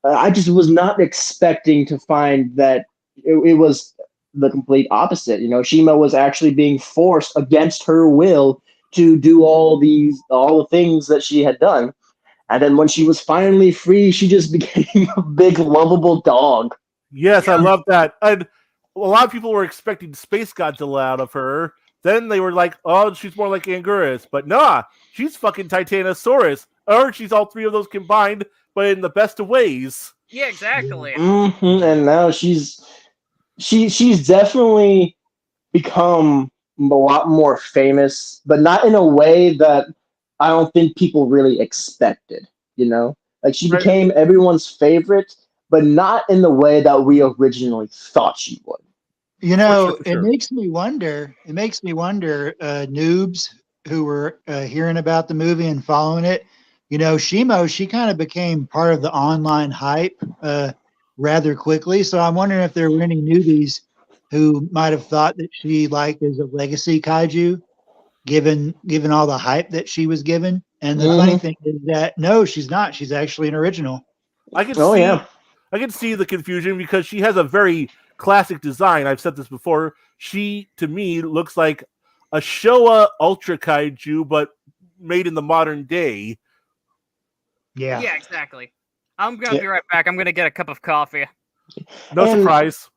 I just was not expecting to find that it was the complete opposite. You know, Shima was actually being forced against her will to do all the things that she had done. And then when she was finally free, she just became a big lovable dog. Yes, I love that. And a lot of people were expecting Space Godzilla out of her. Then they were like, oh, she's more like Anguirus. But nah, she's fucking Titanosaurus. Or she's all three of those combined, but in the best of ways. Yeah, exactly. Mm-hmm. And now she's definitely become a lot more famous, but not in a way that I don't think people really expected, you know? Like, she became everyone's favorite, but not in the way that we originally thought she would. You know, it makes me wonder, noobs who were hearing about the movie and following it, you know, Shimo, she kind of became part of the online hype rather quickly. So I'm wondering if there were any newbies who might have thought that she like is a legacy kaiju, given all the hype that she was given. And the funny thing is that no, she's not. She's actually an original. I can see the confusion because she has a very classic design. I've said this before. She, to me, looks like a Showa Ultra Kaiju, but made in the modern day. Yeah. Yeah, exactly. I'm gonna be right back. I'm gonna get a cup of coffee. No surprise.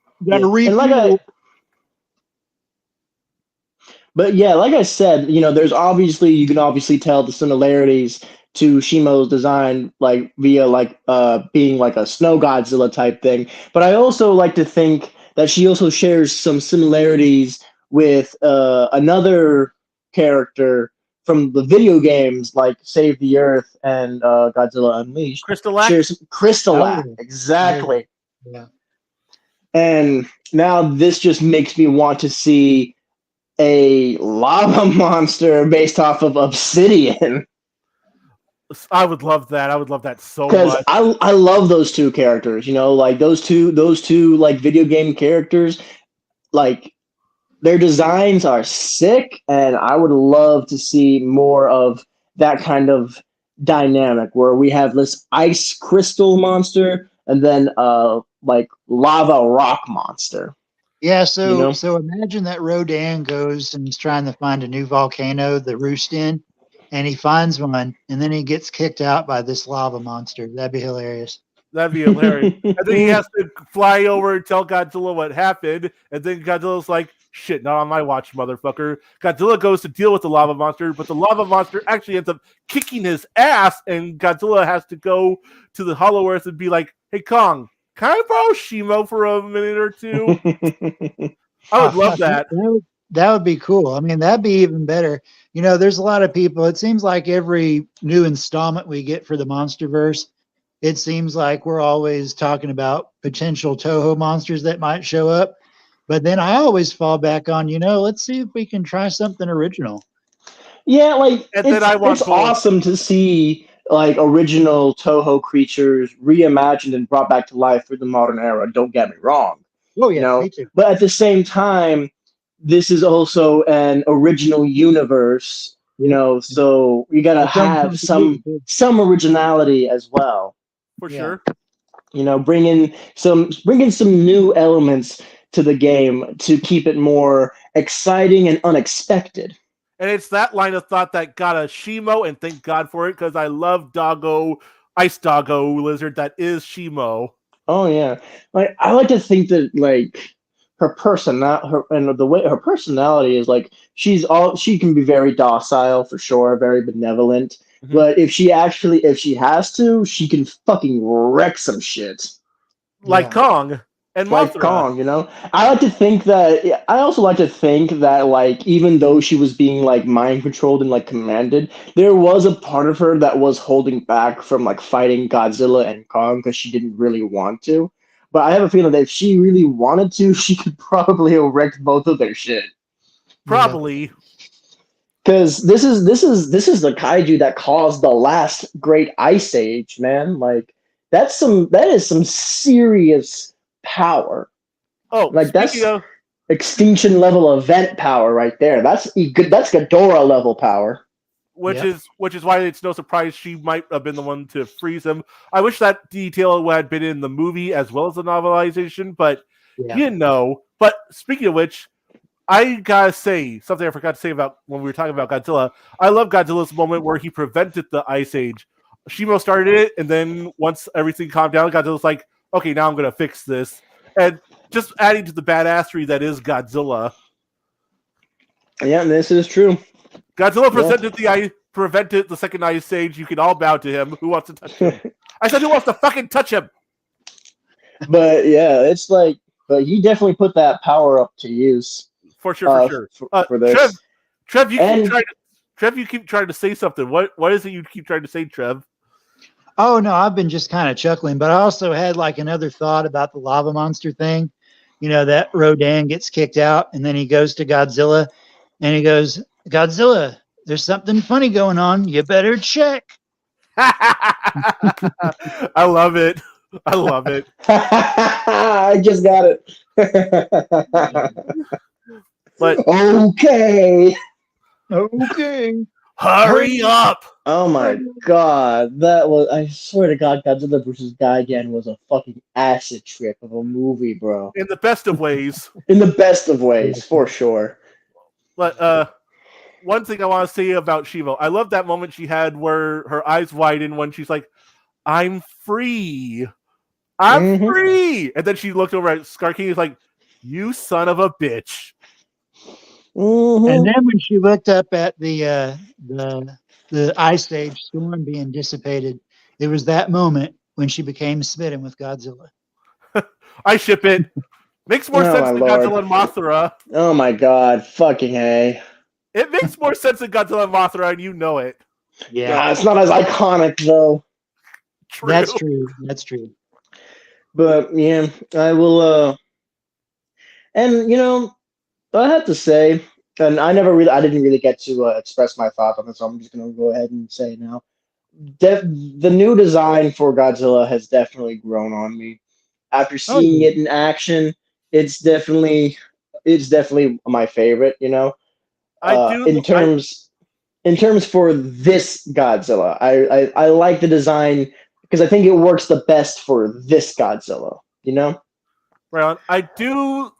But yeah, like I said, you know, you can obviously tell the similarities to Shimo's design, like via being like a snow Godzilla type thing. But I also like to think that she also shares some similarities with another character from the video games, like Save the Earth and Godzilla Unleashed. Crystal. Exactly. Yeah. And now this just makes me want to see a lava monster based off of Obsidian. I would love that. I would love that so much. Because I love those two characters. You know, like those two like video game characters, like their designs are sick, and I would love to see more of that kind of dynamic where we have this ice crystal monster and then like lava rock monster. Yeah, so You know? so imagine that Rodan goes and he's trying to find a new volcano to roost in, and he finds one, and then he gets kicked out by this lava monster. That'd be hilarious. That'd be hilarious. And then he has to fly over and tell Godzilla what happened, and then Godzilla's like, shit, not on my watch, motherfucker. Godzilla goes to deal with the lava monster, but the lava monster actually ends up kicking his ass, and Godzilla has to go to the Hollow Earth and be like, hey, Kong, can I borrow Shimo for a minute or two? I would love that. That would be cool. I mean, that'd be even better. You know, there's a lot of people. It seems like every new installment we get for the Monsterverse, it seems like we're always talking about potential Toho monsters that might show up. But then I always fall back on, you know, let's see if we can try something original. Yeah, like it's awesome to see like original Toho creatures reimagined and brought back to life for the modern era. Don't get me wrong. Oh yeah, you know? Me too. But at the same time, this is also an original universe, you know, so you gotta have some originality as well. For sure. You know, bringing some new elements to the game to keep it more exciting and unexpected. And it's that line of thought that got a Shimo, and thank God for it, because I love Ice Doggo Lizard that is Shimo. Oh yeah, like I like to think that like her personality is like she can be very docile for sure, very benevolent. Mm-hmm. But if she has to, she can fucking wreck some shit. Like Kong. And like Mothra. Kong, you know. I also like to think that like even though she was being like mind controlled and like commanded, there was a part of her that was holding back from like fighting Godzilla and Kong because she didn't really want to. But I have a feeling that if she really wanted to, she could probably have wrecked both of their shit. Probably. Because this is the kaiju that caused the last great ice age, man. Like that is some serious power. Oh, Like that's speaking of, extinction level event power right there. That's Ghidorah level power. which is why it's no surprise she might have been the one to freeze him. I wish that detail had been in the movie as well as the novelization, but you know. But speaking of which, I gotta say something I forgot to say about when we were talking about Godzilla. I love Godzilla's moment where he prevented the Ice Age. Shimo started it, and then once everything calmed down, Godzilla's like, okay, now I'm gonna fix this. And just adding to the badassery that is Godzilla. Yeah, this is true. Godzilla prevented the second Ice Age. You can all bow to him. Who wants to touch him? I said, who wants to fucking touch him? But yeah, it's like, but he definitely put that power up to use. For sure. For this. Trev, you keep trying to say something. What is it you keep trying to say, Trev? Oh no, I've been just kind of chuckling, but I also had like another thought about the lava monster thing. You know, that Rodan gets kicked out and then he goes to Godzilla and he goes, Godzilla, there's something funny going on. You better check. I love it. I just got it. But okay. Hurry up. Oh my god. I swear to God, Godzilla vs. Gigan was a fucking acid trip of a movie, bro. In the best of ways. In the best of ways, for sure. But one thing I want to say about Shivo, I love that moment she had where her eyes widen when she's like, I'm free. I'm free. And then she looked over at Scar King and was like, you son of a bitch. And then when she looked up at the Ice Age storm being dissipated, it was that moment when she became smitten with Godzilla. I ship it. Makes more sense than Godzilla and Mothra. Oh my god, fucking A. It makes more sense than Godzilla and Mothra, and you know it. Yeah, it's not as iconic though. True. That's true. But yeah, I will. And you know, I have to say, and I didn't really get to express my thoughts on this, so I'm just gonna go ahead and say now, the new design for Godzilla has definitely grown on me. After seeing it in action, it's definitely my favorite. You know, in terms for this Godzilla, I like the design because I think it works the best for this Godzilla. You know, right on.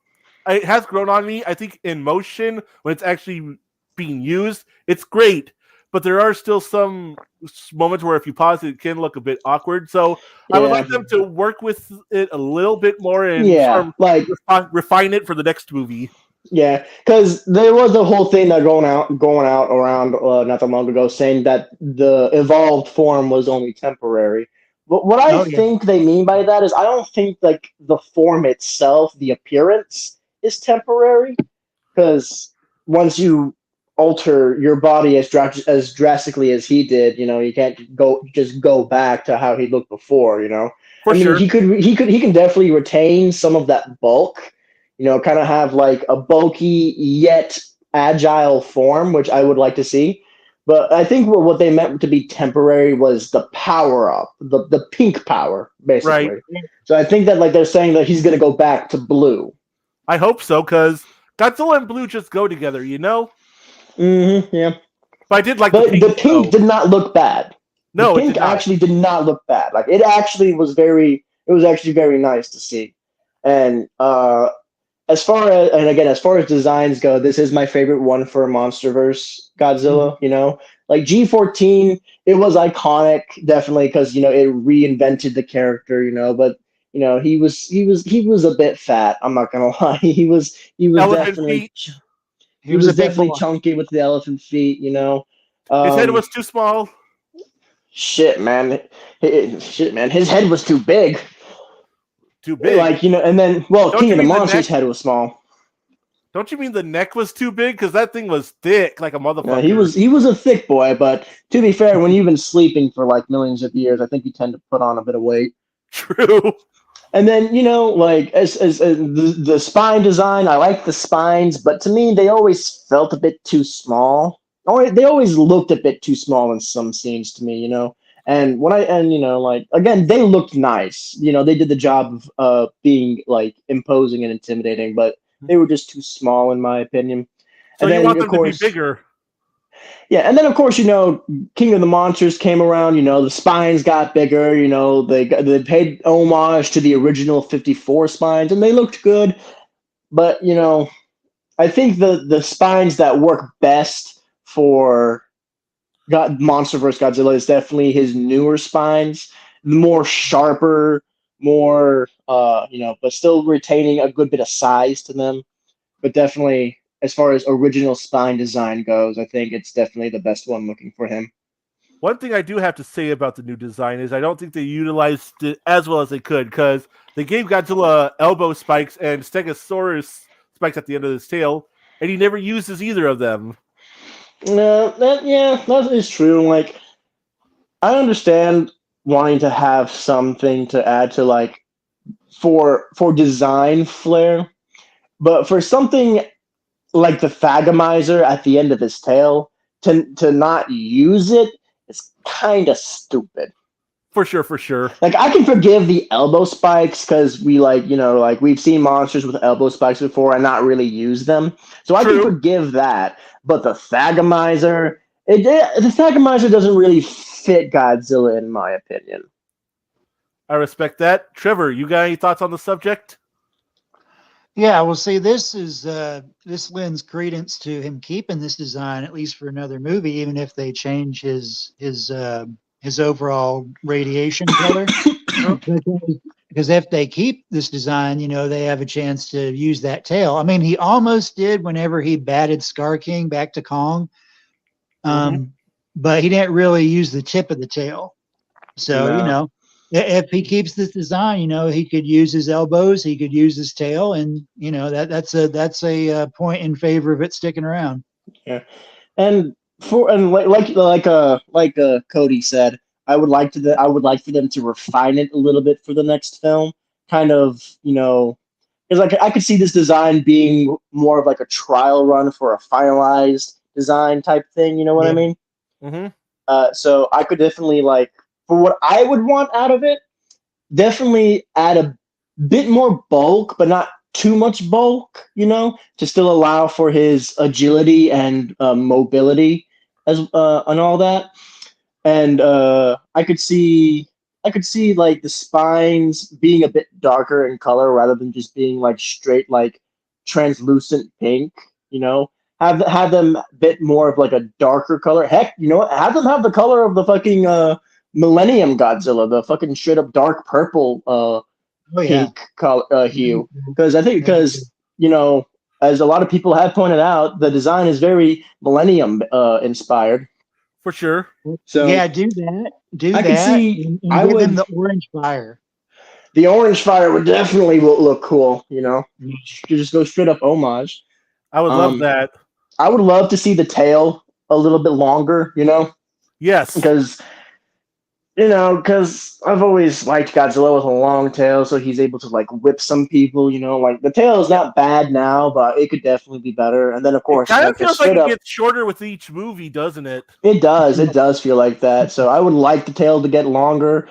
It has grown on me. I think in motion, when it's actually being used, it's great. But there are still some moments where if you pause it can look a bit awkward. So I would like them to work with it a little bit more and refine it for the next movie. Yeah, because there was a whole thing that going out around not that long ago saying that the evolved form was only temporary. But what I think they mean by that is I don't think like the form itself, the appearance is temporary, because once you alter your body as drastically as he did, you know, you can't just go back to how he looked before, you know. For sure. He can definitely retain some of that bulk, you know, kind of have like a bulky yet agile form, which I would like to see. But I think what they meant to be temporary was the power up, the pink power, basically. Right. So I think that like they're saying that he's going to go back to blue. I hope so, because Godzilla and blue just go together, you know? Yeah. But I did like the pink. The pink did not look bad. No, the pink actually did not look bad. Like it was actually very nice to see. And as far as designs go, this is my favorite one for Monsterverse Godzilla. You know, like G14, it was iconic, definitely, because you know it reinvented the character. You know, but you know he was a bit fat. I'm not gonna lie. He was definitely definitely chunky with the elephant feet. You know, his head was too small. Shit, man. His head was too big. Too big. Like, and then, Don't King you of the mean the Monsters' neck? head was small. Don't you mean the neck was too big? Because that thing was thick, like a motherfucker. He was a thick boy, but to be fair, when you've been sleeping for like millions of years, I think you tend to put on a bit of weight. True. And then, like as the spine design, I like the spines, but to me, they always felt a bit too small. They always looked a bit too small in some scenes to me, And like again, they looked nice. They did the job of being like imposing and intimidating, but they were just too small in my opinion. So and you then, want of them course, to be bigger? Yeah, and then of course, King of the Monsters came around. The spines got bigger. They paid homage to the original 54 spines, and they looked good. But I think the spines that work best for Monsterverse Godzilla is definitely his newer spines, more sharper, more but still retaining a good bit of size to them. But definitely, as far as original spine design goes, I think it's definitely the best one looking for him. One thing I do have to say about the new design is I don't think they utilized it as well as they could, because they gave Godzilla elbow spikes and Stegosaurus spikes at the end of his tail, and he never uses either of them. No, that is true. Like, I understand wanting to have something to add to like for design flair, but for something like the Thagomizer at the end of his tail, to not use it is kind of stupid. For sure. Like, I can forgive the elbow spikes because we we've seen monsters with elbow spikes before and not really use them. So I can forgive that. But the Thagomizer, the Thagomizer doesn't really fit Godzilla in my opinion. I respect that. Trevor, you got any thoughts on the subject? Yeah, well, see, this lends credence to him keeping this design at least for another movie, even if they change his overall radiation color. Because if they keep this design, they have a chance to use that tail. I mean, he almost did whenever he batted Scar King back to Kong, but he didn't really use the tip of the tail. So, if he keeps this design, he could use his elbows, he could use his tail, and that's a point in favor of it sticking around. Yeah, and like Cody said, I would like for them to refine it a little bit for the next film. Kind of, because I could see this design being more of like a trial run for a finalized design type thing. You know what I mean? Mm-hmm. So I could definitely for what I would want out of it, definitely add a bit more bulk, but not too much bulk, to still allow for his agility and mobility and all that. And I could see like the spines being a bit darker in color rather than just being like straight like translucent pink. Have them a bit more of like a darker color. Heck, have them have the color of the fucking Millennium Godzilla, the fucking straight up dark purple pink color hue. Because as a lot of people have pointed out, the design is very Millennium inspired. For sure. So yeah, do that. I could see. And I give would. him the orange fire. The orange fire would definitely look cool. Just go straight up homage. I would love that. I would love to see the tail a little bit longer. Yes. Because I've always liked Godzilla with a long tail, so he's able to like whip some people. Like the tail is not bad now, but it could definitely be better. And then of course, it kind of feels like it gets shorter with each movie, doesn't it? It does. It does feel like that. So I would like the tail to get longer.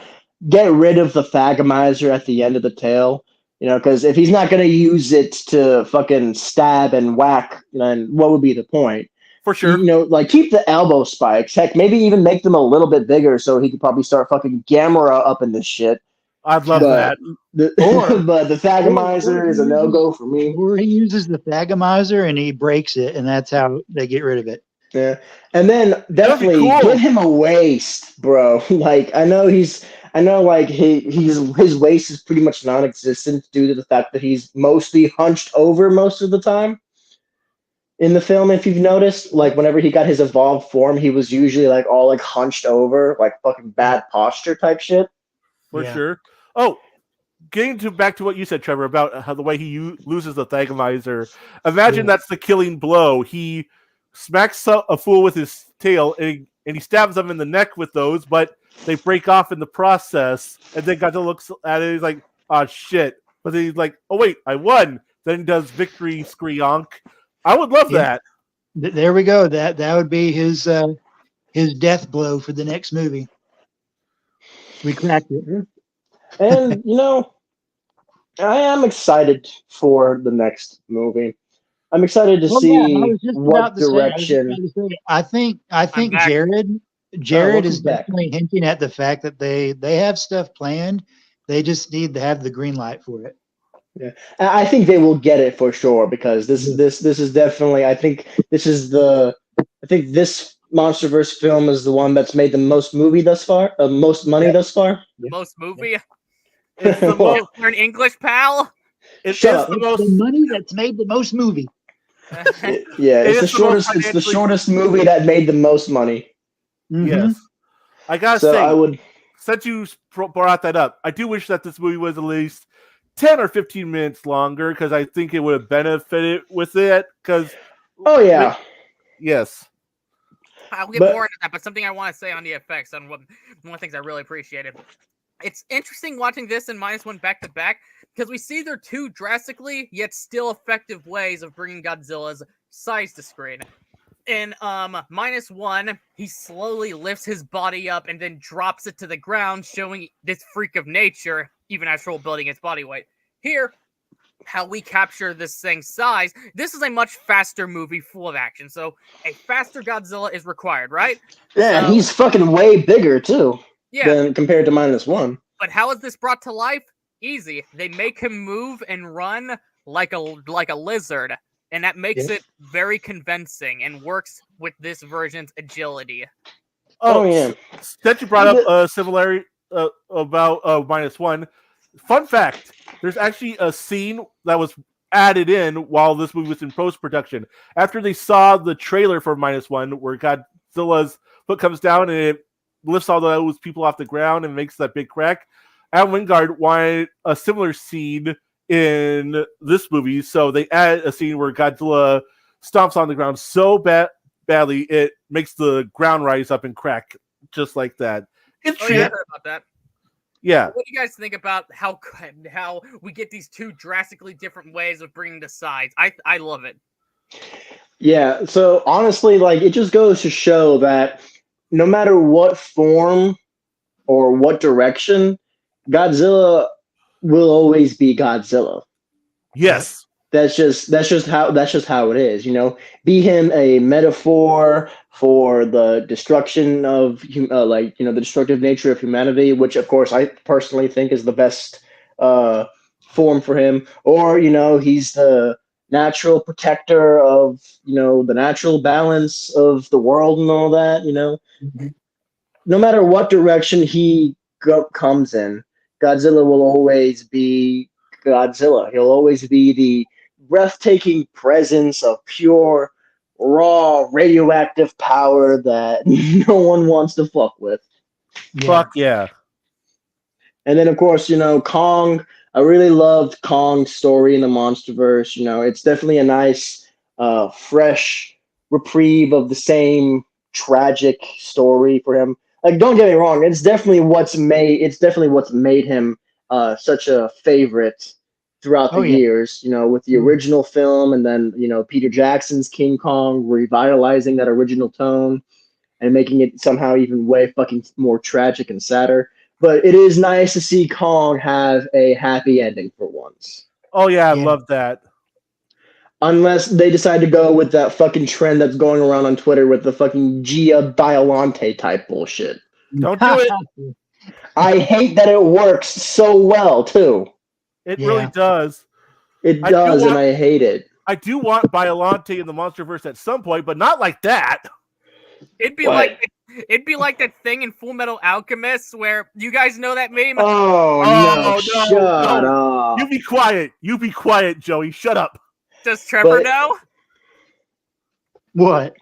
Get rid of the Thagomizer at the end of the tail. Because if he's not going to use it to fucking stab and whack, then what would be the point? For sure. Keep the elbow spikes. Heck, maybe even make them a little bit bigger so he could probably start fucking Gamera up in this shit. I'd love that. But the Thagomizer is a no-go for me. Or he uses the Thagomizer and he breaks it, and that's how they get rid of it. Yeah. And then definitely give him a waist, bro. I know his waist is pretty much non-existent due to the fact that he's mostly hunched over most of the time in the film. If you've noticed, whenever he got his evolved form, he was usually all hunched over, fucking bad posture type shit. For sure. Oh, getting back to what you said, Trevor, about how the way he loses the Thagomizer. Imagine that's the killing blow. He smacks a fool with his tail, and he stabs them in the neck with those, but they break off in the process. And then Godzilla looks at it, he's like, "Oh shit!" But then he's like, "Oh wait, I won." Then he does victory screonk. I would love that. There we go. That would be his death blow for the next movie. We cracked it. And I am excited for the next movie. I'm excited to see what direction. I think Jared is definitely hinting at the fact that they have stuff planned. They just need to have the green light for it. Yeah, I think they will get it for sure, because this is definitely. I think this Monsterverse film is the one that's made the most movie thus far, most money thus far. The most movie. It's the most. Learn English, pal. It's the money that's made the most movie. It's the shortest. It's the shortest movie that made the most money. Mm-hmm. Yes, I gotta say, since you brought that up, I do wish that this movie was at least 10 or 15 minutes longer, because I think it would have benefited with it. Because yes. I'll get more into that, but something I want to say on the effects, on one of the things I really appreciated. It's interesting watching this and -1 back to back, because we see they're two drastically yet still effective ways of bringing Godzilla's size to screen. In -1, he slowly lifts his body up and then drops it to the ground, showing this freak of nature, even as trouble building its body weight. Here, how we capture this thing's size, this is a much faster movie full of action, so a faster Godzilla is required, right? Yeah, he's fucking way bigger too. Than compared to -1. But how is this brought to life? Easy. They make him move and run like a lizard, and that makes it very convincing and works with this version's agility. Oh yeah. Since you brought up a similarity about -1, fun fact: there's actually a scene that was added in while this movie was in post-production. After they saw the trailer for -1, where Godzilla's foot comes down and it lifts all those people off the ground and makes that big crack, Adam Wingard wanted a similar scene in this movie, so they added a scene where Godzilla stomps on the ground so badly it makes the ground rise up and crack just like that. I heard about that. Yeah. What do you guys think about how we get these two drastically different ways of bringing the size? I love it. Yeah, so honestly, it just goes to show that no matter what form or what direction, Godzilla will always be Godzilla. Yes. That's just how it is, Be him a metaphor for the destruction of the destructive nature of humanity, which of course I personally think is the best form for him, or he's the natural protector of the natural balance of the world and all that. Mm-hmm. No matter what direction he comes in, Godzilla will always be Godzilla. He'll always be the breathtaking presence of pure, raw, radioactive power that no one wants to fuck with. Yeah. Fuck yeah. And then, of course, Kong. I really loved Kong's story in the Monsterverse. It's definitely a nice, fresh reprieve of the same tragic story for him. Don't get me wrong, it's definitely what's made him such a favorite throughout the years. With the original film, and then Peter Jackson's King Kong revitalizing that original tone and making it somehow even way fucking more tragic and sadder. But it is nice to see Kong have a happy ending for once. Oh yeah, I love that. Unless they decide to go with that fucking trend that's going around on Twitter with the fucking Gia Biolante type bullshit. Don't do it. I hate that it works so well too. It really does. It does, and I hate it. I do want Biolante in the Monsterverse at some point, but not like that. It'd be like that thing in Full Metal Alchemist where you guys know that meme. No, shut up. You be quiet. You be quiet, Joey. Shut up. Does Trevor know? What?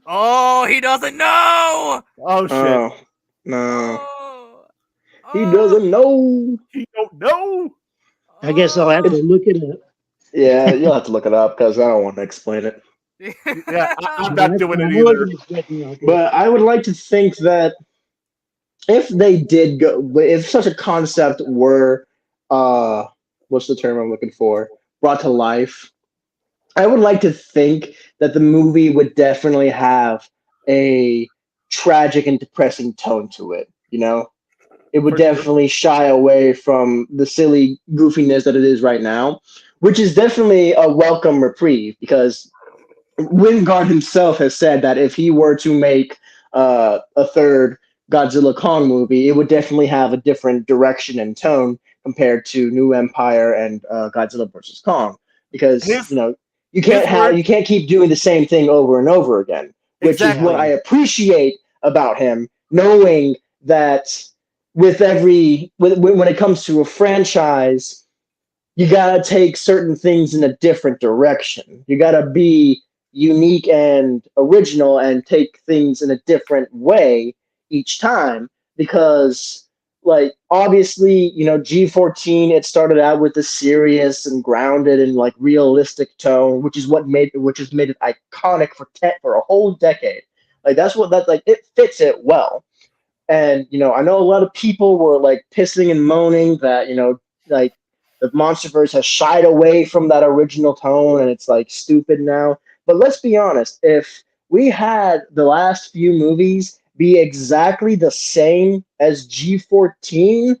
Oh, he doesn't know. Oh shit. Oh, no. He doesn't know. He don't know. I guess I'll have to look it up. Yeah, you'll have to look it up because I don't want to explain it. Yeah, I'm not doing it I either. wasn't expecting all this. But I would like to think that if they did go, if such a concept were, what's the term I'm looking for, brought to life, I would like to think that the movie would definitely have a tragic and depressing tone to it. You know, it would For sure. definitely shy away from the silly goofiness that it is right now, which is definitely a welcome reprieve because Wingard himself has said that if he were to make a third Godzilla Kong movie, it would definitely have a different direction and tone compared to New Empire and Godzilla versus Kong, because His- you his word- can't keep doing the same thing over and over again, which is what Exactly. I appreciate about him, knowing that with when it comes to a franchise, you gotta take certain things in a different direction. You gotta be unique and original and take things in a different way each time, because like obviously G14, it started out with a serious and grounded and like realistic tone, which has made it iconic for a whole decade. Like that's what that like it fits it well. And I know a lot of people were like pissing and moaning that like the Monsterverse has shied away from that original tone and it's like stupid now. But let's be honest, if we had the last few movies be exactly the same as G14,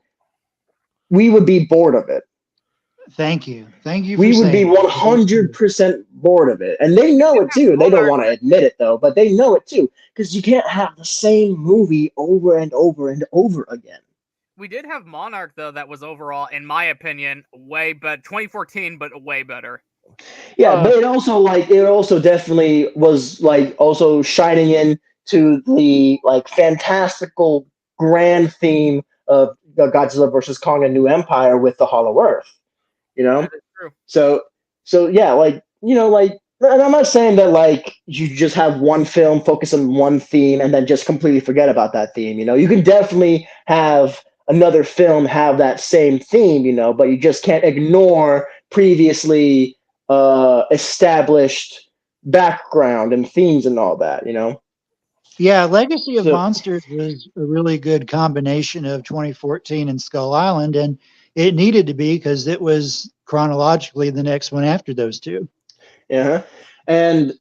we would be bored of it. Thank you. We would be saying that. 100% bored of it. And they know it too. They don't want to admit it though, but they know it too. Because you can't have the same movie over and over and over again. We did have Monarch though, that was overall, in my opinion, way better. 2014, but way better. Yeah, but it also definitely was like also shining in to the like fantastical grand theme of Godzilla versus Kong and New Empire with the Hollow Earth. That is true. So yeah, like and I'm not saying that like you just have one film focus on one theme and then just completely forget about that theme. You can definitely have another film have that same theme, but you just can't ignore previously established background and themes and all that. Yeah, Legacy of So- Monsters was a really good combination of 2014 and Skull Island, and it needed to be because it was chronologically the next one after those two. Yeah, and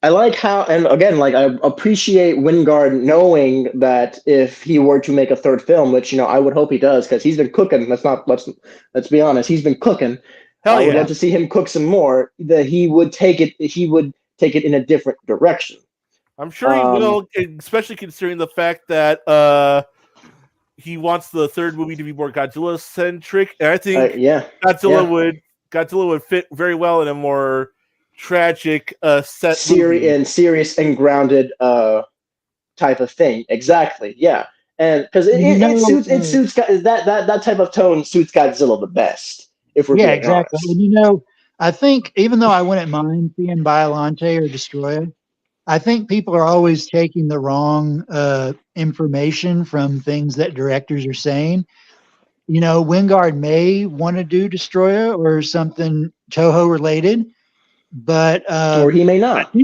I like how, and again, like I appreciate Wingard knowing that if he were to make a third film, which I would hope he does, because he's been cooking. Let's be honest, he's been cooking. Hell I would yeah. love to see him cook some more. That he would take it. He would take it in a different direction. I'm sure he will, especially considering the fact that he wants the third movie to be more Godzilla centric, and I think Godzilla would fit very well in a more tragic set serious and grounded type of thing. Exactly. Yeah, and because it suits that type of tone suits Godzilla the best. If we're being exactly. honest. And I think even though I wouldn't mind seeing Biollante or Destroya, I think people are always taking the wrong information from things that directors are saying. Wingard may want to do Destroya or something Toho related, but or he may not.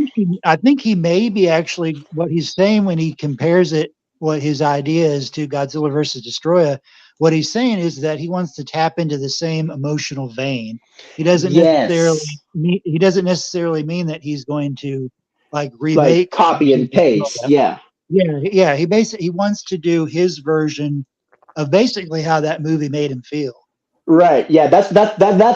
I think he may be actually what he's saying when he compares it, what his idea is to Godzilla versus Destroya. What he's saying is that he wants to tap into the same emotional vein. He doesn't necessarily mean that he's going to like remake, copy and paste. Yeah. He wants to do his version of basically how that movie made him feel. Right. Yeah. That's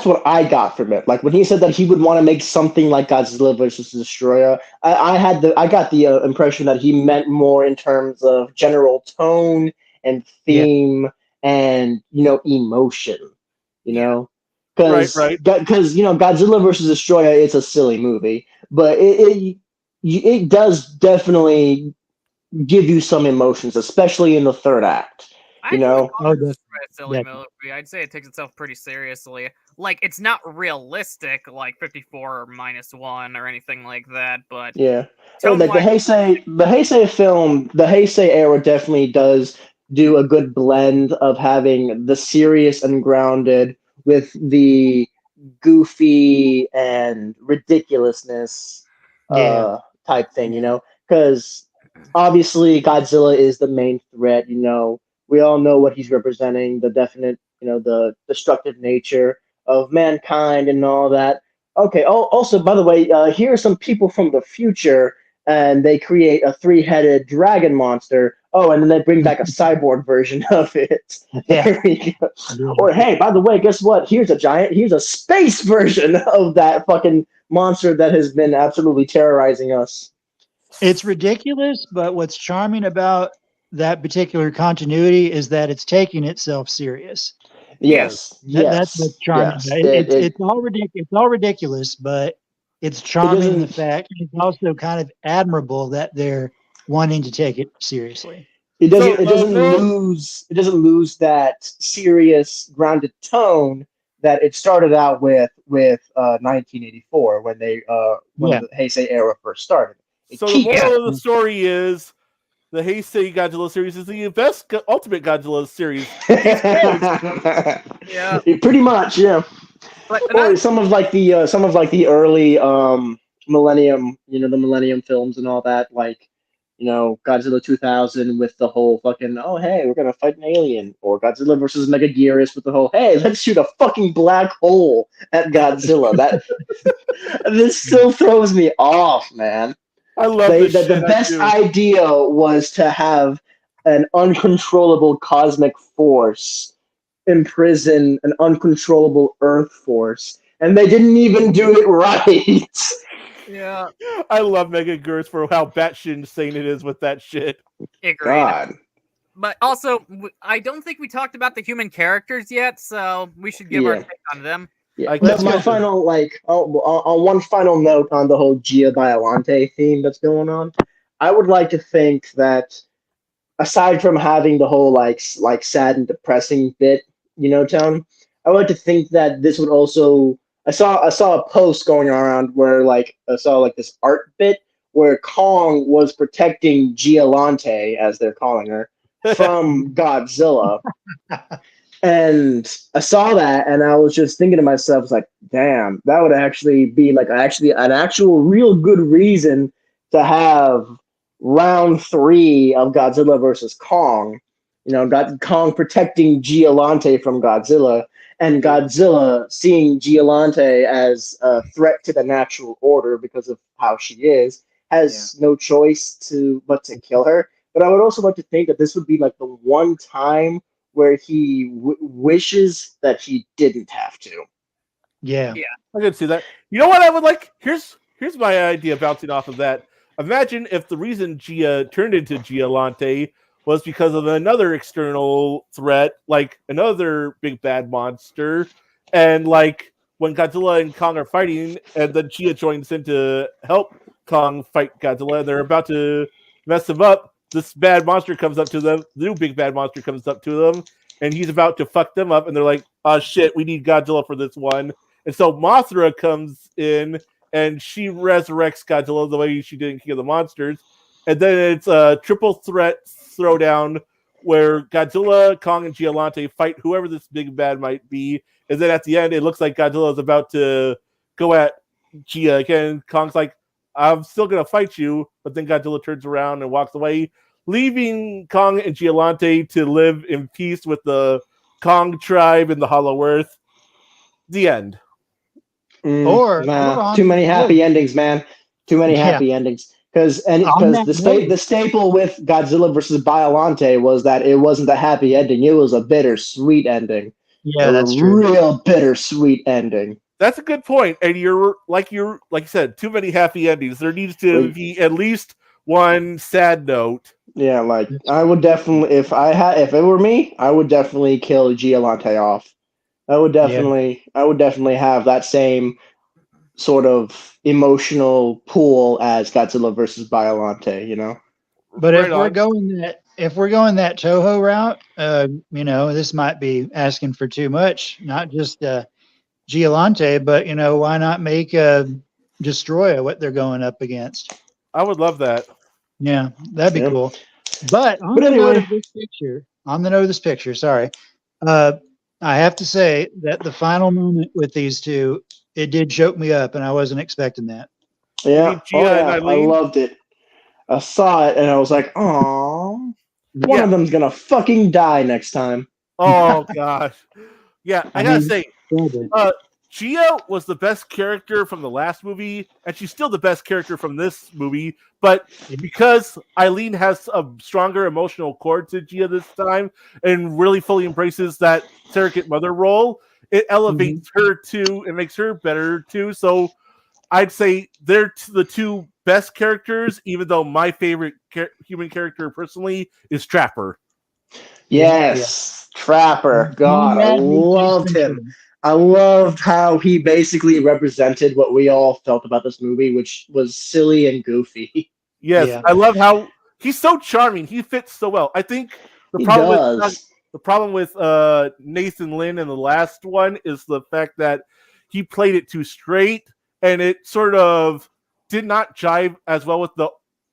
what I got from it. Like when he said that he would want to make something like Godzilla versus Destroyer, I got the impression that he meant more in terms of general tone and theme and emotion. Because Godzilla versus Destroyer, it's a silly movie, but it does definitely give you some emotions, especially in the third act. A silly movie. I'd say it takes itself pretty seriously. Like it's not realistic, like 54 minus 1 or anything like that. But yeah, like the Heisei film, the Heisei era definitely does do a good blend of having the serious and grounded with the goofy and ridiculousness Yeah. type thing, because obviously Godzilla is the main threat. We all know what he's representing, the definite, the destructive nature of mankind and all that. Okay. Oh, also, by the way, here are some people from the future, and they create a three-headed dragon monster. Oh, and then they bring back a cyborg version of it. Yeah. There we go. Or hey, by the way, guess what? Here's a space version of that fucking monster that has been absolutely terrorizing us. It's ridiculous, but what's charming about that particular continuity is that it's taking itself serious. Yes, That's what's charming. yes. About it. It's all ridiculous. It's all ridiculous, but it's charming in the fact. It's also kind of admirable that they're wanting to take it seriously. It doesn't lose that serious, grounded tone that it started out with 1984 when the Heisei era first started. So the moral of the story is the Heisei Godzilla series is the best Ultimate Godzilla series. Yeah, pretty much, yeah. Or some of the early Millennium, the Millennium films and all that, like Godzilla 2000 with the whole fucking, oh hey, we're gonna fight an alien, or Godzilla versus Megaguirus with the whole, hey, let's shoot a fucking black hole at Godzilla. This still throws me off, man. I love the best idea was to have an uncontrollable cosmic force imprison an uncontrollable Earth force, and they didn't even do it right. Yeah, I love Megaguirus for how batshit insane it is with that shit. agreed. God. But also, I don't think we talked about the human characters yet, so we should give our take on them. Yeah, that's my final, on one final note on the whole Gia Biolante theme that's going on. I would like to think that, aside from having the whole like sad and depressing bit, Tone, I would like to think that this would also. I saw a post going around where I saw this art bit where Kong was protecting Giolante, as they're calling her, from Godzilla. And I saw that, and I was just thinking to myself, damn, that would actually be an actual real good reason to have round 3 of Godzilla versus Kong. Kong protecting Giolante from Godzilla, and Godzilla seeing Giolante as a threat to the natural order because of how she is, has no choice but to kill her. But I would also like to think that this would be the one time where he wishes that he didn't have to. Yeah. I can see that. You know what I would like? Here's my idea bouncing off of that. Imagine if the reason Gia turned into Giolante was because of another external threat, like another big bad monster, and when Godzilla and Kong are fighting, and then Gia joins in to help Kong fight Godzilla, and they're about to mess him up. This bad monster comes up to them. The new big bad monster comes up to them, and he's about to fuck them up. And they're like, "Oh shit, we need Godzilla for this one." And so Mothra comes in, and she resurrects Godzilla the way she did in King of the Monsters. And then it's a triple threat throwdown where Godzilla, Kong, and Giolante fight whoever this big bad might be. And then at the end, it looks like Godzilla is about to go at Gia again. Kong's like, "I'm still going to fight you," but then Godzilla turns around and walks away, leaving Kong and Giolante to live in peace with the Kong tribe in the Hollow Earth. The end. Too many happy endings, man. Too many happy endings. Because the staple with Godzilla versus Biolante was that it wasn't a happy ending; it was a bittersweet ending. Yeah, that's true. Real bittersweet ending. That's a good point. And you're like you said, too many happy endings. There needs to be at least one sad note. Yeah, I would definitely, if it were me, I would definitely kill Giolante off. I would definitely have that same sort of emotional pool as Godzilla versus Biolante, But if we're going that Toho route, this might be asking for too much. Not just Giolante, but why not make Destroya what they're going up against? I would love that. Yeah, that'd be cool. But on the note of this picture, sorry. I have to say that the final moment with these two, it did choke me up, and I wasn't expecting that. Yeah. mean Gia and I Eileen? loved it. I saw it and I was like, "Aw, one Yeah. of them's gonna fucking die next time." Oh gosh. Yeah, I gotta say, Trevor. Gia was the best character from the last movie, and she's still the best character from this movie. But because Eileen has a stronger emotional cord to Gia this time and really fully embraces that surrogate mother role, it elevates her too and makes her better too. So I'd say they're the two best characters, even though my favorite human character personally is Trapper. Yes, Trapper. God, I Yeah, loved him. I loved how he basically represented what we all felt about this movie, which was silly and goofy. Yes, Yeah. I love how he's so charming. He fits so well. I think the He problem does. with Nathan Lynn in the last one is the fact that he played it too straight, and it sort of did not jive as well with the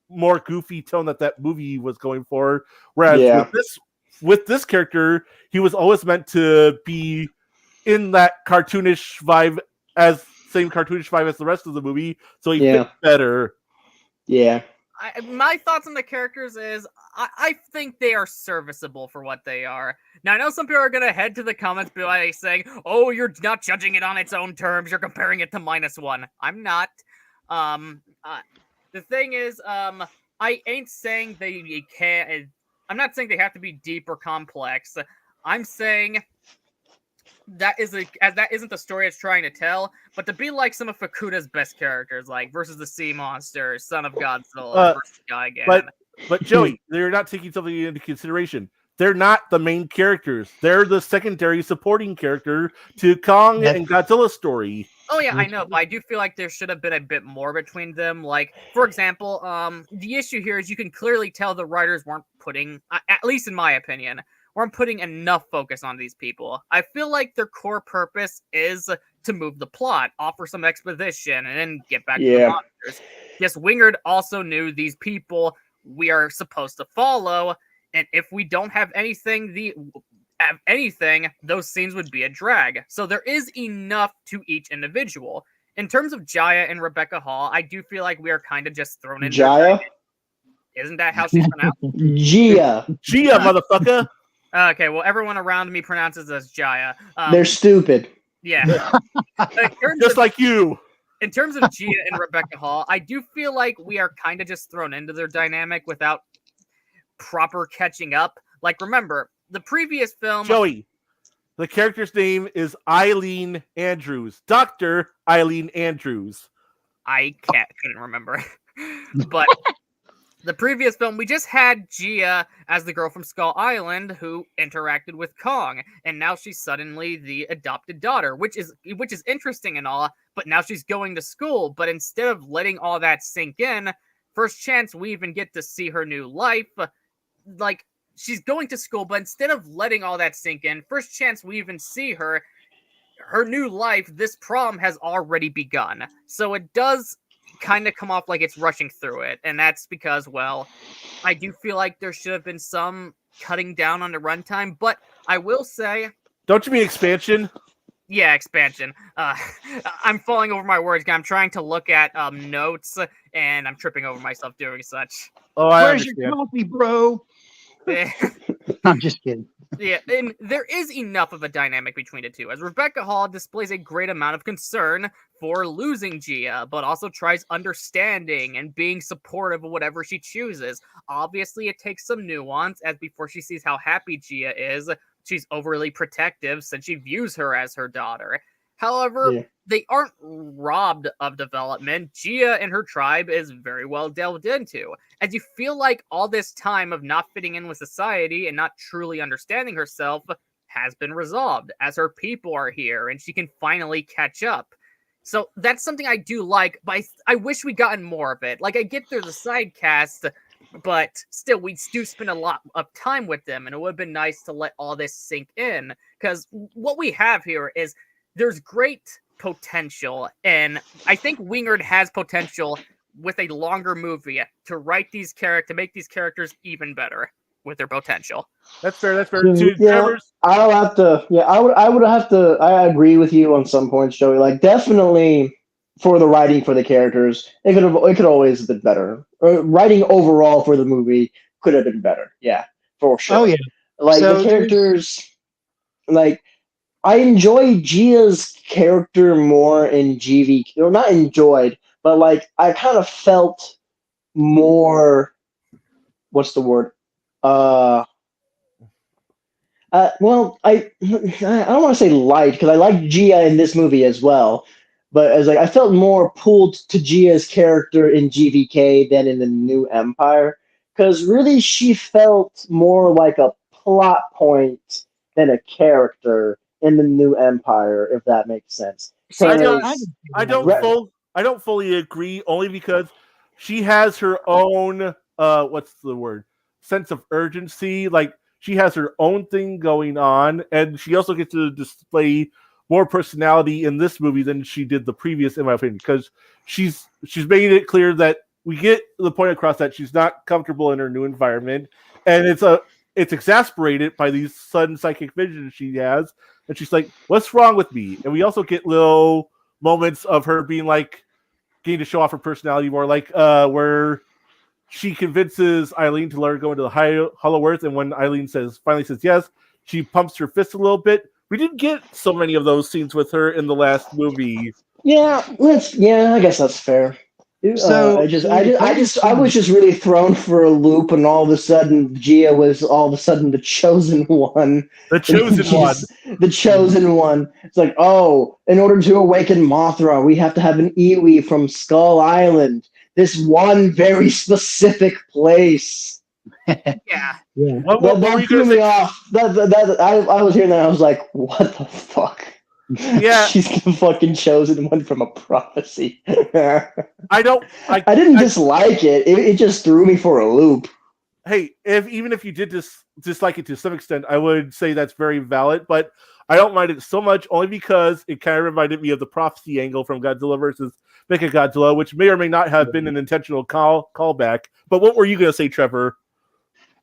more goofy tone that movie was going for. Whereas Yeah. with this character, he was always meant to be in that cartoonish vibe as the rest of the movie, so he fit better. Yeah. My thoughts on the characters is I think they are serviceable for what they are. Now, I know some people are going to head to the comments by saying, oh, you're not judging it on its own terms. You're comparing it to -1. I'm not. The thing is, I ain't saying they can't. I'm not saying they have to be deep or complex. I'm saying that isn't the story it's trying to tell, but to be like some of Fukuda's best characters, like versus the Sea Monster, Son of Godzilla, versus Gigan. But Joey, they're not taking something into consideration. They're not the main characters. They're the secondary supporting character to Kong and Godzilla's story. Oh yeah, I know, but I do feel like there should have been a bit more between them. Like, for example, the issue here is you can clearly tell the writers weren't putting, at least in my opinion, weren't putting enough focus on these people. I feel like their core purpose is to move the plot, offer some exposition, and then get back to the monsters. Yes, Wingard also knew these people we are supposed to follow, and if we don't have anything, those scenes would be a drag. So there is enough to each individual. In terms of Jaya and Rebecca Hall, I do feel like we are kind of just thrown in. Jaya? Isn't that how she's pronounced? Gia, motherfucker. Okay, well, everyone around me pronounces it as Jaya. They're stupid. Yeah. Just like you. In terms of Gia and Rebecca Hall, I do feel like we are kind of just thrown into their dynamic without proper catching up. Like, remember, the previous film... Joey, the character's name is Eileen Andrews. Dr. Eileen Andrews. I couldn't remember. But... the previous film, we just had Gia as the girl from Skull Island who interacted with Kong, and now she's suddenly the adopted daughter, which is interesting and all, but now she's going to school, but instead of letting all that sink in, first chance we even get to see her new life, like, she's going to school, but instead of letting all that sink in, first chance we even see her new life, this prom has already begun. So it does kind of come off like it's rushing through it, and that's because, well, I do feel like there should have been some cutting down on the runtime, but I will say... Don't you mean expansion? Yeah, expansion. I'm falling over my words, I'm trying to look at notes, and I'm tripping over myself doing such. Oh, Where's your coffee, bro? I'm just kidding. Yeah, and there is enough of a dynamic between the two, as Rebecca Hall displays a great amount of concern for losing Gia, but also tries understanding and being supportive of whatever she chooses. Obviously, it takes some nuance, as before she sees how happy Gia is, she's overly protective since she views her as her daughter. However, they aren't robbed of development. Gia and her tribe is very well delved into, as you feel like all this time of not fitting in with society and not truly understanding herself has been resolved, as her people are here and she can finally catch up. So that's something I do like, but I wish we'd gotten more of it. Like, I get there's a side cast, but still, we do spend a lot of time with them, and it would have been nice to let all this sink in, because what we have here is there's great potential, and I think Wingard has potential with a longer movie to write these characters, to make these characters even better. with their potential. That's fair. That's fair. So, To yeah, Trevor's, I'll have to. Yeah, I would have to. I agree with you on some points, Joey. Like, definitely for the writing for the characters, it could always have been better. Writing overall for the movie could have been better. Yeah, for sure. Oh yeah. Like So the there's- characters, like I enjoy Gia's character more in GV. Or not enjoyed, but like I kind of felt more. What's the word? Well, I don't want to say light because I like Gia in this movie as well, but as like I felt more pulled to Gia's character in GVK than in the New Empire because really she felt more like a plot point than a character in the New Empire, if that makes sense. She I don't- does. I don't fully agree, only because she has her own what's the word? Sense of urgency. Like she has her own thing going on, and she also gets to display more personality in this movie than she did the previous, in my opinion, because she's made it clear that we get the point across that she's not comfortable in her new environment, and it's exasperated by these sudden psychic visions she has, and she's like, "What's wrong with me?" And we also get little moments of her being like, getting to show off her personality more, like where she convinces Eileen to let her go into the Hollow Earth, and when Eileen finally says yes, she pumps her fist a little bit. We didn't get so many of those scenes with her in the last movie. Yeah, I guess that's fair. So- I was just really thrown for a loop, and all of a sudden, Gia was all of a sudden the chosen one. The chosen one. The chosen one. It's like, oh, in order to awaken Mothra, we have to have an Iwi from Skull Island. This one very specific place. Yeah. yeah. What were That you threw gonna me say? off. I was hearing that. I was like, what the fuck? Yeah. She's the fucking chosen one from a prophecy. I didn't dislike it. It just threw me for a loop. Hey, even if you did dislike it to some extent, I would say that's very valid, but I don't mind it so much only because it kind of reminded me of the prophecy angle from Godzilla versus Mechagodzilla, which may or may not have been an intentional callback. But what were you going to say, Trevor?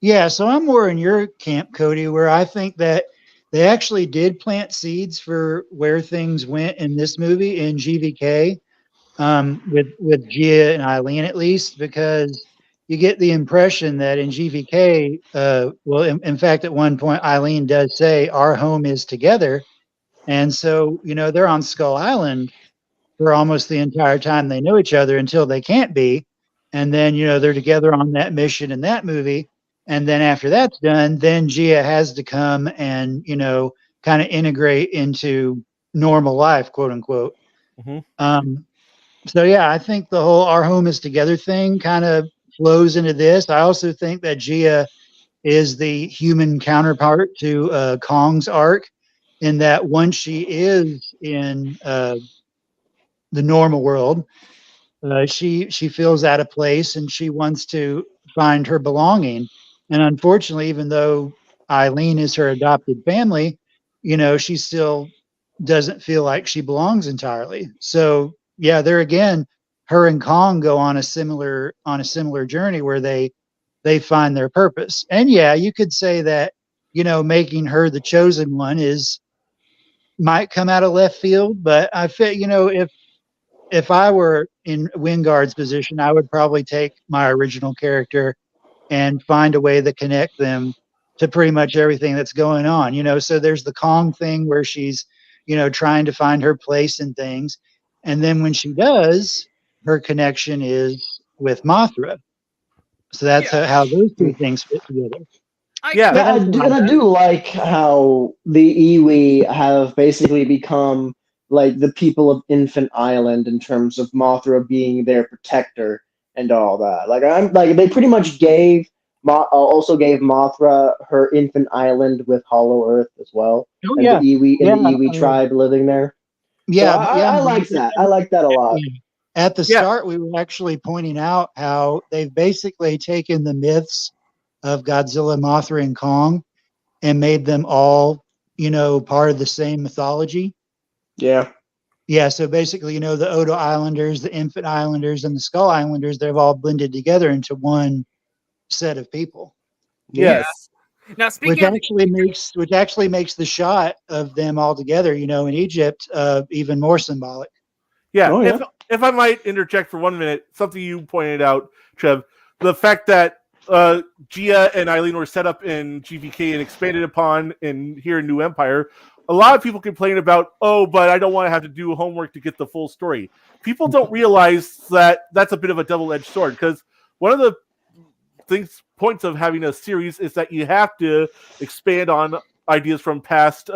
Yeah, so I'm more in your camp, Cody, where I think that they actually did plant seeds for where things went in this movie in GVK, with Gia and Eileen at least, because you get the impression that in GVK, in fact, at one point, Eileen does say, "Our home is together," and so they're on Skull Island for almost the entire time they know each other until they can't be, and then they're together on that mission in that movie. And then after that's done, then Gia has to come and, kind of integrate into normal life, quote unquote. Mm-hmm. So, yeah, I think the whole "our home is together" thing kind of flows into this. I also think that Gia is the human counterpart to Kong's arc, in that once she is in the normal world, she feels out of place and she wants to find her belonging. And unfortunately, even though Eileen is her adopted family, she still doesn't feel like she belongs entirely. So yeah, there again, her and Kong go on a similar journey where they find their purpose. And yeah, you could say that making her the chosen one might come out of left field, but I feel if I were in Wingard's position, I would probably take my original character and find a way to connect them to pretty much everything that's going on. So there's the Kong thing where she's, trying to find her place in things. And then when she does, her connection is with Mothra. So that's how those two things fit together. I do like how the Iwi have basically become like the people of Infant Island in terms of Mothra being their protector and all that. Like they pretty much also gave Mothra her Infant Island with Hollow Earth as well. Oh, and yeah. the Iwi tribe living there. Yeah, So I like that. I like that a lot. At the start, we were actually pointing out how they've basically taken the myths of Godzilla, Mothra, and Kong and made them all, part of the same mythology. Yeah. Yeah, so basically, the Odo Islanders, the Infant Islanders, and the Skull Islanders, they've all blended together into one set of people. Yes. Now, Which speaking of actually makes the shot of them all together, in Egypt, even more symbolic. Yeah. Oh, yeah. If I might interject for 1 minute, something you pointed out, Trev, the fact that Gia and Eileen were set up in GVK and expanded upon here in New Empire. A lot of people complain about, but I don't want to have to do homework to get the full story. People don't realize that that's a bit of a double-edged sword, because one of the points of having a series is that you have to expand on ideas from past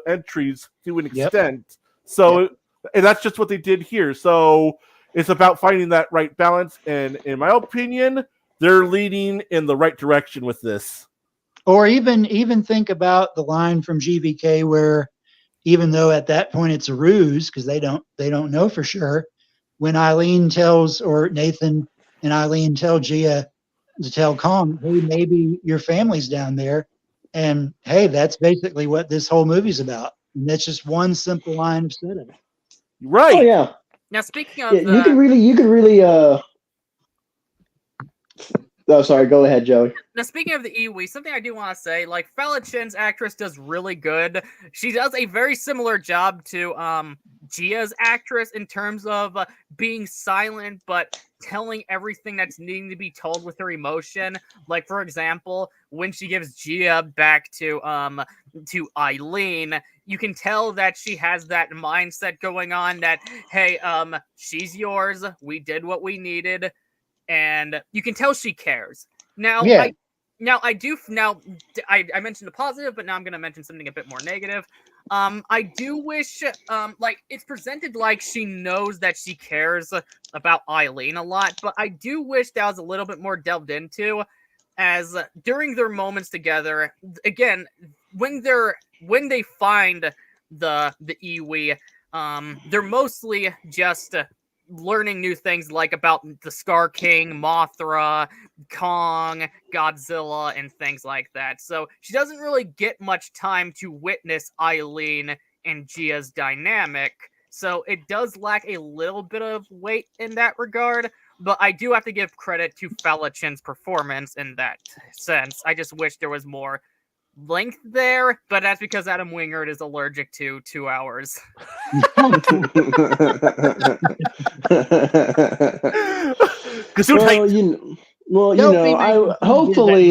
entries to an extent. So, and that's just what they did here. So it's about finding that right balance. And in my opinion, they're leading in the right direction with this. Or even think about the line from GVK where, even though at that point it's a ruse because they don't know for sure, when Eileen tells, or Nathan and Eileen tell Gia to tell Kong, hey, maybe your family's down there, and hey, that's basically what this whole movie's about. And that's just one simple line of setup. Right. Oh yeah. now, speaking of You could really. Oh, sorry. Go ahead, Joey. Now, speaking of the Iwi, something I do want to say, like, Fela Chen's actress does really good. She does a very similar job to Gia's actress in terms of being silent, but telling everything that's needing to be told with her emotion. Like, for example, when she gives Gia back to Eileen, you can tell that she has that mindset going on that, hey, she's yours. We did what we needed. And you can tell she cares. Now, I mentioned the positive, but now I'm going to mention something a bit more negative. I do wish, it's presented like she knows that she cares about Eileen a lot, but I do wish that was a little bit more delved into, as during their moments together, again, when they find the Iwi, they're mostly just learning new things, like about the Scar King, Mothra, Kong, Godzilla, and things like that. So she doesn't really get much time to witness Eileen and Gia's dynamic. So it does lack a little bit of weight in that regard. But I do have to give credit to Fela Chen's performance in that sense. I just wish there was more length there, but that's because Adam Wingard is allergic to 2 hours. Hopefully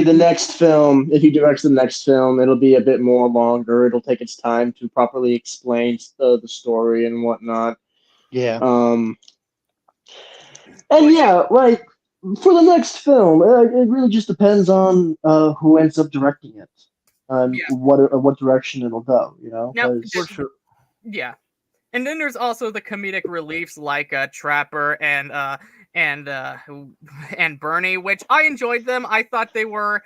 the next film, if he directs the next film, it'll be a bit more longer. It'll take its time to properly explain the story and whatnot. Yeah. For the next film, it really just depends on who ends up directing it. What direction it'll go, Now, For sure. Yeah, and then there's also the comedic reliefs like Trapper and Bernie, which I enjoyed them. I thought they were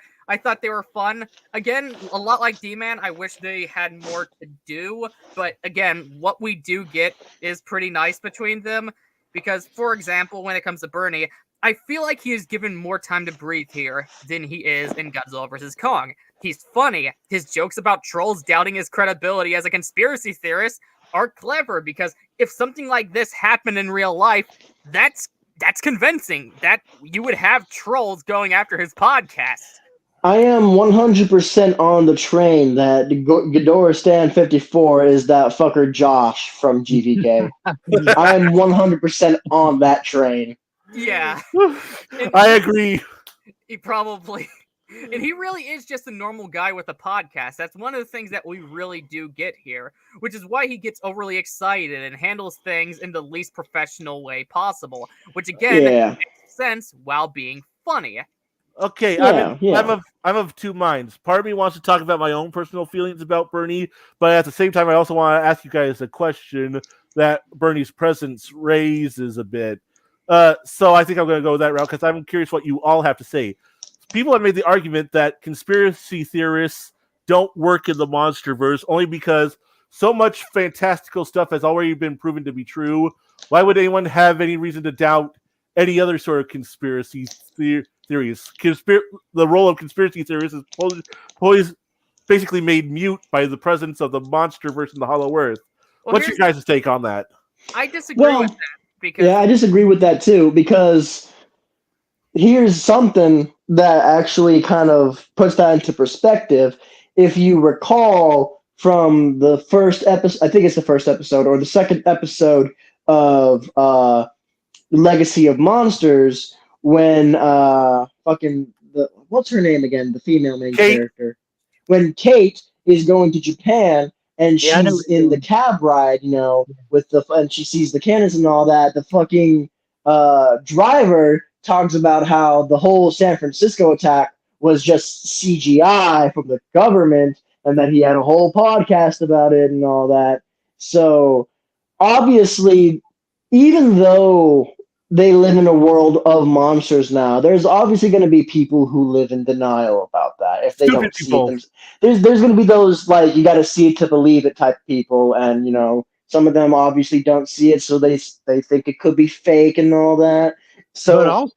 fun. Again, a lot like D-Man, I wish they had more to do, but again, what we do get is pretty nice between them. Because, for example, when it comes to Bernie, I feel like he is given more time to breathe here than he is in Godzilla vs. Kong. He's funny. His jokes about trolls doubting his credibility as a conspiracy theorist are clever, because if something like this happened in real life, that's convincing. That you would have trolls going after his podcast. I am 100% on the train that Ghidorah Stan 54 is that fucker Josh from GVK. I am 100% on that train. Yeah. I agree. He probably... And he really is just a normal guy with a podcast. That's one of the things that we really do get here, which is why he gets overly excited and handles things in the least professional way possible, which again makes sense while being funny. Okay, I'm of two minds. Part of me wants to talk about my own personal feelings about Bernie, but at the same time, I also want to ask you guys a question that Bernie's presence raises a bit. So I think I'm going to go that route because I'm curious what you all have to say. People have made the argument that conspiracy theorists don't work in the Monsterverse only because so much fantastical stuff has already been proven to be true. Why would anyone have any reason to doubt any other sort of conspiracy theories? The role of conspiracy theorists is always basically made mute by the presence of the Monsterverse and the Hollow Earth. What's your guys' take on that? I disagree with that. I disagree with that too, because here's something that actually kind of puts that into perspective. If you recall from the first episode, I think it's the first episode or the second episode of Legacy of Monsters, when what's her name again? The female main Kate. character. When Kate is going to Japan and Yeah, I know she's what you're in the doing. cab ride, with and she sees the cannons and all that, the fucking driver talks about how the whole San Francisco attack was just CGI from the government, and that he had a whole podcast about it and all that. So obviously, even though they live in a world of monsters now, there's obviously going to be people who live in denial about that if they Stupid don't see people. it. There's going to be those, like, you got to see it to believe it type people, and some of them obviously don't see it, so they think it could be fake and all that. So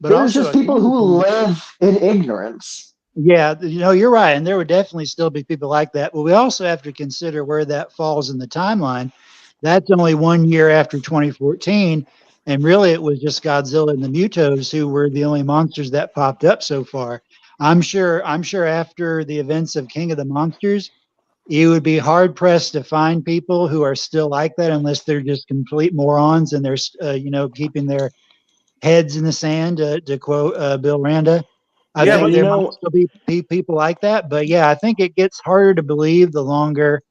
there's just people who live in ignorance. Yeah, you're right, and there would definitely still be people like that. But we also have to consider where that falls in the timeline. That's only 1 year after 2014, and really it was just Godzilla and the Mutos who were the only monsters that popped up so far. I'm sure after the events of King of the Monsters, you would be hard pressed to find people who are still like that, unless they're just complete morons and they're keeping their heads in the sand, to quote Bill Randa. I Yeah, think but there might still be people like that, but yeah, I think it gets harder to believe the longer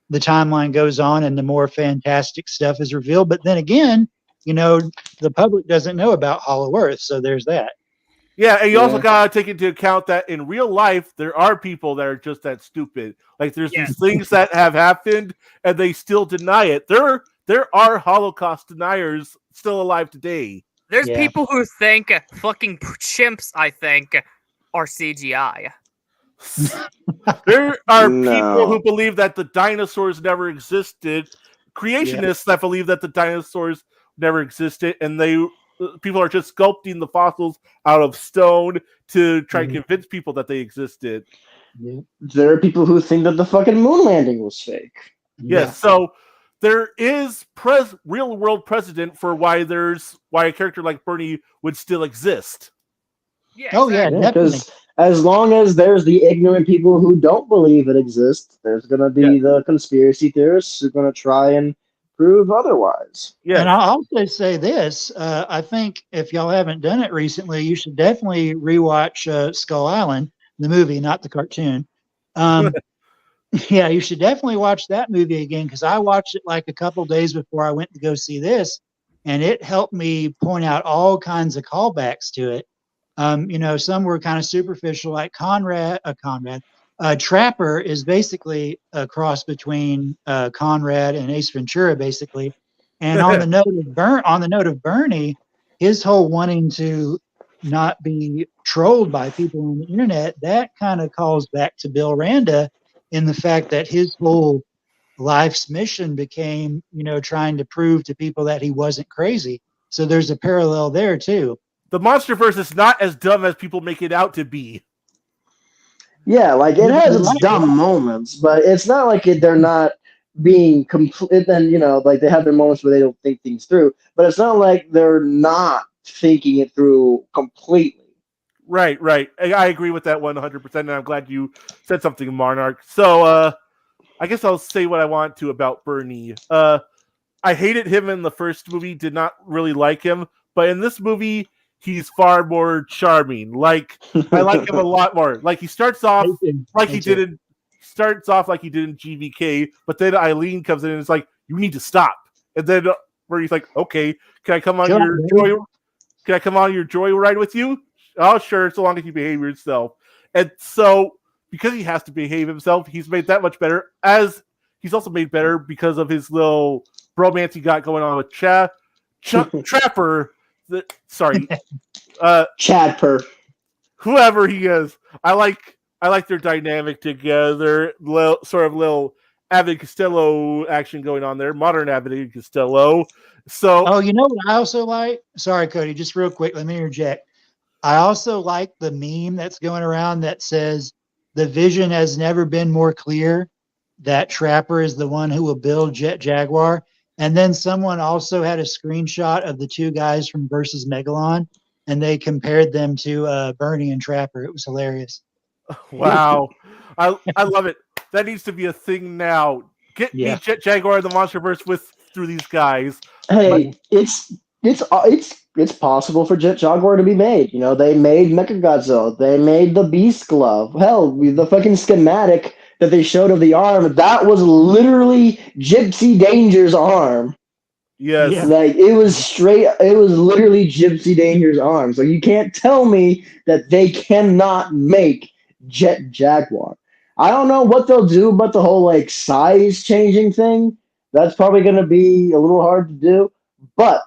the timeline goes on and the more fantastic stuff is revealed. But then again, the public doesn't know about Hollow Earth, so there's that. Yeah, and you also Yeah. gotta take into account that in real life there are people that are just that stupid. Like there's these things that have happened and they still deny it. There are Holocaust deniers still alive today. There's Yeah. people who think fucking chimps, I think, are CGI. There are No. people who believe that the dinosaurs never existed. Creationists that believe that the dinosaurs never existed, and people are just sculpting the fossils out of stone to try to convince people that they existed. There are people who think that the fucking moon landing was fake. Yes, so there is real world precedent for why a character like Bernie would still exist. Yeah, Oh yeah, exactly. definitely. Because as long as there's the ignorant people who don't believe it exists, there's going to be the conspiracy theorists who are going to try and prove otherwise. Yeah, And I'll also say this: I think if y'all haven't done it recently, you should definitely rewatch Skull Island, the movie, not the cartoon. Yeah, you should definitely watch that movie again, because I watched it like a couple days before I went to go see this, and it helped me point out all kinds of callbacks to it. Some were kind of superficial, like Trapper is basically a cross between Conrad and Ace Ventura, basically. And on the note of Bernie, his whole wanting to not be trolled by people on the internet, that kind of calls back to Bill Randa, in the fact that his whole life's mission became, trying to prove to people that he wasn't crazy. So there's a parallel there too. the Monsterverse is not as dumb as people make it out to be. Yeah, like it has its dumb moments, but it's not like they're not being complete. Then like they have their moments where they don't think things through, but it's not like they're not thinking it through completely. Right. I agree with that 100%, and I'm glad you said something, Monarch. So, I guess I'll say what I want to about Bernie. I hated him in the first movie, did not really like him, but in this movie, he's far more charming. Like, I like him a lot more. Like, he starts off like he did in GVK, but then Eileen comes in and it's like, you need to stop. And then Bernie's like, okay, can I come on your joy ride with you? Oh, sure, so long as you behave yourself. And so, because he has to behave himself, he's made that much better. As he's also made better because of his little bromance he got going on with Trapper. Chadper. Whoever he is, I like their dynamic together. Little Abbott Costello action going on there. Modern Abbott Costello. So, you know what I also like? Sorry, Cody, just real quick, let me interject. I also like the meme that's going around that says the vision has never been more clear that Trapper is the one who will build Jet Jaguar. And then someone also had a screenshot of the two guys from Versus Megalon. and they compared them to Bernie and Trapper. It was hilarious. Wow. I love it. That needs to be a thing now. Get me Jet Jaguar and the Monsterverse through these guys. Hey, it's possible for Jet Jaguar to be made. You know, they made Mechagodzilla. They made the Beast Glove. Hell, the fucking schematic that they showed of the arm, that was literally Gypsy Danger's arm. Yes. Yeah. Like, it was literally Gypsy Danger's arm. So you can't tell me that they cannot make Jet Jaguar. I don't know what they'll do about the whole, like, size changing thing. That's probably going to be a little hard to do. But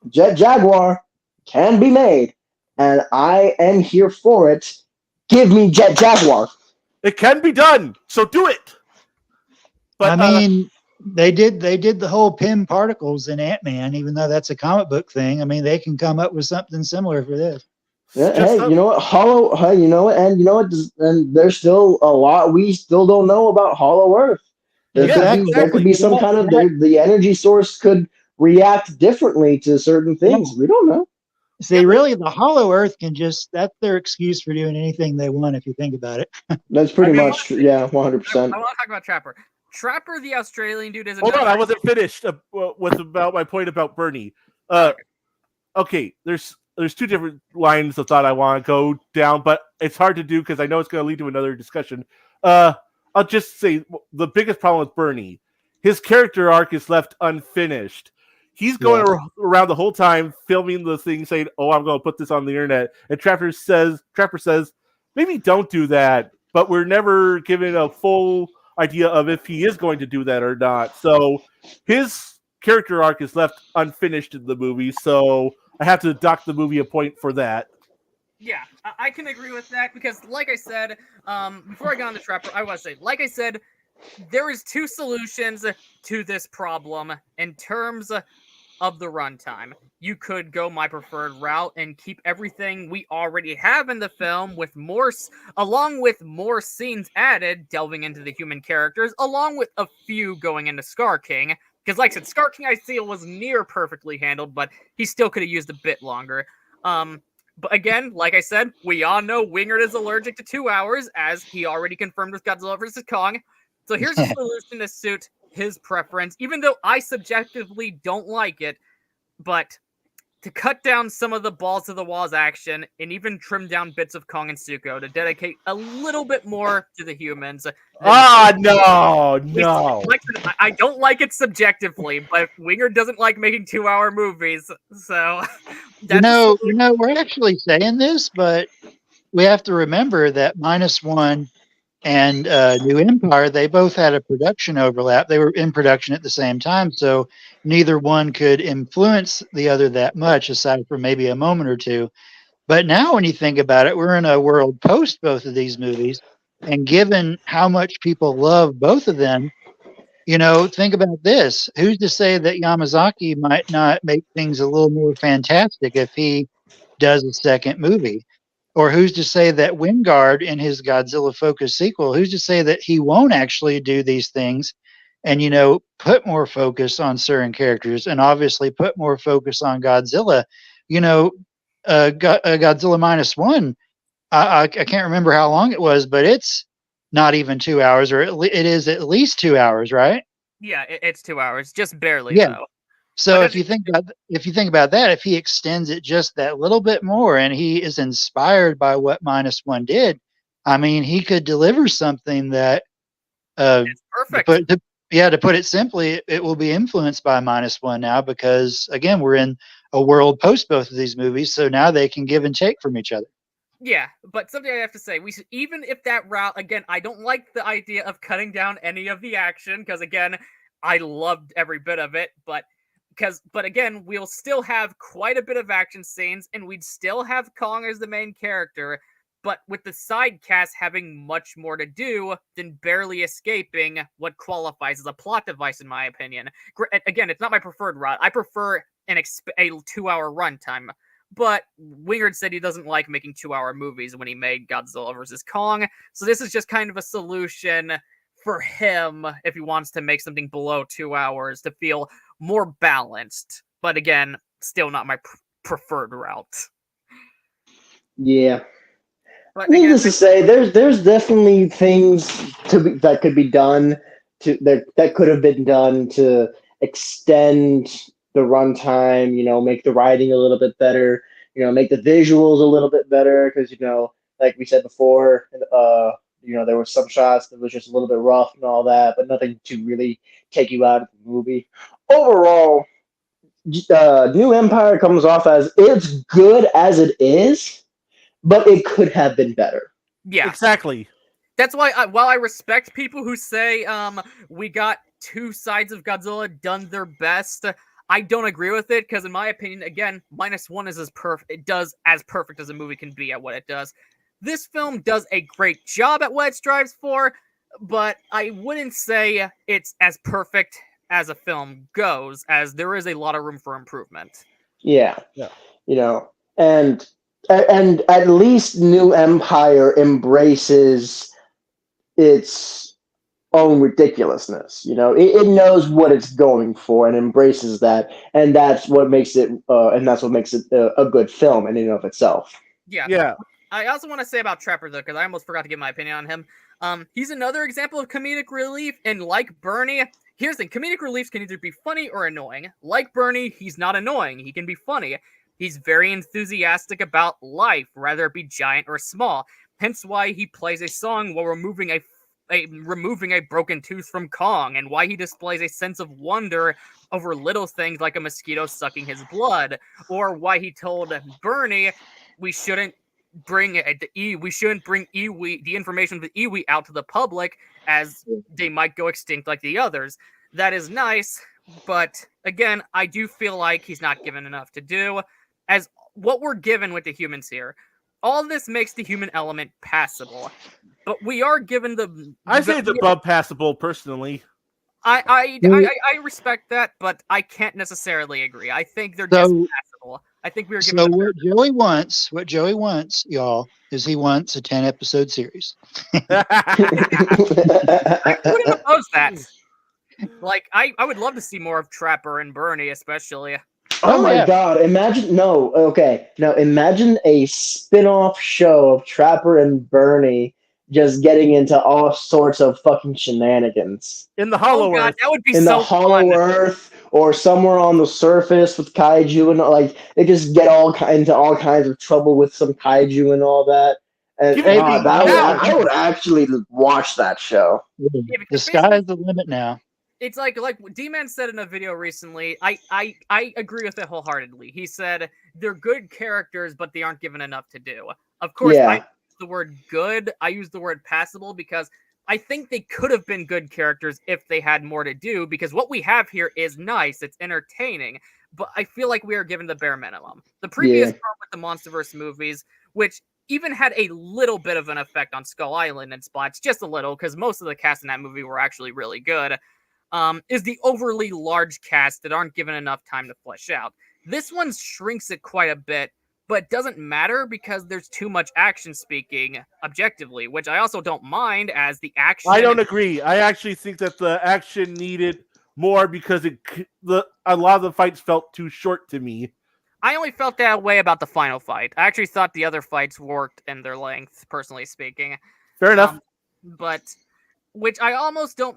Jet Jaguar can be made, and I am here for it. Give me Jet Jaguar. It can be done, so do it. But I mean, they did the whole Pym particles in Ant-Man, even though that's a comic book thing. I mean, they can come up with something similar for this. Yeah, hey, you know what? You know what? And you know what? And there's still a lot we still don't know about Hollow Earth. There could be some kind of the energy source could react differently to certain things. We don't know. See, really, the Hollow Earth can that's their excuse for doing anything they want, if you think about it. That's pretty much, 100%. I want to talk about Trapper. Trapper, the Australian dude, is. Hold on, I wasn't finished with about my point about Bernie. Okay, there's two different lines of thought I want to go down, but it's hard to do because I know it's going to lead to another discussion. I'll just say the biggest problem with Bernie, his character arc is left unfinished. He's going around the whole time filming the thing saying, "Oh, I'm going to put this on the internet." And Trapper says, "Maybe don't do that." But we're never given a full idea of if he is going to do that or not. So his character arc is left unfinished in the movie. So I have to dock the movie a point for that. Yeah, I can agree with that because, like I said, before I got on the Trapper, I want to say, like I said, there is two solutions to this problem in terms of the runtime. You could go my preferred route and keep everything we already have in the film with along with more scenes added, delving into the human characters, along with a few going into Scar King. Because, like I said, Scar King I feel was near perfectly handled, but he still could have used a bit longer. But again, like I said, we all know Wingard is allergic to 2 hours, as he already confirmed with Godzilla vs. Kong. So here's a solution to suit his preference, even though I subjectively don't like it, but to cut down some of the balls to the walls action and even trim down bits of Kong and Suko to dedicate a little bit more to the humans. No. I don't like it subjectively, but Wingard doesn't like making 2-hour movies, so you know, we're actually saying this, but we have to remember that -1 and New Empire, they both had a production overlap. They were in production at the same time, so neither one could influence the other that much, aside from maybe a moment or two. But now when you think about it, we're in a world post both of these movies, and given how much people love both of them, you know, think about this. Who's to say that Yamazaki might not make things a little more fantastic if he does a second movie? Or who's to say that Wingard in his Godzilla focused sequel, who's to say that he won't actually do these things and, you know, put more focus on certain characters and obviously put more focus on Godzilla? You know, Godzilla -1, I can't remember how long it was, but it's not even 2 hours, or it is at least 2 hours, right? Yeah, it's 2 hours, just barely, Yeah. though. So if you think about that, if he extends it just that little bit more, and he is inspired by what -1 did, I mean, he could deliver something that, it's perfect. To put it simply, it will be influenced by -1 now because again, we're in a world post both of these movies, so now they can give and take from each other. Yeah, but something I have to say, even if that route, again, I don't like the idea of cutting down any of the action because again, I loved every bit of it, but again, we'll still have quite a bit of action scenes, and we'd still have Kong as the main character, but with the side cast having much more to do than barely escaping what qualifies as a plot device, in my opinion. Again, it's not my preferred route. I prefer a 2-hour runtime, but Wingard said he doesn't like making 2-hour movies when he made Godzilla vs. Kong, so this is just kind of a solution for him if he wants to make something below 2 hours to feel more balanced. But again, still not my preferred route. Yeah. But again, Needless to say, there's definitely things that could be done that could have been done to extend the runtime. Make the writing a little bit better. Make the visuals a little bit better because like we said before, there were some shots that was just a little bit rough and all that, but nothing to really take you out of the movie. Overall, New Empire comes off as it's good as it is, but it could have been better. yeah, Exactly. that's why while I respect people who say we got two sides of Godzilla done their best, I don't agree with it because in my opinion, again, -1 is as perfect. It does as perfect as a movie can be at what it does. This film does a great job at what it strives for, but I wouldn't say it's as perfect as a film goes, as there is a lot of room for improvement. Yeah. Yeah. And at least New Empire embraces its own ridiculousness. It knows what it's going for and embraces that, and that's what makes it a good film in and of itself. Yeah. I also want to say about Trevor though, because I almost forgot to give my opinion on him. He's another example of comedic relief, and like Bernie, here's the thing: comedic reliefs can either be funny or annoying. Like Bernie, he's not annoying; he can be funny. He's very enthusiastic about life, whether it be giant or small. Hence why he plays a song while removing a broken tooth from Kong, and why he displays a sense of wonder over little things like a mosquito sucking his blood, or why he told Bernie we shouldn't bring Iwi, the information of the Iwi, out to the public as they might go extinct like the others. That is nice, but again, I do feel like he's not given enough to do. As what we're given with the humans here, all this makes the human element passable, but we are given the. I say it's above passable, personally. I respect that, but I can't necessarily agree. I think they're just passable. I think we were given. So what Joey wants, y'all, is he wants a 10-episode series. I wouldn't oppose that. Like, I would love to see more of Trapper and Bernie, especially. Oh my god, imagine a spin-off show of Trapper and Bernie just getting into all sorts of fucking shenanigans. In the Hollow Earth. That would be in the Hollow Earth or somewhere on the surface with kaiju and they just get into all kinds of trouble with some kaiju and all that. And I would actually watch that show. Yeah, the sky's the limit now. It's like D-Man said in a video recently. I agree with it wholeheartedly. He said they're good characters, but they aren't given enough to do. Of course, I use the word good. I use the word passable because I think they could have been good characters if they had more to do, because what we have here is nice. It's entertaining, but I feel like we are given the bare minimum. The previous part with the Monsterverse movies, which even had a little bit of an effect on Skull Island and spots, just a little, because most of the cast in that movie were actually really good, is the overly large cast that aren't given enough time to flesh out. This one shrinks it quite a bit, but doesn't matter because there's too much action speaking objectively, which I also don't mind, as the action... I don't agree. I actually think that the action needed more because a lot of the fights felt too short to me. I only felt that way about the final fight. I actually thought the other fights worked in their length, personally speaking. Fair enough. But which I almost don't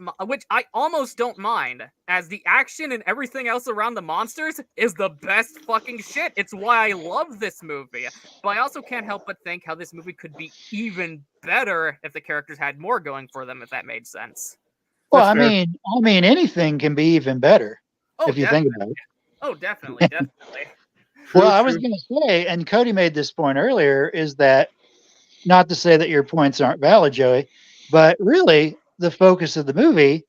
mind, as the action and everything else around the monsters is the best fucking shit. It's why I love this movie. But I also can't help but think how this movie could be even better if the characters had more going for them, if that made sense. Well, I mean, anything can be even better if you think about it. Oh, definitely. Well, I was going to say, and Cody made this point earlier, is that, not to say that your points aren't valid, Joey, but really the focus of the movie,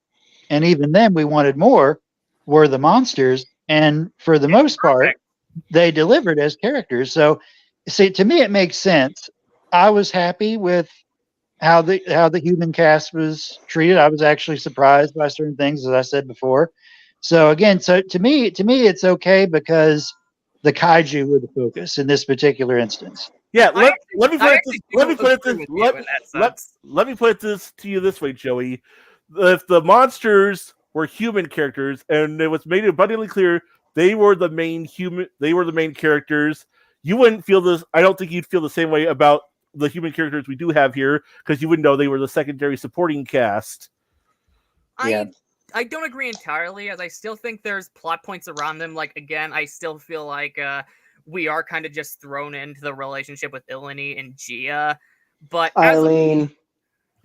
and even then we wanted more, were the monsters. And for the most part, they delivered as characters. So, see, to me, it makes sense. I was happy with how the human cast was treated. I was actually surprised by certain things, as I said before. So again, to me, it's okay because the kaiju were the focus in this particular instance. Yeah, let me put this to you this way, Joey. If the monsters were human characters and it was made abundantly clear they were the main characters, you wouldn't feel this. I don't think you'd feel the same way about the human characters we do have here, because you wouldn't know they were the secondary supporting cast. Yeah. I don't agree entirely, as I still think there's plot points around them. Like, again, I still feel like we are kind of just thrown into the relationship with Ilani and Gia. But Eileen.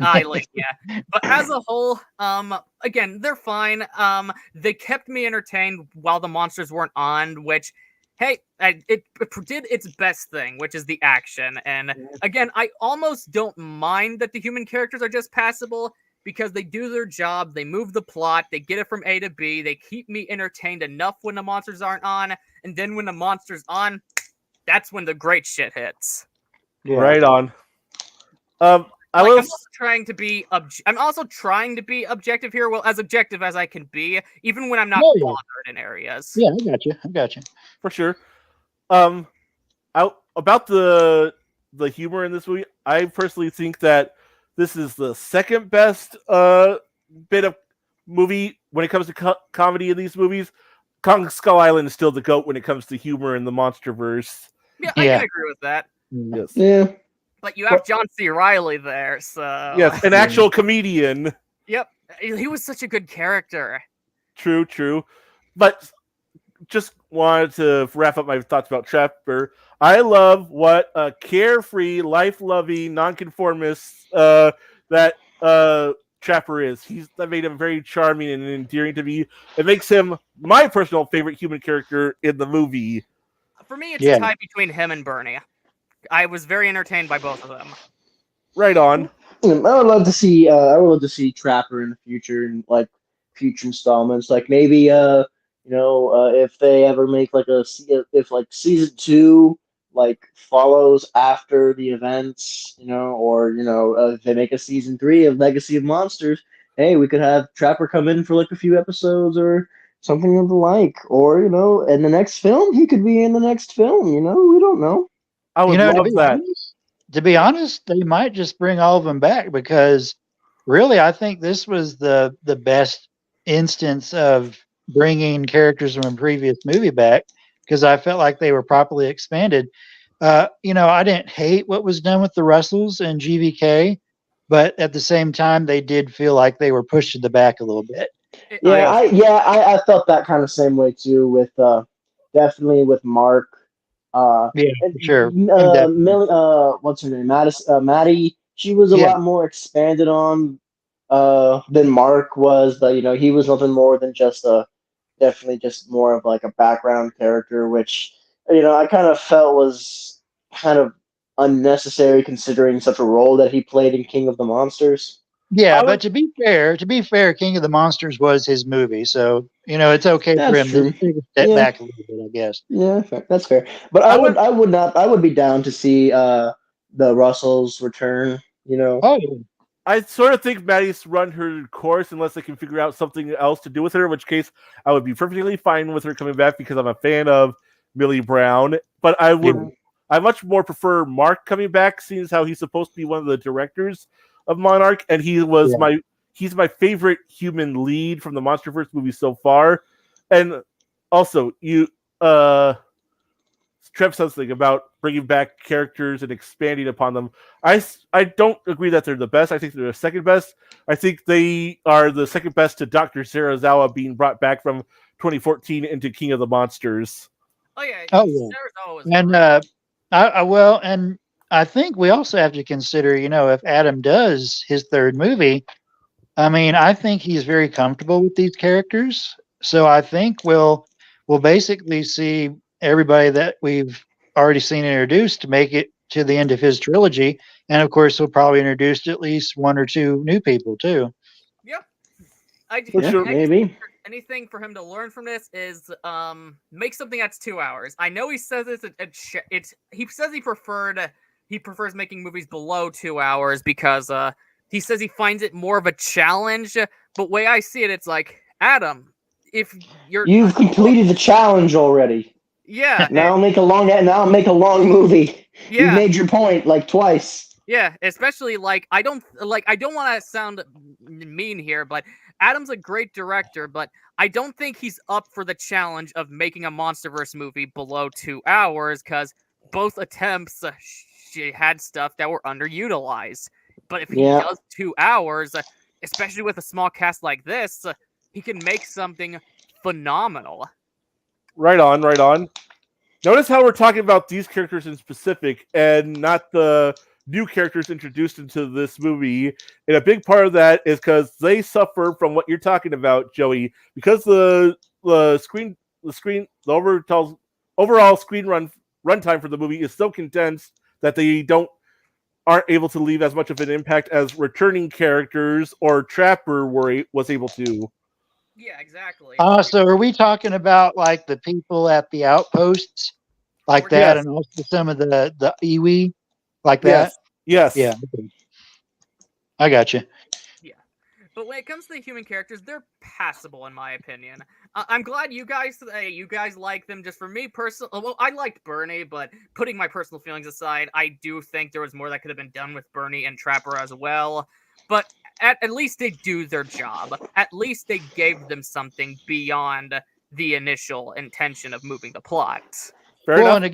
Eileen, yeah. But as a whole, again, they're fine. They kept me entertained while the monsters weren't on, which, hey, it did its best thing, which is the action. And again, I almost don't mind that the human characters are just passable, because they do their job, they move the plot, they get it from A to B, they keep me entertained enough when the monsters aren't on, and then when the monster's on, that's when the great shit hits. Yeah. Right on. I'm also trying to be objective here, well, as objective as I can be, even when I'm not bothered in areas. Yeah, I got you. For sure. About the humor in this movie, I personally think that this is the second best bit of movie when it comes to comedy in these movies. Kong Skull Island is still the GOAT when it comes to humor in the Monsterverse. Yeah, I can agree with that. Yes. Yeah. But you have John C. Reilly there, so... Yes, an actual comedian. Yep. He was such a good character. True. But just wanted to wrap up my thoughts about Trevor. I love what a carefree, life-loving, nonconformist that Trapper is. That made him very charming and endearing to me. It makes him my personal favorite human character in the movie. For me, it's a tie between him and Bernie. I was very entertained by both of them. Right on. I would love to see Trapper in the future, in like future installments. Like maybe if they ever make if season 2 follows after the events, or if they make a season 3 of Legacy of Monsters, hey, we could have Trapper come in for a few episodes or something of the like, or in the next film he could be in the next film. We don't know. I would love that. To be honest, they might just bring all of them back, because really, I think this was the best instance of bringing characters from a previous movie back, because I felt like they were properly expanded. I didn't hate what was done with the Russells and GVK, but at the same time, they did feel like they were pushed to the back a little bit. I felt that kind of same way too, with definitely with Mark. Yeah, for sure. What's her name? Maddie. She was a lot more expanded on than Mark was. But he was nothing more than definitely just more of a background character, which I kind of felt was kind of unnecessary considering such a role that he played in King of the Monsters. Yeah, but to be fair, King of the Monsters was his movie, so it's okay for him to take a step back a little bit, I guess. Yeah, that's fair. But I would be down to see the Russells return. Oh, I sort of think Maddie's run her course unless they can figure out something else to do with her, in which case I would be perfectly fine with her coming back, because I'm a fan of Millie Brown. But I much more prefer Mark coming back, seeing as how he's supposed to be one of the directors of Monarch, and he's my favorite human lead from the Monsterverse movie so far. And also, Trev said something about bringing back characters and expanding upon them. I don't agree that they're the best. I think they're the second best. I think they are the second best to Dr. Serizawa being brought back from 2014 into King of the Monsters. Oh yeah. Serizawa was and I think we also have to consider, if Adam does his third movie, I think he's very comfortable with these characters. So I think we'll basically see everybody that we've already seen introduced to make it to the end of his trilogy. And of course, he'll probably introduce at least one or two new people too. Yep. Maybe. Anything for him to learn from this is make something that's 2 hours. I know he says he says he prefers making movies below 2 hours because he says he finds it more of a challenge. But way I see it, it's like, Adam, if you've completed the challenge already. Yeah. Now make a long movie. Yeah. You made your point twice. Yeah, especially I don't want to sound mean here, but Adam's a great director, but I don't think he's up for the challenge of making a Monsterverse movie below 2 hours, because both attempts, she had stuff that were underutilized. But if he does 2 hours, especially with a small cast like this, he can make something phenomenal. Right on, right on. Notice how we're talking about these characters in specific and not the new characters introduced into this movie. And a big part of that is because they suffer from what you're talking about, Joey, because the overall screen runtime for the movie is so condensed that they aren't able to leave as much of an impact as returning characters or Trapper was able to. Yeah, exactly. So are we talking about like the people at the outposts like that, Yes. and also some of the iwi like Yes. that? Yes. Yeah. Okay. I got you. Yeah. But when it comes to the human characters, they're passable in my opinion. I'm glad you guys like them. Just for me personally, well, I liked Bernie, but putting my personal feelings aside, I do think there was more that could have been done with Bernie and Trapper as well. But at least they do their job. At least they gave them something beyond the initial intention of moving the plot. Fair enough. And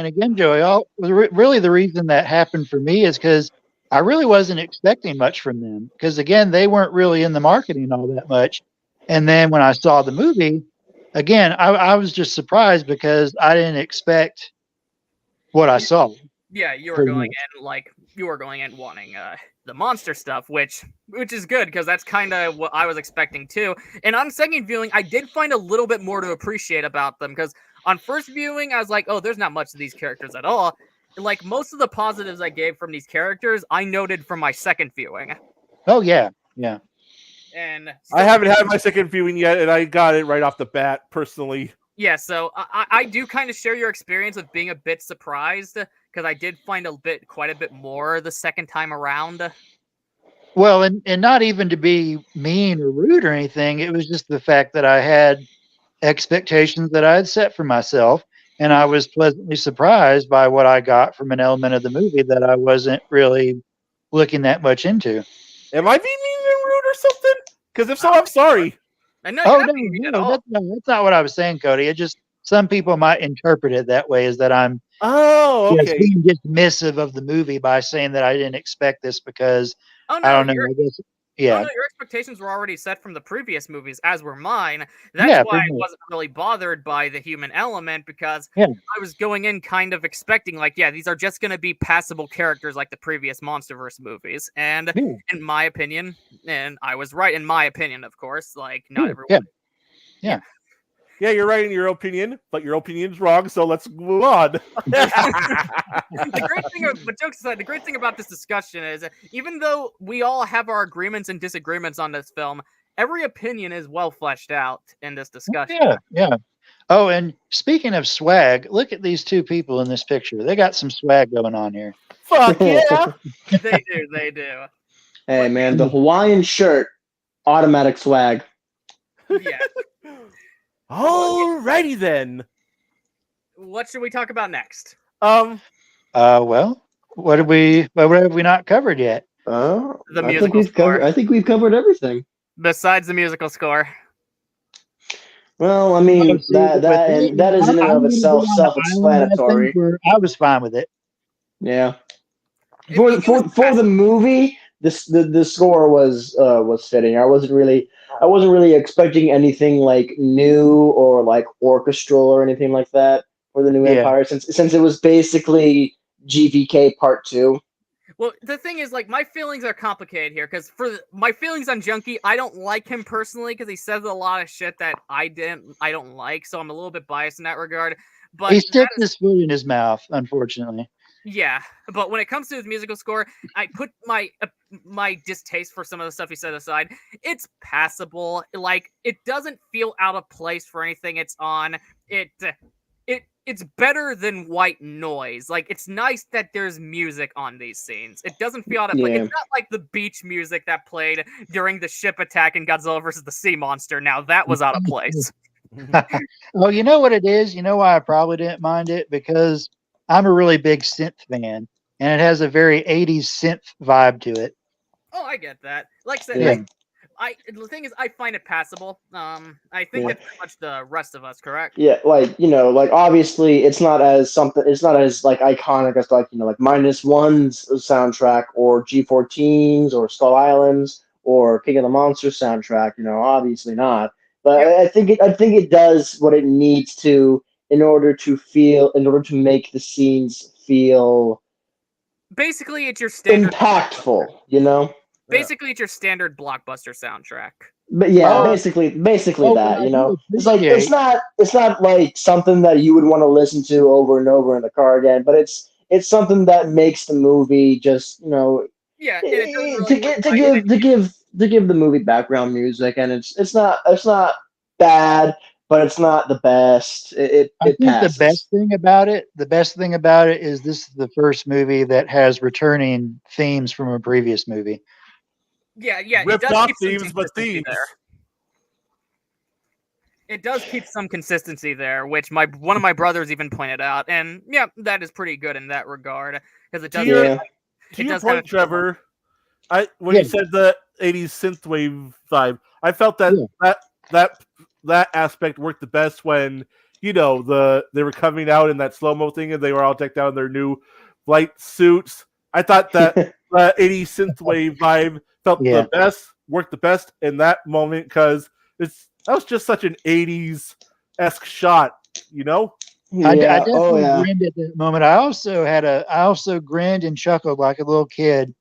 again, Joey, really the reason that happened for me is because I really wasn't expecting much from them. Because again, they weren't really in the marketing all that much. And then when I saw the movie, again, I was just surprised because I didn't expect what I saw. Yeah, you were going in wanting the monster stuff, which is good because that's kind of what I was expecting too. And on second viewing, I did find a little bit more to appreciate about them because on first viewing, I was like, oh, there's not much of these characters at all. Like most of the positives I gave from these characters, I noted from my second viewing. Oh yeah. And I haven't had my second viewing yet, and I got it right off the bat, personally. Yeah, so I do kind of share your experience of being a bit surprised because I did find quite a bit more the second time around. Well, and not even to be mean or rude or anything, it was just the fact that I had expectations that I had set for myself, and I was pleasantly surprised by what I got from an element of the movie that I wasn't really looking that much into. Am I being mean and rude or something? Because if so, I'm sorry. No, that's not what I was saying, Cody. It just some people might interpret it that way, is that I'm being dismissive of the movie by saying that I didn't expect this because I don't know. I guess your expectations were already set from the previous movies, as were mine. That's why I wasn't really bothered by the human element because I was going in kind of expecting, like, these are just going to be passable characters like the previous Monsterverse movies. And in my opinion, and I was right in my opinion, of course, like not everyone. Yeah, you're right in your opinion, but your opinion's wrong, so let's move on. But jokes aside, the great thing about this discussion is even though we all have our agreements and disagreements on this film, every opinion is well fleshed out in this discussion. Yeah. Oh, and speaking of swag, look at these two people in this picture. They got some swag going on here. Fuck yeah! They do. Hey, man, the Hawaiian shirt, automatic swag. Yeah. Alrighty then. What should we talk about next? Well, what have we not covered yet? The musical score. I think we've covered everything. Besides the musical score. Well, I mean, that is in and of itself self-explanatory. I was fine with it. Yeah. For the movie, the score was fitting. I wasn't really expecting anything like new or like orchestral or anything like that for the new Empire since it was basically GVK Part 2. Well, the thing is, like, my feelings are complicated here because my feelings on Junkie, I don't like him personally because he says a lot of shit that I don't like, so I'm a little bit biased in that regard. But he sticks his foot in his mouth, unfortunately. Yeah, but when it comes to his musical score, I put my distaste for some of the stuff he said aside. It's passable. Like, it doesn't feel out of place for anything it's on. It's better than white noise. Like, it's nice that there's music on these scenes. It doesn't feel out of place. It's not like the beach music that played during the ship attack in Godzilla vs. the Sea Monster. Now, that was out of place. Well, you know what it is? You know why I probably didn't mind it? Because I'm a really big synth fan, and it has a very 80s synth vibe to it. Oh, I get that. Like I said, the thing is, I find it passable. I think that's pretty much the rest of us, correct? Yeah, like like obviously it's not as like iconic as like like -1's soundtrack or G14's or Skull Island's or King of the Monsters soundtrack. Obviously not. But Yep. I think it does what it needs to in order to make the scenes feel Basically, it's your standard impactful. Basically, it's your standard blockbuster soundtrack. But yeah, Oh. basically Oh, that, I do It's like appreciate- it's not like something that you would want to listen to over and over in the car again, but it's something that makes the movie just, Yeah, and it doesn't to really give the movie background music, and it's not bad, but it's not the best. It I think passes. the best thing about it is this is the first movie that has returning themes from a previous movie. Yeah, it Ripped does off keep some themes, but consistency themes. there. It does keep some consistency there, which one of my brothers even pointed out, and yeah, that is pretty good in that regard because it does. Yeah. To It your does kind point, of- Trevor, when Yeah. you said the '80s synthwave vibe, I felt that Yeah. that aspect worked the best when they were coming out in that slow-mo thing and they were all decked out in their new flight suits. I thought that the '80s synthwave vibe felt the best, worked the best in that moment because that was just such an '80s-esque shot, I definitely grinned at that moment. I also grinned and chuckled like a little kid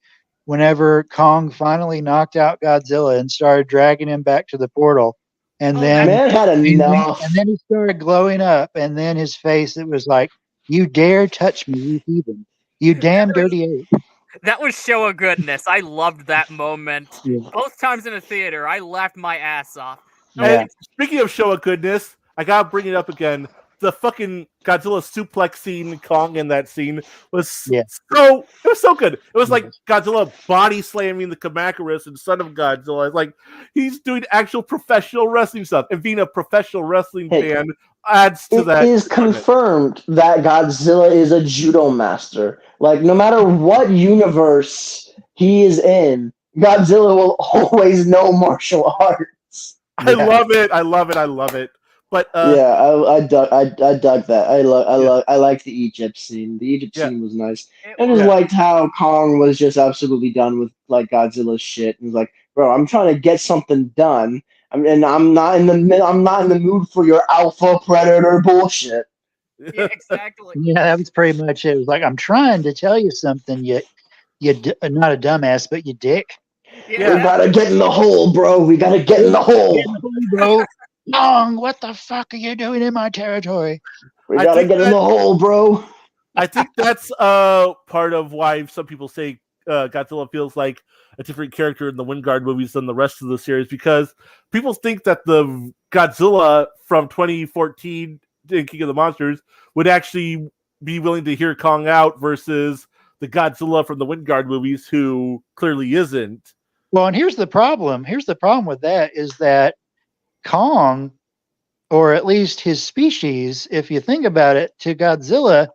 whenever Kong finally knocked out Godzilla and started dragging him back to the portal. And then Man had enough. and then he started glowing up, and then his face, it was like, "You dare touch me, you heathen. You damn dirty ape." That was Showa goodness. I loved that moment. Yeah. Both times in the theater, I laughed my ass off. Yeah. And speaking of Showa goodness, I gotta bring it up again. The fucking Godzilla suplex scene, Kong in that scene was so good. It was like Godzilla body slamming the Kamacuras and Son of Godzilla. It's like he's doing actual professional wrestling stuff, and being a professional wrestling fan adds to that. It is confirmed that Godzilla is a judo master. Like no matter what universe he is in, Godzilla will always know martial arts. I love it. But I dug that. I liked the Egypt scene. The Egypt scene was nice. I just liked how Kong was just absolutely done with like Godzilla's shit and was like, bro, I'm trying to get something done. And I'm not in the mood for your alpha predator bullshit. Yeah, exactly. Yeah, that was pretty much it. It was like, I'm trying to tell you something, you not a dumbass, but you dick. Yeah, We gotta get in the hole, bro. We gotta get in the hole. Bro. Kong, what the fuck are you doing in my territory? We gotta get in the hole, bro. I think that's part of why some people say Godzilla feels like a different character in the Wingard movies than the rest of the series, because people think that the Godzilla from 2014 in King of the Monsters would actually be willing to hear Kong out versus the Godzilla from the Wingard movies, who clearly isn't. Well, and here's the problem. Here's the problem with that is that Kong, or at least his species, if you think about it, to Godzilla,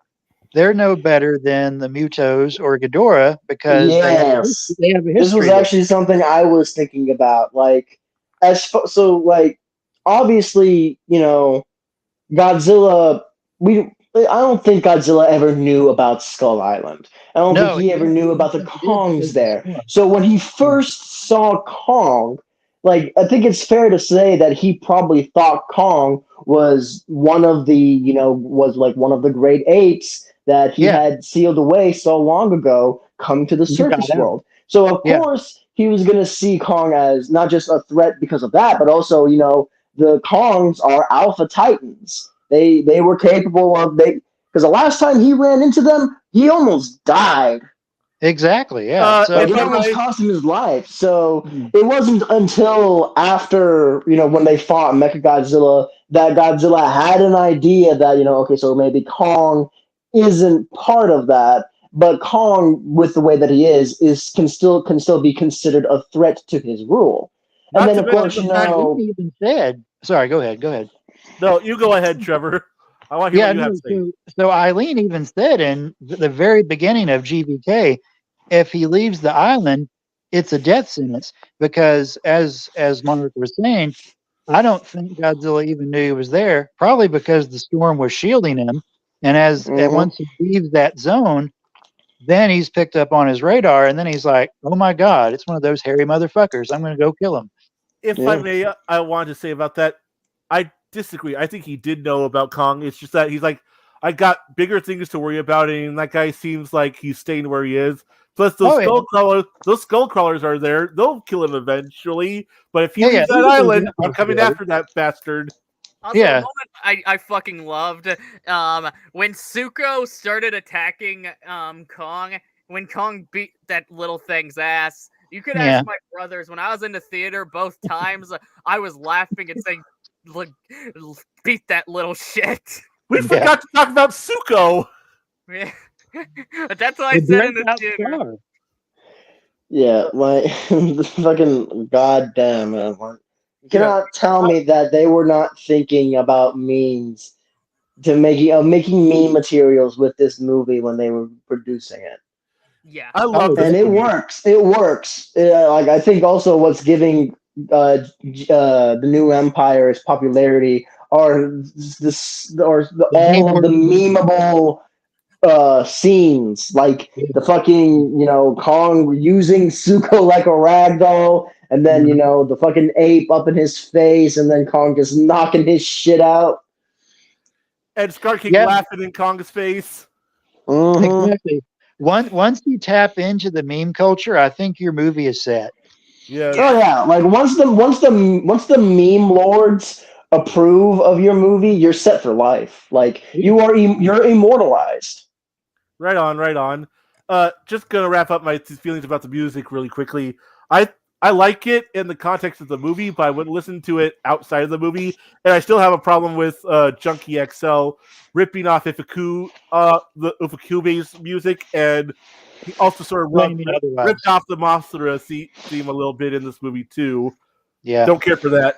they're no better than the Mutos or Ghidorah because they have a history. This was actually something I was thinking about. Like, obviously, Godzilla. I don't think Godzilla ever knew about Skull Island. I don't think he ever knew about the Kongs there. So when he first saw Kong, like, I think it's fair to say that he probably thought Kong was one of the, one of the great apes that he had sealed away so long ago, come to the surface world. So of course he was going to see Kong as not just a threat because of that, but also, the Kongs are alpha titans. They were capable of because the last time he ran into them, he almost died. Exactly, yeah. So it almost cost him his life. So it wasn't until after, when they fought Mechagodzilla that Godzilla had an idea that, okay, so maybe Kong isn't part of that, but Kong, with the way that he is can still be considered a threat to his rule. And then, of course, even said, sorry, go ahead. No, you go ahead, Trevor. I want to hear what you have to say. So Eileen even said in the very beginning of GVK, if he leaves the island, it's a death sentence because, as Monarch was saying, I don't think Godzilla even knew he was there. Probably because the storm was shielding him, and once he leaves that zone, then he's picked up on his radar, and then he's like, "Oh my God, it's one of those hairy motherfuckers! I'm going to go kill him." If I may, I wanted to say about that, I disagree. I think he did know about Kong. It's just that he's like, I got bigger things to worry about, and that guy seems like he's staying where he is. Plus, those skull crawlers are there. They'll kill him eventually. But if he leaves that island, I'm coming after that bastard. Also, the moment I fucking loved when Suko started attacking Kong, when Kong beat that little thing's ass. You could ask my brothers. When I was in the theater both times, I was laughing and saying, "Look, beat that little shit." We forgot to talk about Suko. Yeah. That's what I said in the theater. Yeah, like fucking goddamn. You cannot tell me that they were not thinking about memes to making meme materials with this movie when they were producing it. Yeah, I love and it works. It works. Like I think also what's giving the new Empire its popularity are all of the memeable scenes, like the fucking Kong using Suko like a ragdoll, and then the fucking ape up in his face, and then Kong just knocking his shit out, and Scar King laughing in Kong's face. Exactly. Once you tap into the meme culture, I think your movie is set. Yeah. Oh yeah. Like once the meme lords approve of your movie, you're set for life. Like you're immortalized. Right on. Just gonna wrap up my feelings about the music really quickly. I like it in the context of the movie, but I wouldn't listen to it outside of the movie. And I still have a problem with Junkie XL ripping off the Ufukube's music, and he also sort of ripped off the Monsterverse theme a little bit in this movie too. Yeah, don't care for that.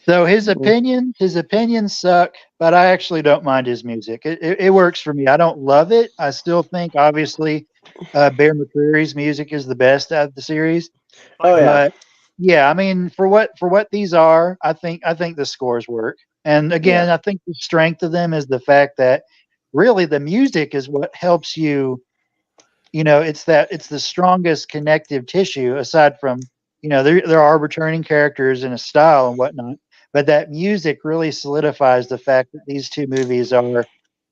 So his opinions suck, but I actually don't mind his music. It works for me. I don't love it. I still think, obviously, Bear McCreary's music is the best out of the series. Oh yeah, but yeah. I mean, for what these are, I think the scores work. And again, I think the strength of them is the fact that really the music is what helps you. It's the strongest connective tissue aside from there are returning characters and a style and whatnot. But that music really solidifies the fact that these two movies are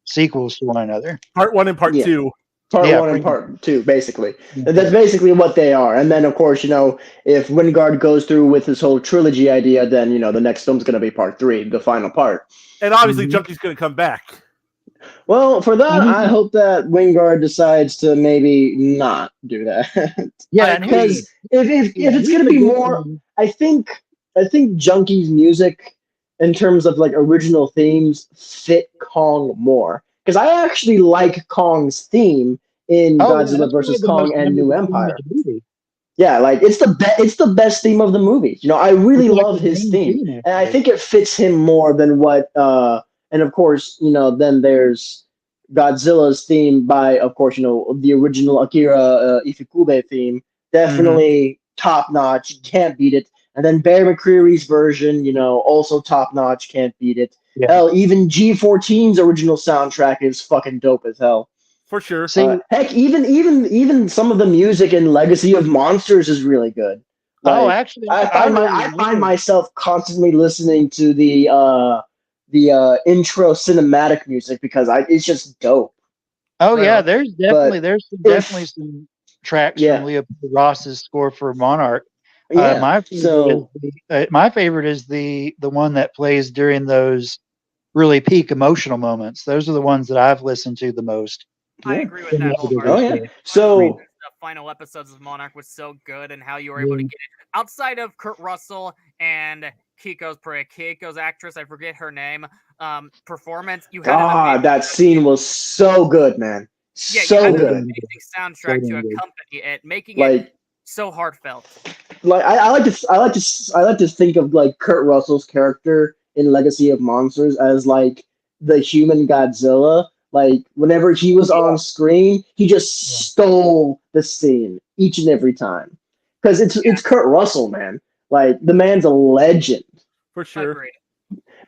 sequels to one another. Part 1 and Part 2. Part 1 and Part 2, basically. And that's basically what they are. And then, of course, if Wingard goes through with his whole trilogy idea, then, the next film's going to be Part 3, the final part. And obviously, Junkie's going to come back. Well, for that, I hope that Wingard decides to maybe not do that. Yeah, because if it's going to be more, I think Junkie's music, in terms of like original themes, fit Kong more. Because I actually like Kong's theme in Godzilla vs. Kong and New Empire. Yeah, like it's the best theme of the movie. I really love his theme, and I think it fits him more than what. And of course, then there's Godzilla's theme by, of course, the original Akira Ifukube theme. Definitely top notch. Can't beat it. And then Bear McCreary's version, also top notch. Can't beat it. Yeah. Hell, even G14's original soundtrack is fucking dope as hell. For sure. Heck, even some of the music in Legacy of Monsters is really good. Like, actually, I find myself constantly listening to the intro cinematic music because it's just dope. Oh yeah, there's definitely some tracks from Leopold Ross's score for Monarch. My favorite is the one that plays during those really peak emotional moments. Those are the ones that I've listened to the most. I agree with that wholeheartedly. Oh yeah. So the final episodes of Monarch was so good, and how you were able to get it outside of Kurt Russell and Keiko's actress, I forget her name, performance. You had that scene was so good, man. Yeah, so you had good. an amazing soundtrack to accompany it, making it so heartfelt. Like I like to think of like Kurt Russell's character in Legacy of Monsters as like the human Godzilla. Like whenever he was on screen, he just stole the scene each and every time. because it's Kurt Russell, man. Like the man's a legend. For sure. Agreed.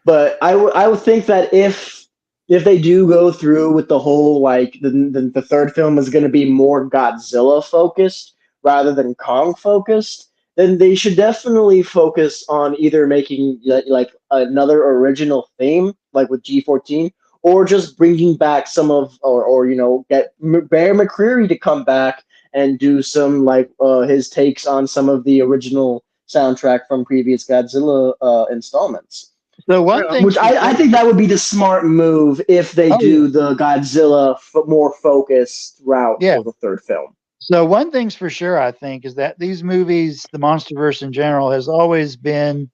But I would think that if they do go through with the whole like the third film is going to be more Godzilla focused rather than Kong focused, then they should definitely focus on either making like another original theme like with G14, or just bringing back some of or get Bear McCreary to come back and do some like his takes on some of the original soundtrack from previous Godzilla installments. So one thing, Which I think that would be the smart move if they do the Godzilla more focused route for the third film. So one thing's for sure, I think, is that these movies, the Monsterverse in general, has always been,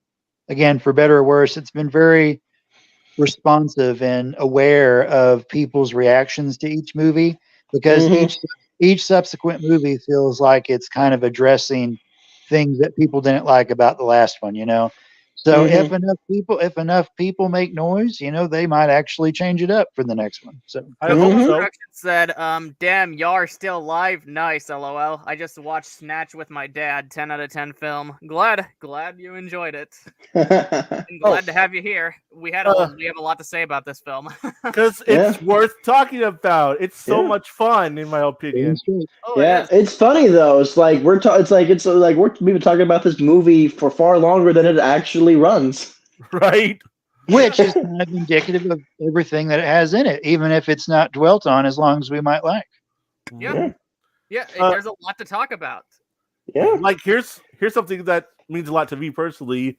again, for better or worse, it's been very responsive and aware of people's reactions to each movie, because each subsequent movie feels like it's kind of addressing things that people didn't like about the last one, So if enough people make noise, they might actually change it up for the next one. So I hope so. Said, damn, y'all are still alive. Nice, lol. I just watched Snatch with my dad. 10 out of 10 film. Glad you enjoyed it. And glad to have you here. We have a lot to say about this film. Because it's worth talking about. It's so much fun, in my opinion. It's funny though. It's like we've been talking about this movie for far longer than it actually runs. Right. Which is kind of indicative of everything that it has in it, even if it's not dwelt on as long as we might like. Yeah. There's a lot to talk about. Yeah. Like here's something that means a lot to me personally.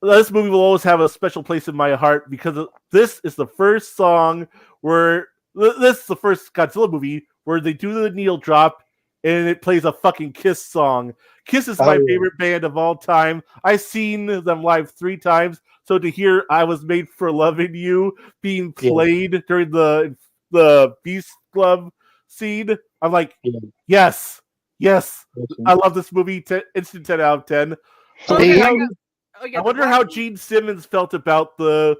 This movie will always have a special place in my heart because this is the first song this is the first Godzilla movie where they do the needle drop and it plays a fucking Kiss song. Kiss is my favorite band of all time. I've seen them live 3 times. So to hear "I Was Made for Loving You" being played during the Beast Club scene, I'm like, yes, I love this movie. Instant 10 out of 10. I wonder how Gene Simmons felt about the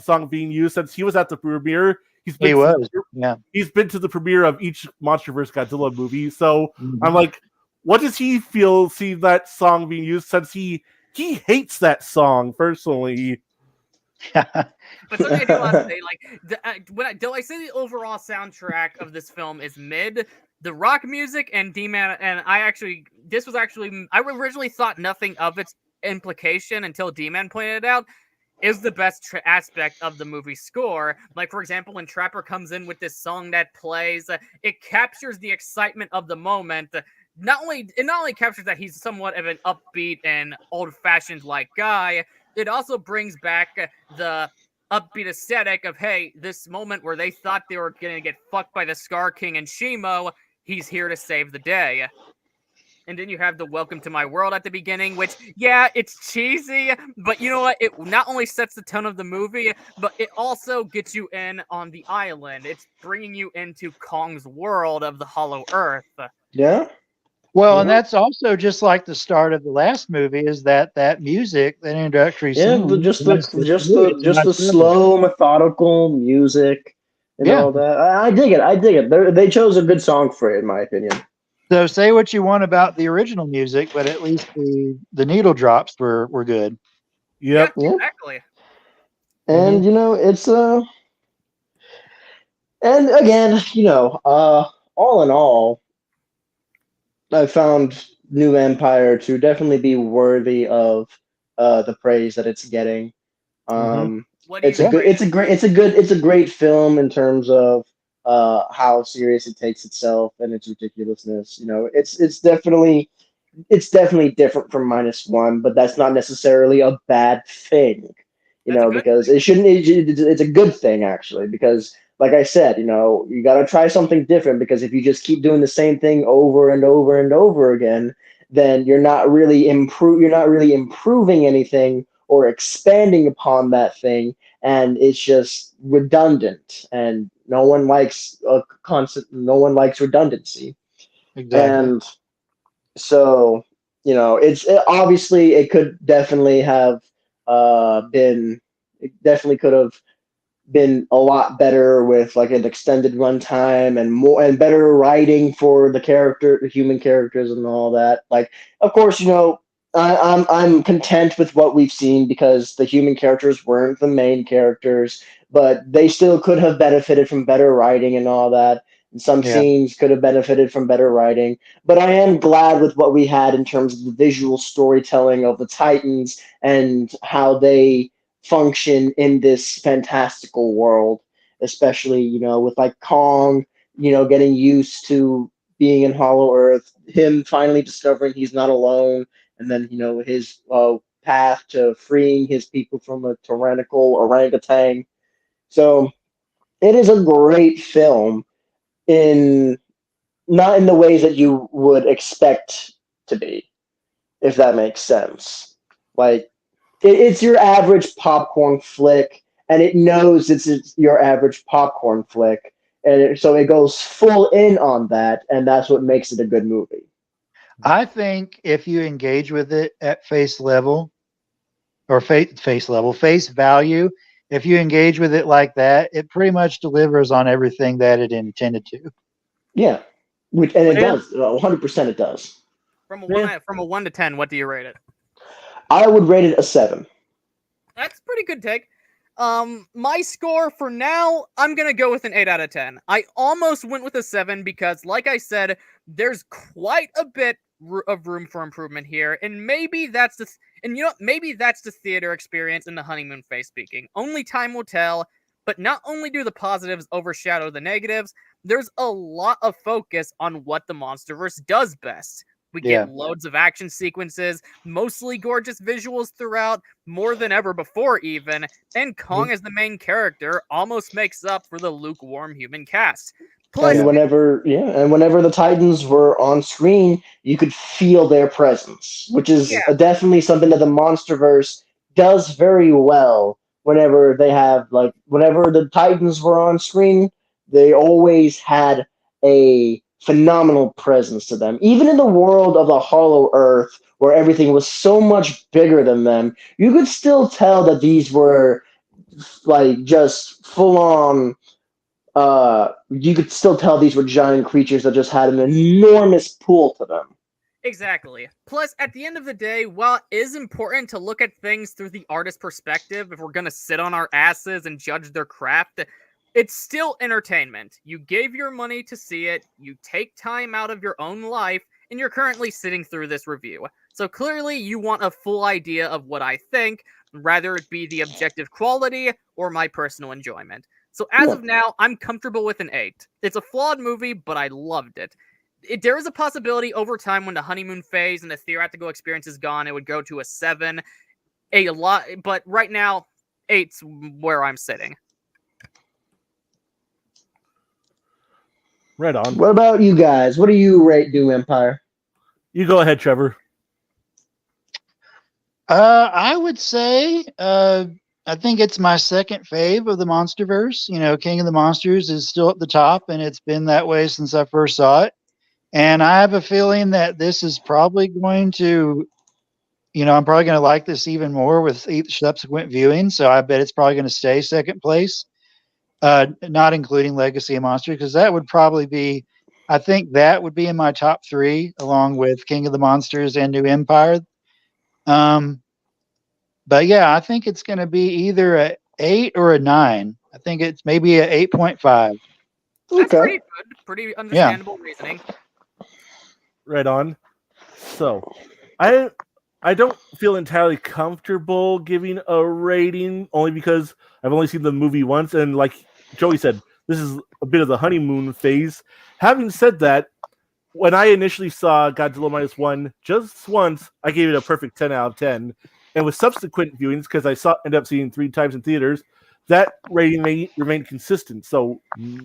song being used since he was at the premiere. He's been to the premiere of each Monsterverse Godzilla movie. So I'm like, what does he feel seeing that song being used since he hates that song personally? But something I do want to say, when I say the overall soundtrack of this film is mid, the rock music and D-Man, and I originally thought nothing of its implication until D-Man pointed it out, is the best aspect of the movie score. Like, for example, when Trapper comes in with this song that plays, it captures the excitement of the moment. It not only captures that he's somewhat of an upbeat and old-fashioned like guy, it also brings back the upbeat aesthetic of, hey, this moment where they thought they were going to get fucked by the Scar King and Shimo, he's here to save the day. And then you have the "Welcome to My World" at the beginning, which, it's cheesy, but you know what? It not only sets the tone of the movie, but it also gets you in on the island. It's bringing you into Kong's world of the Hollow Earth. Yeah. Well, and that's also just like the start of the last movie. Is that music, that introductory song? Just the slow, methodical music and all that. I dig it. They chose a good song for it, in my opinion. So say what you want about the original music, but at least the needle drops were good. Yep. Yeah, exactly. And it's and again, all in all, I found New Empire to definitely be worthy of the praise that it's getting. It's a great film in terms of how serious it takes itself and its ridiculousness. It's definitely different from -1, but that's not necessarily a bad thing. Because it shouldn't. It's a good thing actually, because like I said, you got to try something different, because if you just keep doing the same thing over and over and over again, then you're not really improving anything or expanding upon that thing, and it's just redundant, and no one likes redundancy. Exactly. And so, obviously it could definitely have it definitely could have been a lot better with like an extended runtime and more and better writing for the human characters and all that. Like, of course, I'm content with what we've seen because the human characters weren't the main characters, but they still could have benefited from better writing and all that. And some Yeah. scenes could have benefited from better writing. But I am glad with what we had in terms of the visual storytelling of the Titans and how they function in this fantastical world, especially, with like Kong, getting used to being in Hollow Earth, him finally discovering he's not alone, and then, his path to freeing his people from a tyrannical orangutan. So it is a great film in not in the ways that you would expect to be, if that makes sense. Like, it's your average popcorn flick, and it knows it's your average popcorn flick, and so it goes full in on that, and that's what makes it a good movie. I think if you engage with it at face level, or face value, if you engage with it like that, it pretty much delivers on everything that it intended to. Yeah, and it does. 100% it does. From a 1 to 10, what do you rate it? I would rate it a 7. That's a pretty good take. My score for now, I'm gonna go with an 8 out of 10. I almost went with a 7 because, like I said, there's quite a bit of room for improvement here, and maybe that's maybe that's the theater experience in the honeymoon phase speaking. Only time will tell. But not only do the positives overshadow the negatives, there's a lot of focus on what the Monsterverse does best. We get loads of action sequences, mostly gorgeous visuals throughout, more than ever before even, and Kong as the main character almost makes up for the lukewarm human cast. Plus, and whenever the Titans were on screen, you could feel their presence, which is definitely something that the Monsterverse does very well. Whenever the Titans were on screen, they always had a phenomenal presence to them. Even in the world of the Hollow Earth, where everything was so much bigger than them, you could still tell that these were like just full on. You could still tell these were giant creatures that just had an enormous pull to them. Exactly. Plus, at the end of the day, while it is important to look at things through the artist's perspective, if we're going to sit on our asses and judge their craft, it's still entertainment. You gave your money to see it, you take time out of your own life, and you're currently sitting through this review. So clearly, you want a full idea of what I think, rather it be the objective quality or my personal enjoyment. So as of now, I'm comfortable with an 8. It's a flawed movie, but I loved it. There is a possibility over time when the honeymoon phase and the theatrical experience is gone, it would go to a 7. But right now, 8's where I'm sitting. Right on. What about you guys? What do you rate Doom Empire? You go ahead, Trevor. I would say I think it's my second fave of the Monsterverse. King of the Monsters is still at the top, and it's been that way since I first saw it. And I have a feeling that this is probably going to, I'm probably going to like this even more with each subsequent viewing. So I bet it's probably going to stay second place, not including Legacy of Monsters, because that would probably be, I think that would be in my top 3, along with King of the Monsters and New Empire. But yeah, I think it's going to be either a 8 or a 9. I think it's maybe a 8.5. That's pretty good. Pretty understandable reasoning. Right on. So, I don't feel entirely comfortable giving a rating, only because I've only seen the movie once, and like Joey said, this is a bit of the honeymoon phase. Having said that, when I initially saw Godzilla -1 just once, I gave it a perfect 10 out of 10. And with subsequent viewings, because I ended up seeing 3 times in theaters, that rating may remain consistent. So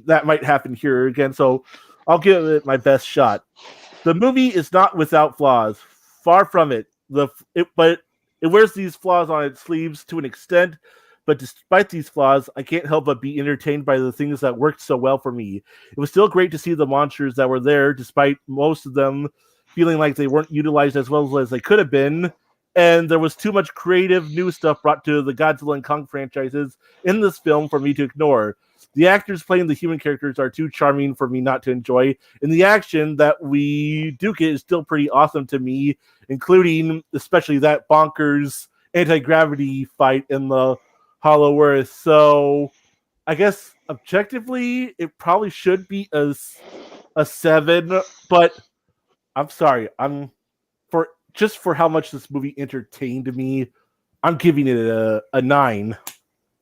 that might happen here again. So I'll give it my best shot. The movie is not without flaws. Far from it. But it wears these flaws on its sleeves to an extent. But despite these flaws, I can't help but be entertained by the things that worked so well for me. It was still great to see the monsters that were there, despite most of them feeling like they weren't utilized as well as they could have been. and there was too much creative new stuff brought to the Godzilla and Kong franchises in this film for me to ignore. The actors playing the human characters are too charming for me not to enjoy, and the action that we do get is still pretty awesome to me, including especially that bonkers anti-gravity fight in the Hollow Earth. So I guess objectively it probably should be a 7, but I'm sorry, for how much this movie entertained me, I'm giving it a 9.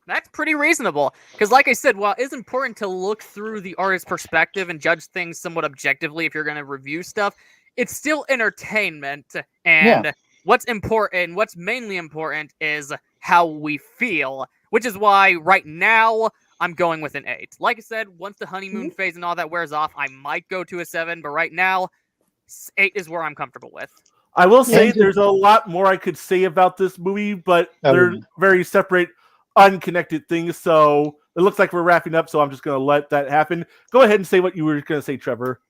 That's pretty reasonable. Because like I said, while it's important to look through the artist's perspective and judge things somewhat objectively if you're going to review stuff, it's still entertainment. And what's important, what's mainly important is how we feel. Which is why right now I'm going with an 8. Like I said, once the honeymoon phase and all that wears off, I might go to a 7. But right now, 8 is where I'm comfortable with. I will say there's a lot more I could say about this movie, but they're very separate, unconnected things. So it looks like we're wrapping up, so I'm just going to let that happen. Go ahead and say what you were going to say, Trevor.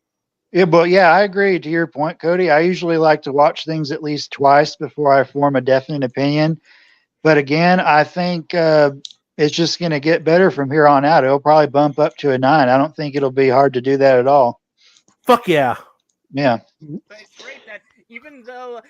Yeah, but I agree to your point, Cody. I usually like to watch things at least twice before I form a definite opinion. But again, I think it's just going to get better from here on out. It'll probably bump up to a 9. I don't think it'll be hard to do that at all. Fuck yeah. Yeah. It's great that even though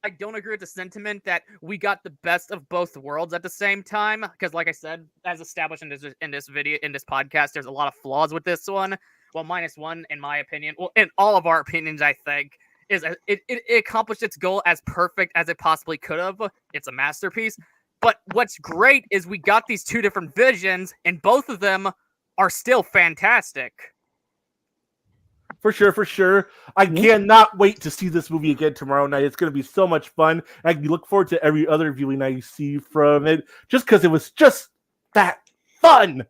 I don't agree with the sentiment that we got the best of both worlds at the same time, because like I said, as established in this video, in this podcast, there's a lot of flaws with this one. Well, -1 in my opinion. Well, in all of our opinions, I think, is it accomplished its goal as perfect as it possibly could have. It's a masterpiece. But what's great is we got these two different visions, and both of them are still fantastic. For sure. I cannot wait to see this movie again tomorrow night. It's going to be so much fun. I look forward to every other viewing I see from it, just because it was just that fun.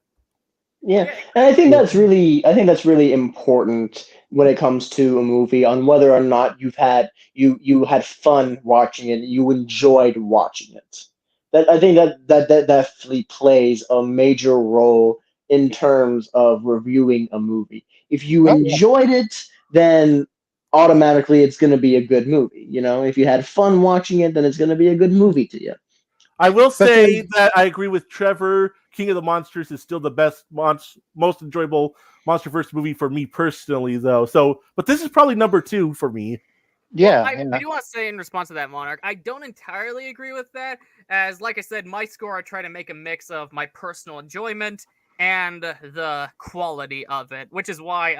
Yeah, and I think that's really important when it comes to a movie, on whether or not you had fun watching it, you enjoyed watching it. I think that definitely plays a major role in terms of reviewing a movie. If you enjoyed it, then automatically it's going to be a good movie. If you had fun watching it, then it's going to be a good movie to you. I will say that I agree with Trevor. King of the Monsters is still the best, most enjoyable Monsterverse movie for me personally, though. But this is probably number 2 for me. Yeah, well, I do want to say in response to that, Monarch, I don't entirely agree with that. As, like I said, my score, I try to make a mix of my personal enjoyment and the quality of it, which is why,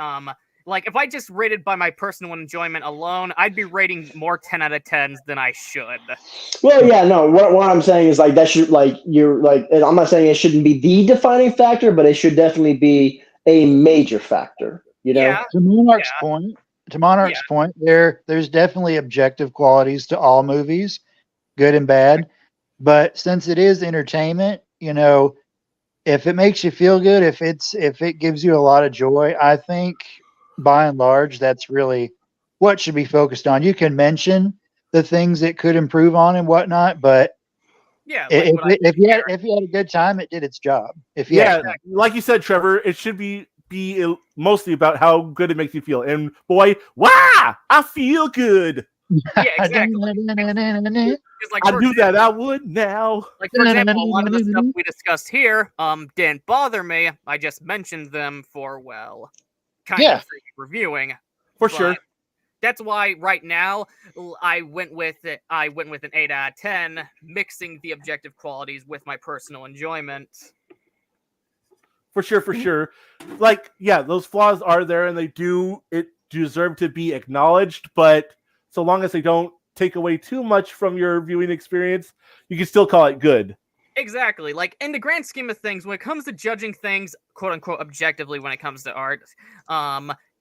if I just rated by my personal enjoyment alone, I'd be rating more 10 out of 10s than I should. Well, yeah, no, what I'm saying is, that should, I'm not saying it shouldn't be the defining factor, but it should definitely be a major factor, Yeah. To Monarch's point, there's definitely objective qualities to all movies, good and bad. But since it is entertainment, if it makes you feel good, if it gives you a lot of joy, I think by and large that's really what should be focused on. You can mention the things it could improve on and whatnot, but if you had a good time, it did its job. Like you said, Trevor, it should be mostly about how good it makes you feel. And boy, wow, I feel good. Yeah, exactly. I knew that I would now. Like, for example, a lot of the stuff we discussed here didn't bother me. I just mentioned them for, kind of reviewing. For sure. That's why right now I went with an 8 out of 10, mixing the objective qualities with my personal enjoyment. For sure. Those flaws are there, and they deserve to be acknowledged, but so long as they don't take away too much from your viewing experience, you can still call it good. Exactly. In the grand scheme of things, when it comes to judging things, quote unquote, objectively, when it comes to art,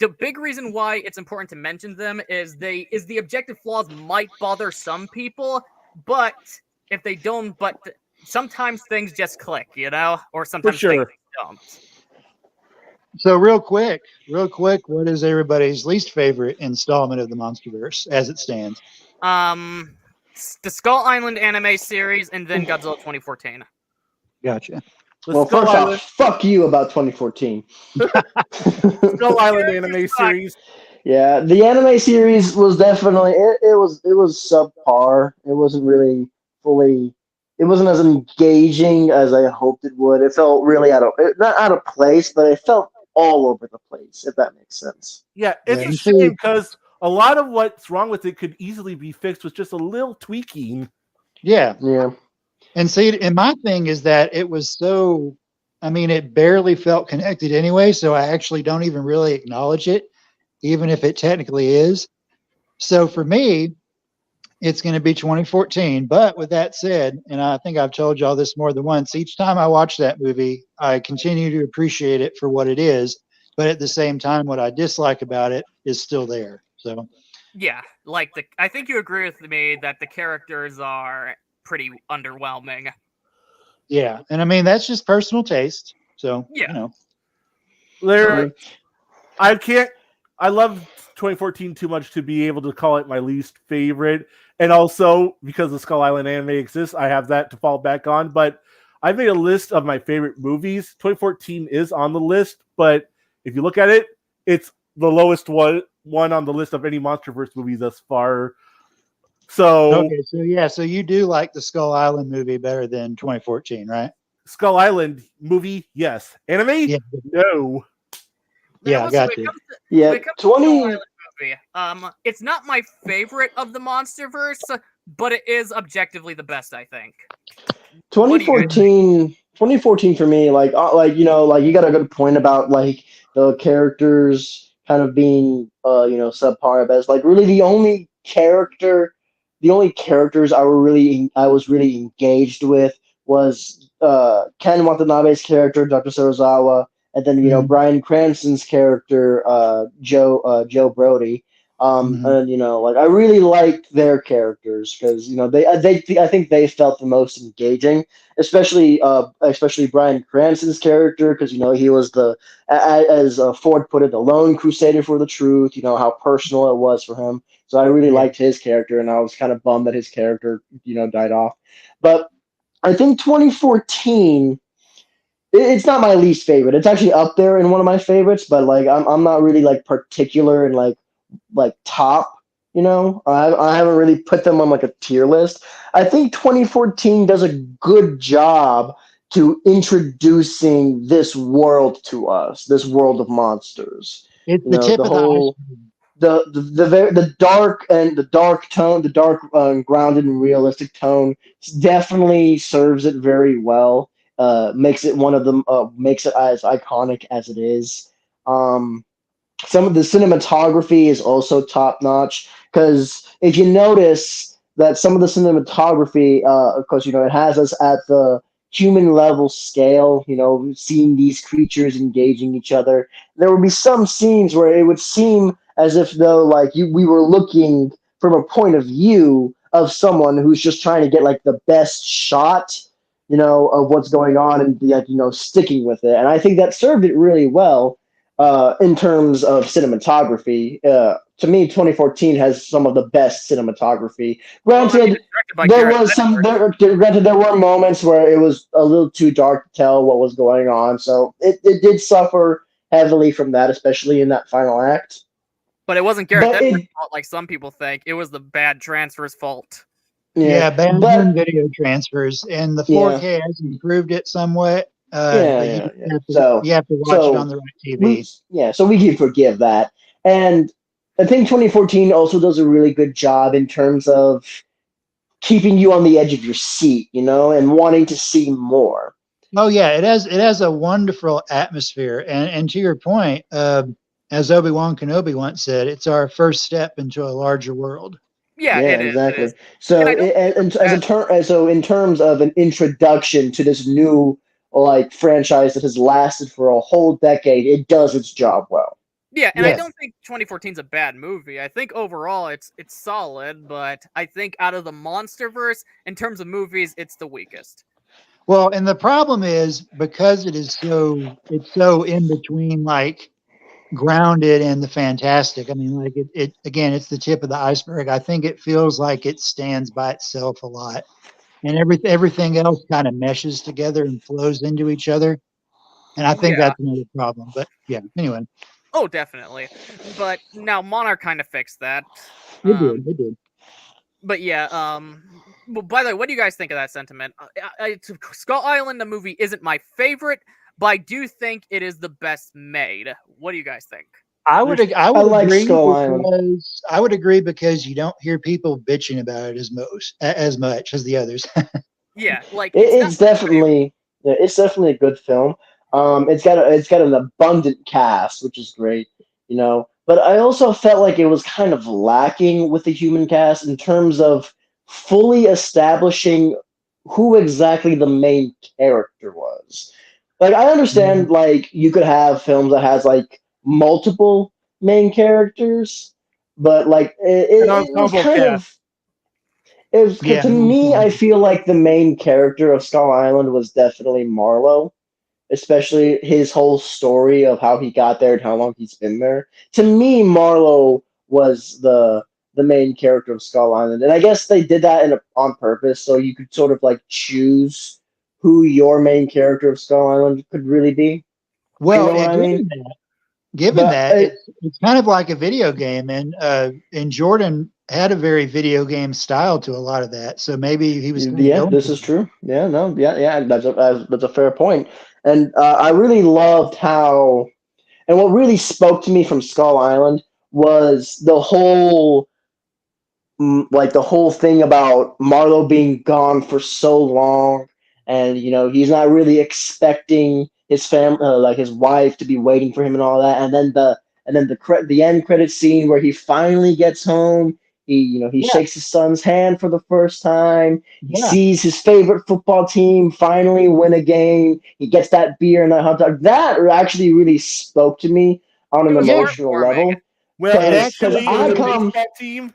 the big reason why it's important to mention them is the objective flaws might bother some people, but if they don't, sometimes things just click, or sometimes things don't. So real quick, what is everybody's least favorite installment of the Monsterverse as it stands? The Skull Island anime series, and then Godzilla 2014. Gotcha. Well, first off, fuck you about 2014. Skull Island anime series. Yeah, the anime series was definitely it was subpar. It wasn't really fully. It wasn't as engaging as I hoped it would. It felt really not out of place, but it felt all over the place. If that makes sense. Yeah, Yeah, it's a and shame see, because a lot of what's wrong with it could easily be fixed with just a little tweaking. yeah, Yeah. and see, and my thing is that it was so. I mean, it barely felt connected anyway, so I actually don't even really acknowledge it, even if it technically is. So for me, it's going to be 2014. But with that said, and I think I've told y'all this more than once, each time I watch that movie, I continue to appreciate it for what it is. But at the same time, what I dislike about it is still there. So, Yeah, like I think you agree with me that the characters are pretty underwhelming. yeah. And I mean, that's just personal taste. So, Yeah. There, Yeah. I can't. I love 2014 too much to be able to call it my least favorite, and also because the Skull Island anime exists, I have that to fall back on. But I made a list of my favorite movies. 2014 is on the list, but if you look at it, it's the lowest one on the list of any MonsterVerse movie thus far. So okay. So, yeah. So you do like the Skull Island movie better than 2014, right? Skull Island movie, yes. Anime, Yeah. no. Yeah, I Also, got when it you. comes to, Yeah. when it comes to Skull 20. Island movie, it's not my favorite of the MonsterVerse, but it is objectively the best, I think. What do you guys think? 2014 for me, like like you got a good point about like the characters kind of being subpar at best. Like really the only characters I was really engaged with was Ken Watanabe's character, Dr. Sorozawa, and then Mhm. Bryan Cranston's character, Joe Brody. Mhm. And like I really liked their characters because they I think they felt the most engaging, especially Bryan Cranston's character because he was as Ford put it, the lone crusader for the truth. You know how personal it was for him, so I really Yeah. liked his character, and I was kind of bummed that his character died off. But I think 2014 it's not my least favorite. It's actually up there in one of my favorites, but like I'm not really like particular and like top. I haven't really put them on like a tier list. I think 2014 does a good job to introducing this world to us, this world of monsters. It's the tip The of the whole iceberg. the dark tone, the dark grounded and realistic tone definitely serves it very well. Makes it one of them. Makes it as iconic as it is. Um, some of the cinematography is also top notch because if you notice that some of the cinematography, of course, it has us at the human level scale. Seeing these creatures engaging each other. There would be some scenes where it would seem as if though we were looking from a point of view of someone who's just trying to get like the best shot of what's going on and sticking with it. And I think that served it really well in terms of cinematography. To me, 2014 has some of the best cinematography. Well, I mean, Granted, it's directed by there Gareth was some. Edwards. Granted, there were moments where it was a little too dark to tell what was going on, so it did suffer heavily from that, especially in that final act. But it wasn't Gareth But Edwards' it, fault like some people think. It was the bad transfer's fault. yeah, Yeah, bad but home video transfers, and the yeah, 4K has improved it somewhat. But you yeah. have to So, you have to watch it on so the right we TV. so we can forgive that, and I think 2014 also does a really good job in terms of keeping you on the edge of your seat, and wanting to see more. Oh yeah, it has a wonderful atmosphere, and to your point, as Obi-Wan Kenobi once said, it's our first step into a larger world. Yeah, Yeah, it is. It exactly. is. And So, I don't think and that. so in terms of an introduction to this new franchise that has lasted for a whole decade, it does its job well. Yeah, and I Yeah. don't think 2014 is a bad movie. I think overall it's solid, but I think out of the MonsterVerse, in terms of movies, it's the weakest. Well, and the problem is because it's so in between like grounded and the fantastic. I mean, like it again, it's the tip of the iceberg. I think it feels like it stands by itself a lot, and everything else kind of meshes together and flows into each other. And I think Yeah. that's another problem. But yeah, anyway. Oh, definitely. But now Monarch kind of fixed that. It did. But yeah, well, by the way, what do you guys think of that sentiment? Skull Island, the movie, isn't my favorite, but I do think it is the best made. What do you guys think? I would I like agree Skull Island. because I would agree because you don't hear people bitching about it as much as the others. Yeah, like It's definitely a good film. It's got an abundant cast, which is great, you know. But I also felt like it was kind of lacking with the human cast in terms of fully establishing who exactly the main character was. Like I understand, like you could have films that has like multiple main characters, but like it was ensemble kind cast. of. It was, Yeah. to me, I feel like the main character of Skull Island was definitely Marlowe, especially his whole story of how he got there and how long he's been there. To me, Marlowe was the main character of Skull Island, and I guess they did that on purpose so you could sort of like choose who your main character of Skull Island could really be. Well, You know what I mean? Given But that, it's kind of like a video game, and Jordan had a very video game style to a lot of that. So maybe he was. Yeah, this is true. Yeah, no, yeah, that's a fair point. And I really loved how, and what really spoke to me from Skull Island was the whole thing about Marlowe being gone for so long, and you know he's not really expecting his family, like his wife, to be waiting for him and all that. And then the end credit scene where he finally gets home. He shakes his son's hand for the first time. He sees his favorite football team finally win a game. He gets that beer and that hot dog. That actually really spoke to me on an was emotional heartwarming. level. Well, Because actually, I it was a come- baseball team.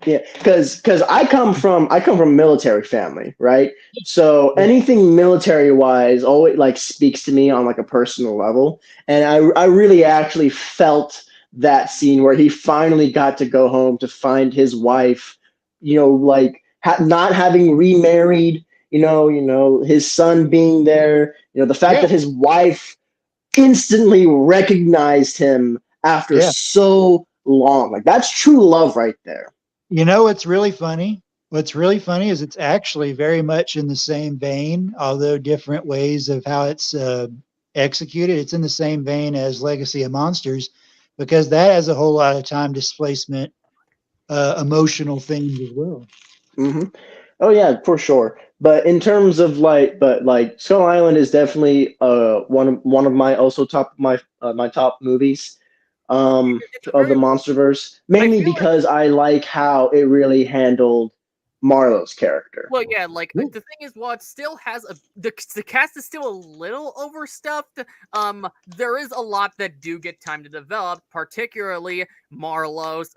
Yeah, because I come from a military family, right? So anything military wise always like speaks to me on like a personal level, and I really actually felt that scene where he finally got to go home to find his wife, like not having remarried, his son being there, the fact that his wife instantly recognized him after so long, like that's true love right there. You know what's really funny? What's really funny is it's actually very much in the same vein, although different ways of how it's executed. It's in the same vein as Legacy of Monsters, because that has a whole lot of time displacement, emotional themes as well. Mm-hmm. Oh yeah, for sure. But in terms of like Skull Island is definitely one of my also my top movies of the Monsterverse, mainly because I like how it really handled Marlowe's character. Well, yeah, like the thing is, while it still has the cast is still a little overstuffed. There is a lot that do get time to develop, particularly Marlowe's.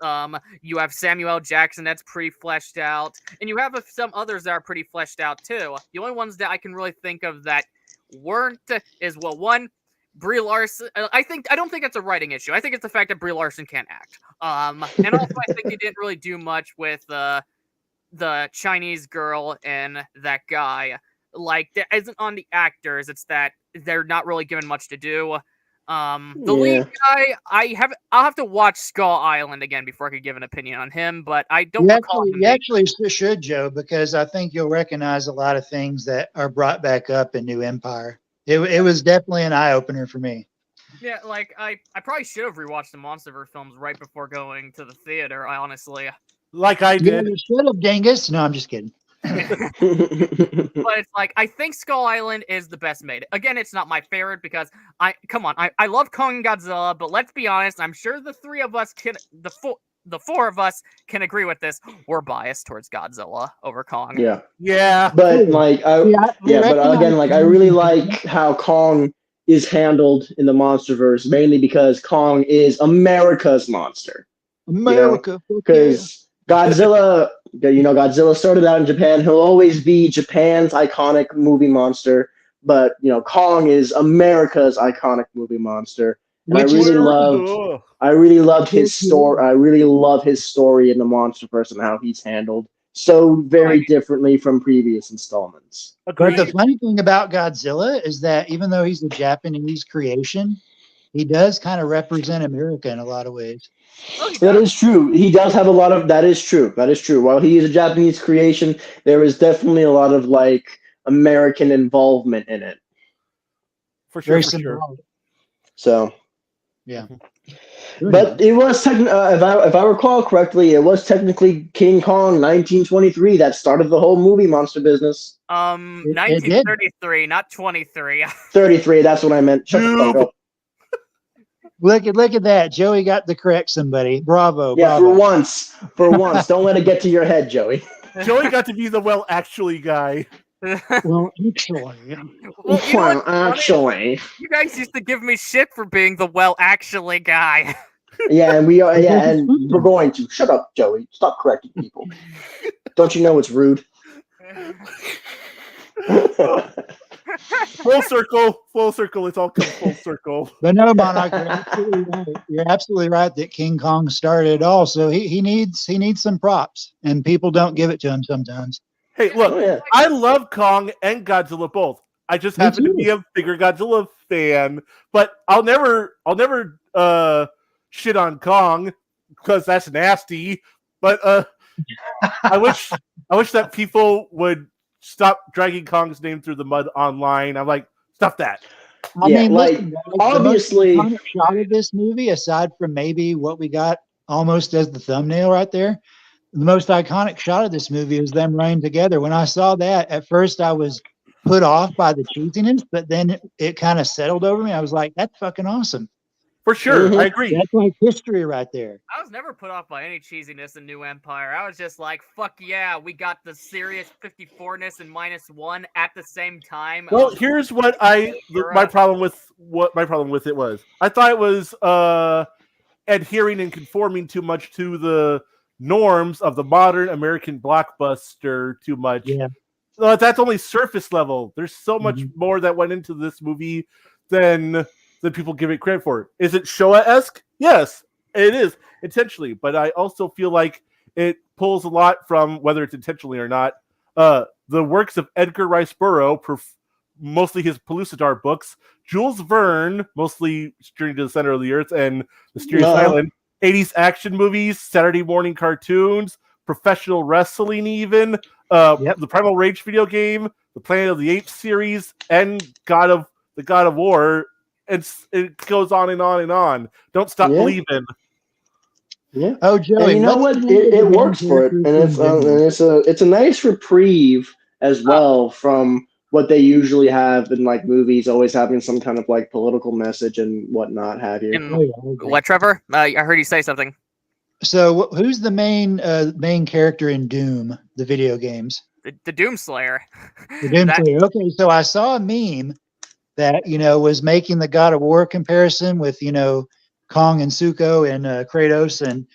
You have Samuel Jackson that's pretty fleshed out, and you have some others that are pretty fleshed out too. The only ones that I can really think of that weren't is one. Brie Larson. I don't think it's a writing issue. I think it's the fact that Brie Larson can't act. And also I think they didn't really do much with the Chinese girl and that guy. Like, there isn't on the actors, it's that they're not really given much to do. The lead guy, I'll have to watch Skull Island again before I could give an opinion on him, but I don't recall him. You actually should, Joe, because I think you'll recognize a lot of things that are brought back up in New Empire. It was definitely an eye-opener for me. Yeah, like, I probably should have rewatched the Monsterverse films right before going to the theater, honestly. Like I did. You should have, dingus. No, I'm just kidding. But it's like, I think Skull Island is the best made. Again, it's not my favorite because I love Kong and Godzilla, but let's be honest, I'm sure the four of us can agree with this. We're biased towards Godzilla over Kong. Yeah. But like but again, like I really like how Kong is handled in the Monsterverse, mainly because Kong is America's monster. America, because Godzilla, Godzilla started out in Japan. He'll always be Japan's iconic movie monster, but Kong is America's iconic movie monster. And I really loved his story. I really love his story in the Monsterverse and how he's handled so very differently from previous installments. But the funny thing about Godzilla is that even though he's a Japanese creation, he does kind of represent America in a lot of ways. Oh, he That does. is true. He does have a lot of. That is true. That is true. While he is a Japanese creation, there is definitely a lot of like American involvement in it. For sure, Very for sure. symbolic. So, Yeah. but it was if I recall correctly, it was technically King Kong 1923 that started the whole movie monster business. It did. 1933, not 23. 33. That's what I meant. Shut the fuck up. Look at that. Joey got to correct somebody. Bravo. Yeah, bravo. for once, don't let it get to your head, Joey. Joey got to be the well actually guy. Well, actually, Well, you know what's funny? actually, You guys used to give me shit for being the well actually guy. yeah, and we are. Yeah, and we're going to shut up, Joey. Stop correcting people. Don't you know it's rude? Full circle. It's all come full circle. but no, Monarch, you're absolutely right. You're absolutely right that King Kong started it all. So he needs some props, and people don't give it to him sometimes. Hey, look, Oh, yeah. I love Kong and Godzilla both. I just Me happen to too. be a bigger Godzilla fan, but I'll never shit on Kong because that's nasty. But I wish that people would stop dragging Kong's name through the mud online. I'm like, stop that. I Yeah, mean, like, listen, guys, obviously- the most iconic shot of this movie, aside from maybe what we got almost as the thumbnail right there, the most iconic shot of this movie is them running together. When I saw that, at first I was put off by the cheesiness, but then it kind of settled over me. I was like, that's fucking awesome. For sure, Mhm. I agree. That's like history right there. I was never put off by any cheesiness in New Empire. I was just like, fuck yeah, we got the serious 54-ness and -1 at the same time. Well, here's what my problem with it was. I thought it was adhering and conforming too much to the norms of the modern American blockbuster too much. Yeah. That's only surface level. There's so much more that went into this movie than people give it credit for. Is it Showa-esque? Yes, it is intentionally, but I also feel like it pulls a lot from, whether it's intentionally or not, the works of Edgar Rice Burroughs, mostly his Pellucidar books, Jules Verne, mostly Journey to the Center of the Earth and Mysterious Island, 80s action movies, Saturday morning cartoons, professional wrestling even, the Primal Rage video game, the Planet of the Apes series, and the God of War. It goes on and on and on. Don't stop believing. Yeah. Oh, Joey, And you know what? It works for it, and it's a nice reprieve as well from what they usually have in like movies, always having some kind of like political message and whatnot. Have you? What, Trevor? I heard you say something. So, who's the main character in Doom, the video games? The Doomslayer. The Doomslayer. Okay, so I saw a meme that was making the God of War comparison with Kong and Zuko and Kratos and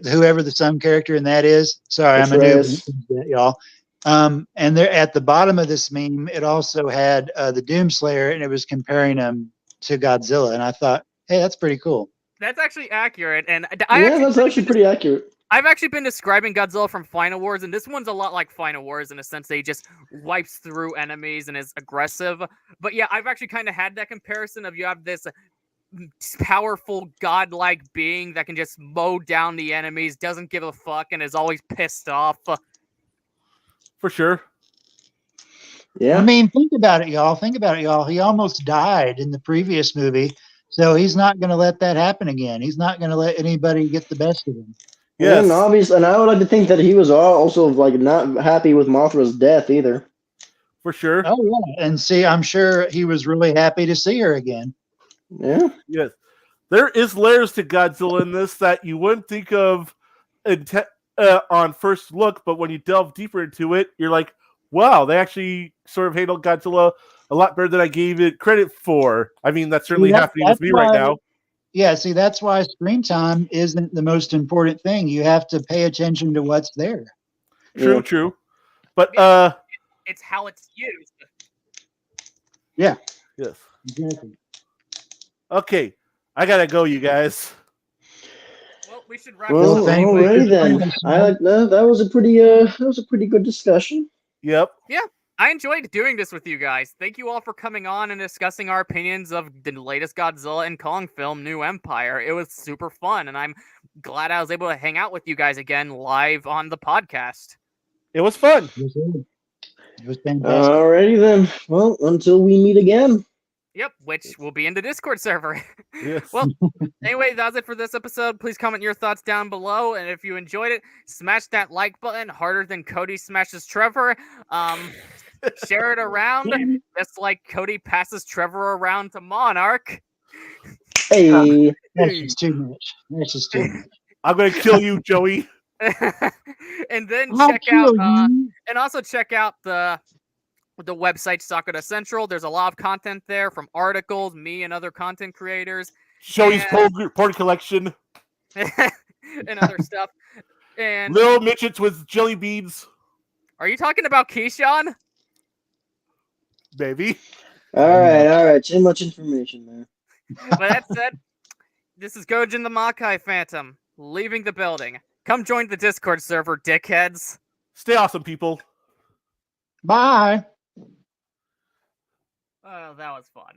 whoever the sun character in that is. Sorry, I'm a noob, y'all. And there at the bottom of this meme, it also had the Doomslayer, and it was comparing him to Godzilla. And I thought, hey, that's pretty cool. That's actually accurate, and that's actually pretty accurate. I've actually been describing Godzilla from Final Wars, and this one's a lot like Final Wars in a sense that he just wipes through enemies and is aggressive. But yeah, I've actually kind of had that comparison of you have this powerful godlike being that can just mow down the enemies, doesn't give a fuck, and is always pissed off. For sure. Yeah. I mean, think about it, y'all. He almost died in the previous movie, so he's not going to let that happen again. He's not going to let anybody get the best of him. Yes. And obviously, and I would like to think that he was also like not happy with Mothra's death either. For sure. Oh yeah, and see, I'm sure he was really happy to see her again. Yeah. Yes. There is layers to Godzilla in this that you wouldn't think of on first look, but when you delve deeper into it, you're like, wow, they actually sort of handled Godzilla a lot better than I gave it credit for. I mean, that's certainly happening with me right now. Yeah, see, that's why screen time isn't the most important thing. You have to pay attention to what's there. True. But it's how it's used. Yeah. Yes. Exactly. Okay, I gotta go, you guys. Well, we should wrap Well, this up. alrighty then. That was a pretty good discussion. Yep. Yeah. I enjoyed doing this with you guys. Thank you all for coming on and discussing our opinions of the latest Godzilla and Kong film, New Empire. It was super fun, and I'm glad I was able to hang out with you guys again live on the podcast. It was fun. It was fantastic. Alrighty then. Well, until we meet again. Yep, which will be in the Discord server. Yes. Well, anyway, that's it for this episode. Please comment your thoughts down below, and if you enjoyed it, smash that like button harder than Cody smashes Trevor. Share it around, just like Cody passes Trevor around to Monarch. Hey. That's just too much. That's just too much. I'm gonna kill you, Joey. And then I'll check out, kill you. and also check out the website Sakura Central. There's a lot of content there from articles, me and other content creators, Joey's and- porn collection. and other stuff. And Little midgets with jelly beans, are you talking about Keyshawn? baby. All right. Too much information, man. But that said, this is Gojin the Makai Phantom leaving the building. Come join the Discord server, dickheads. Stay awesome, people. Bye. Oh, that was fun.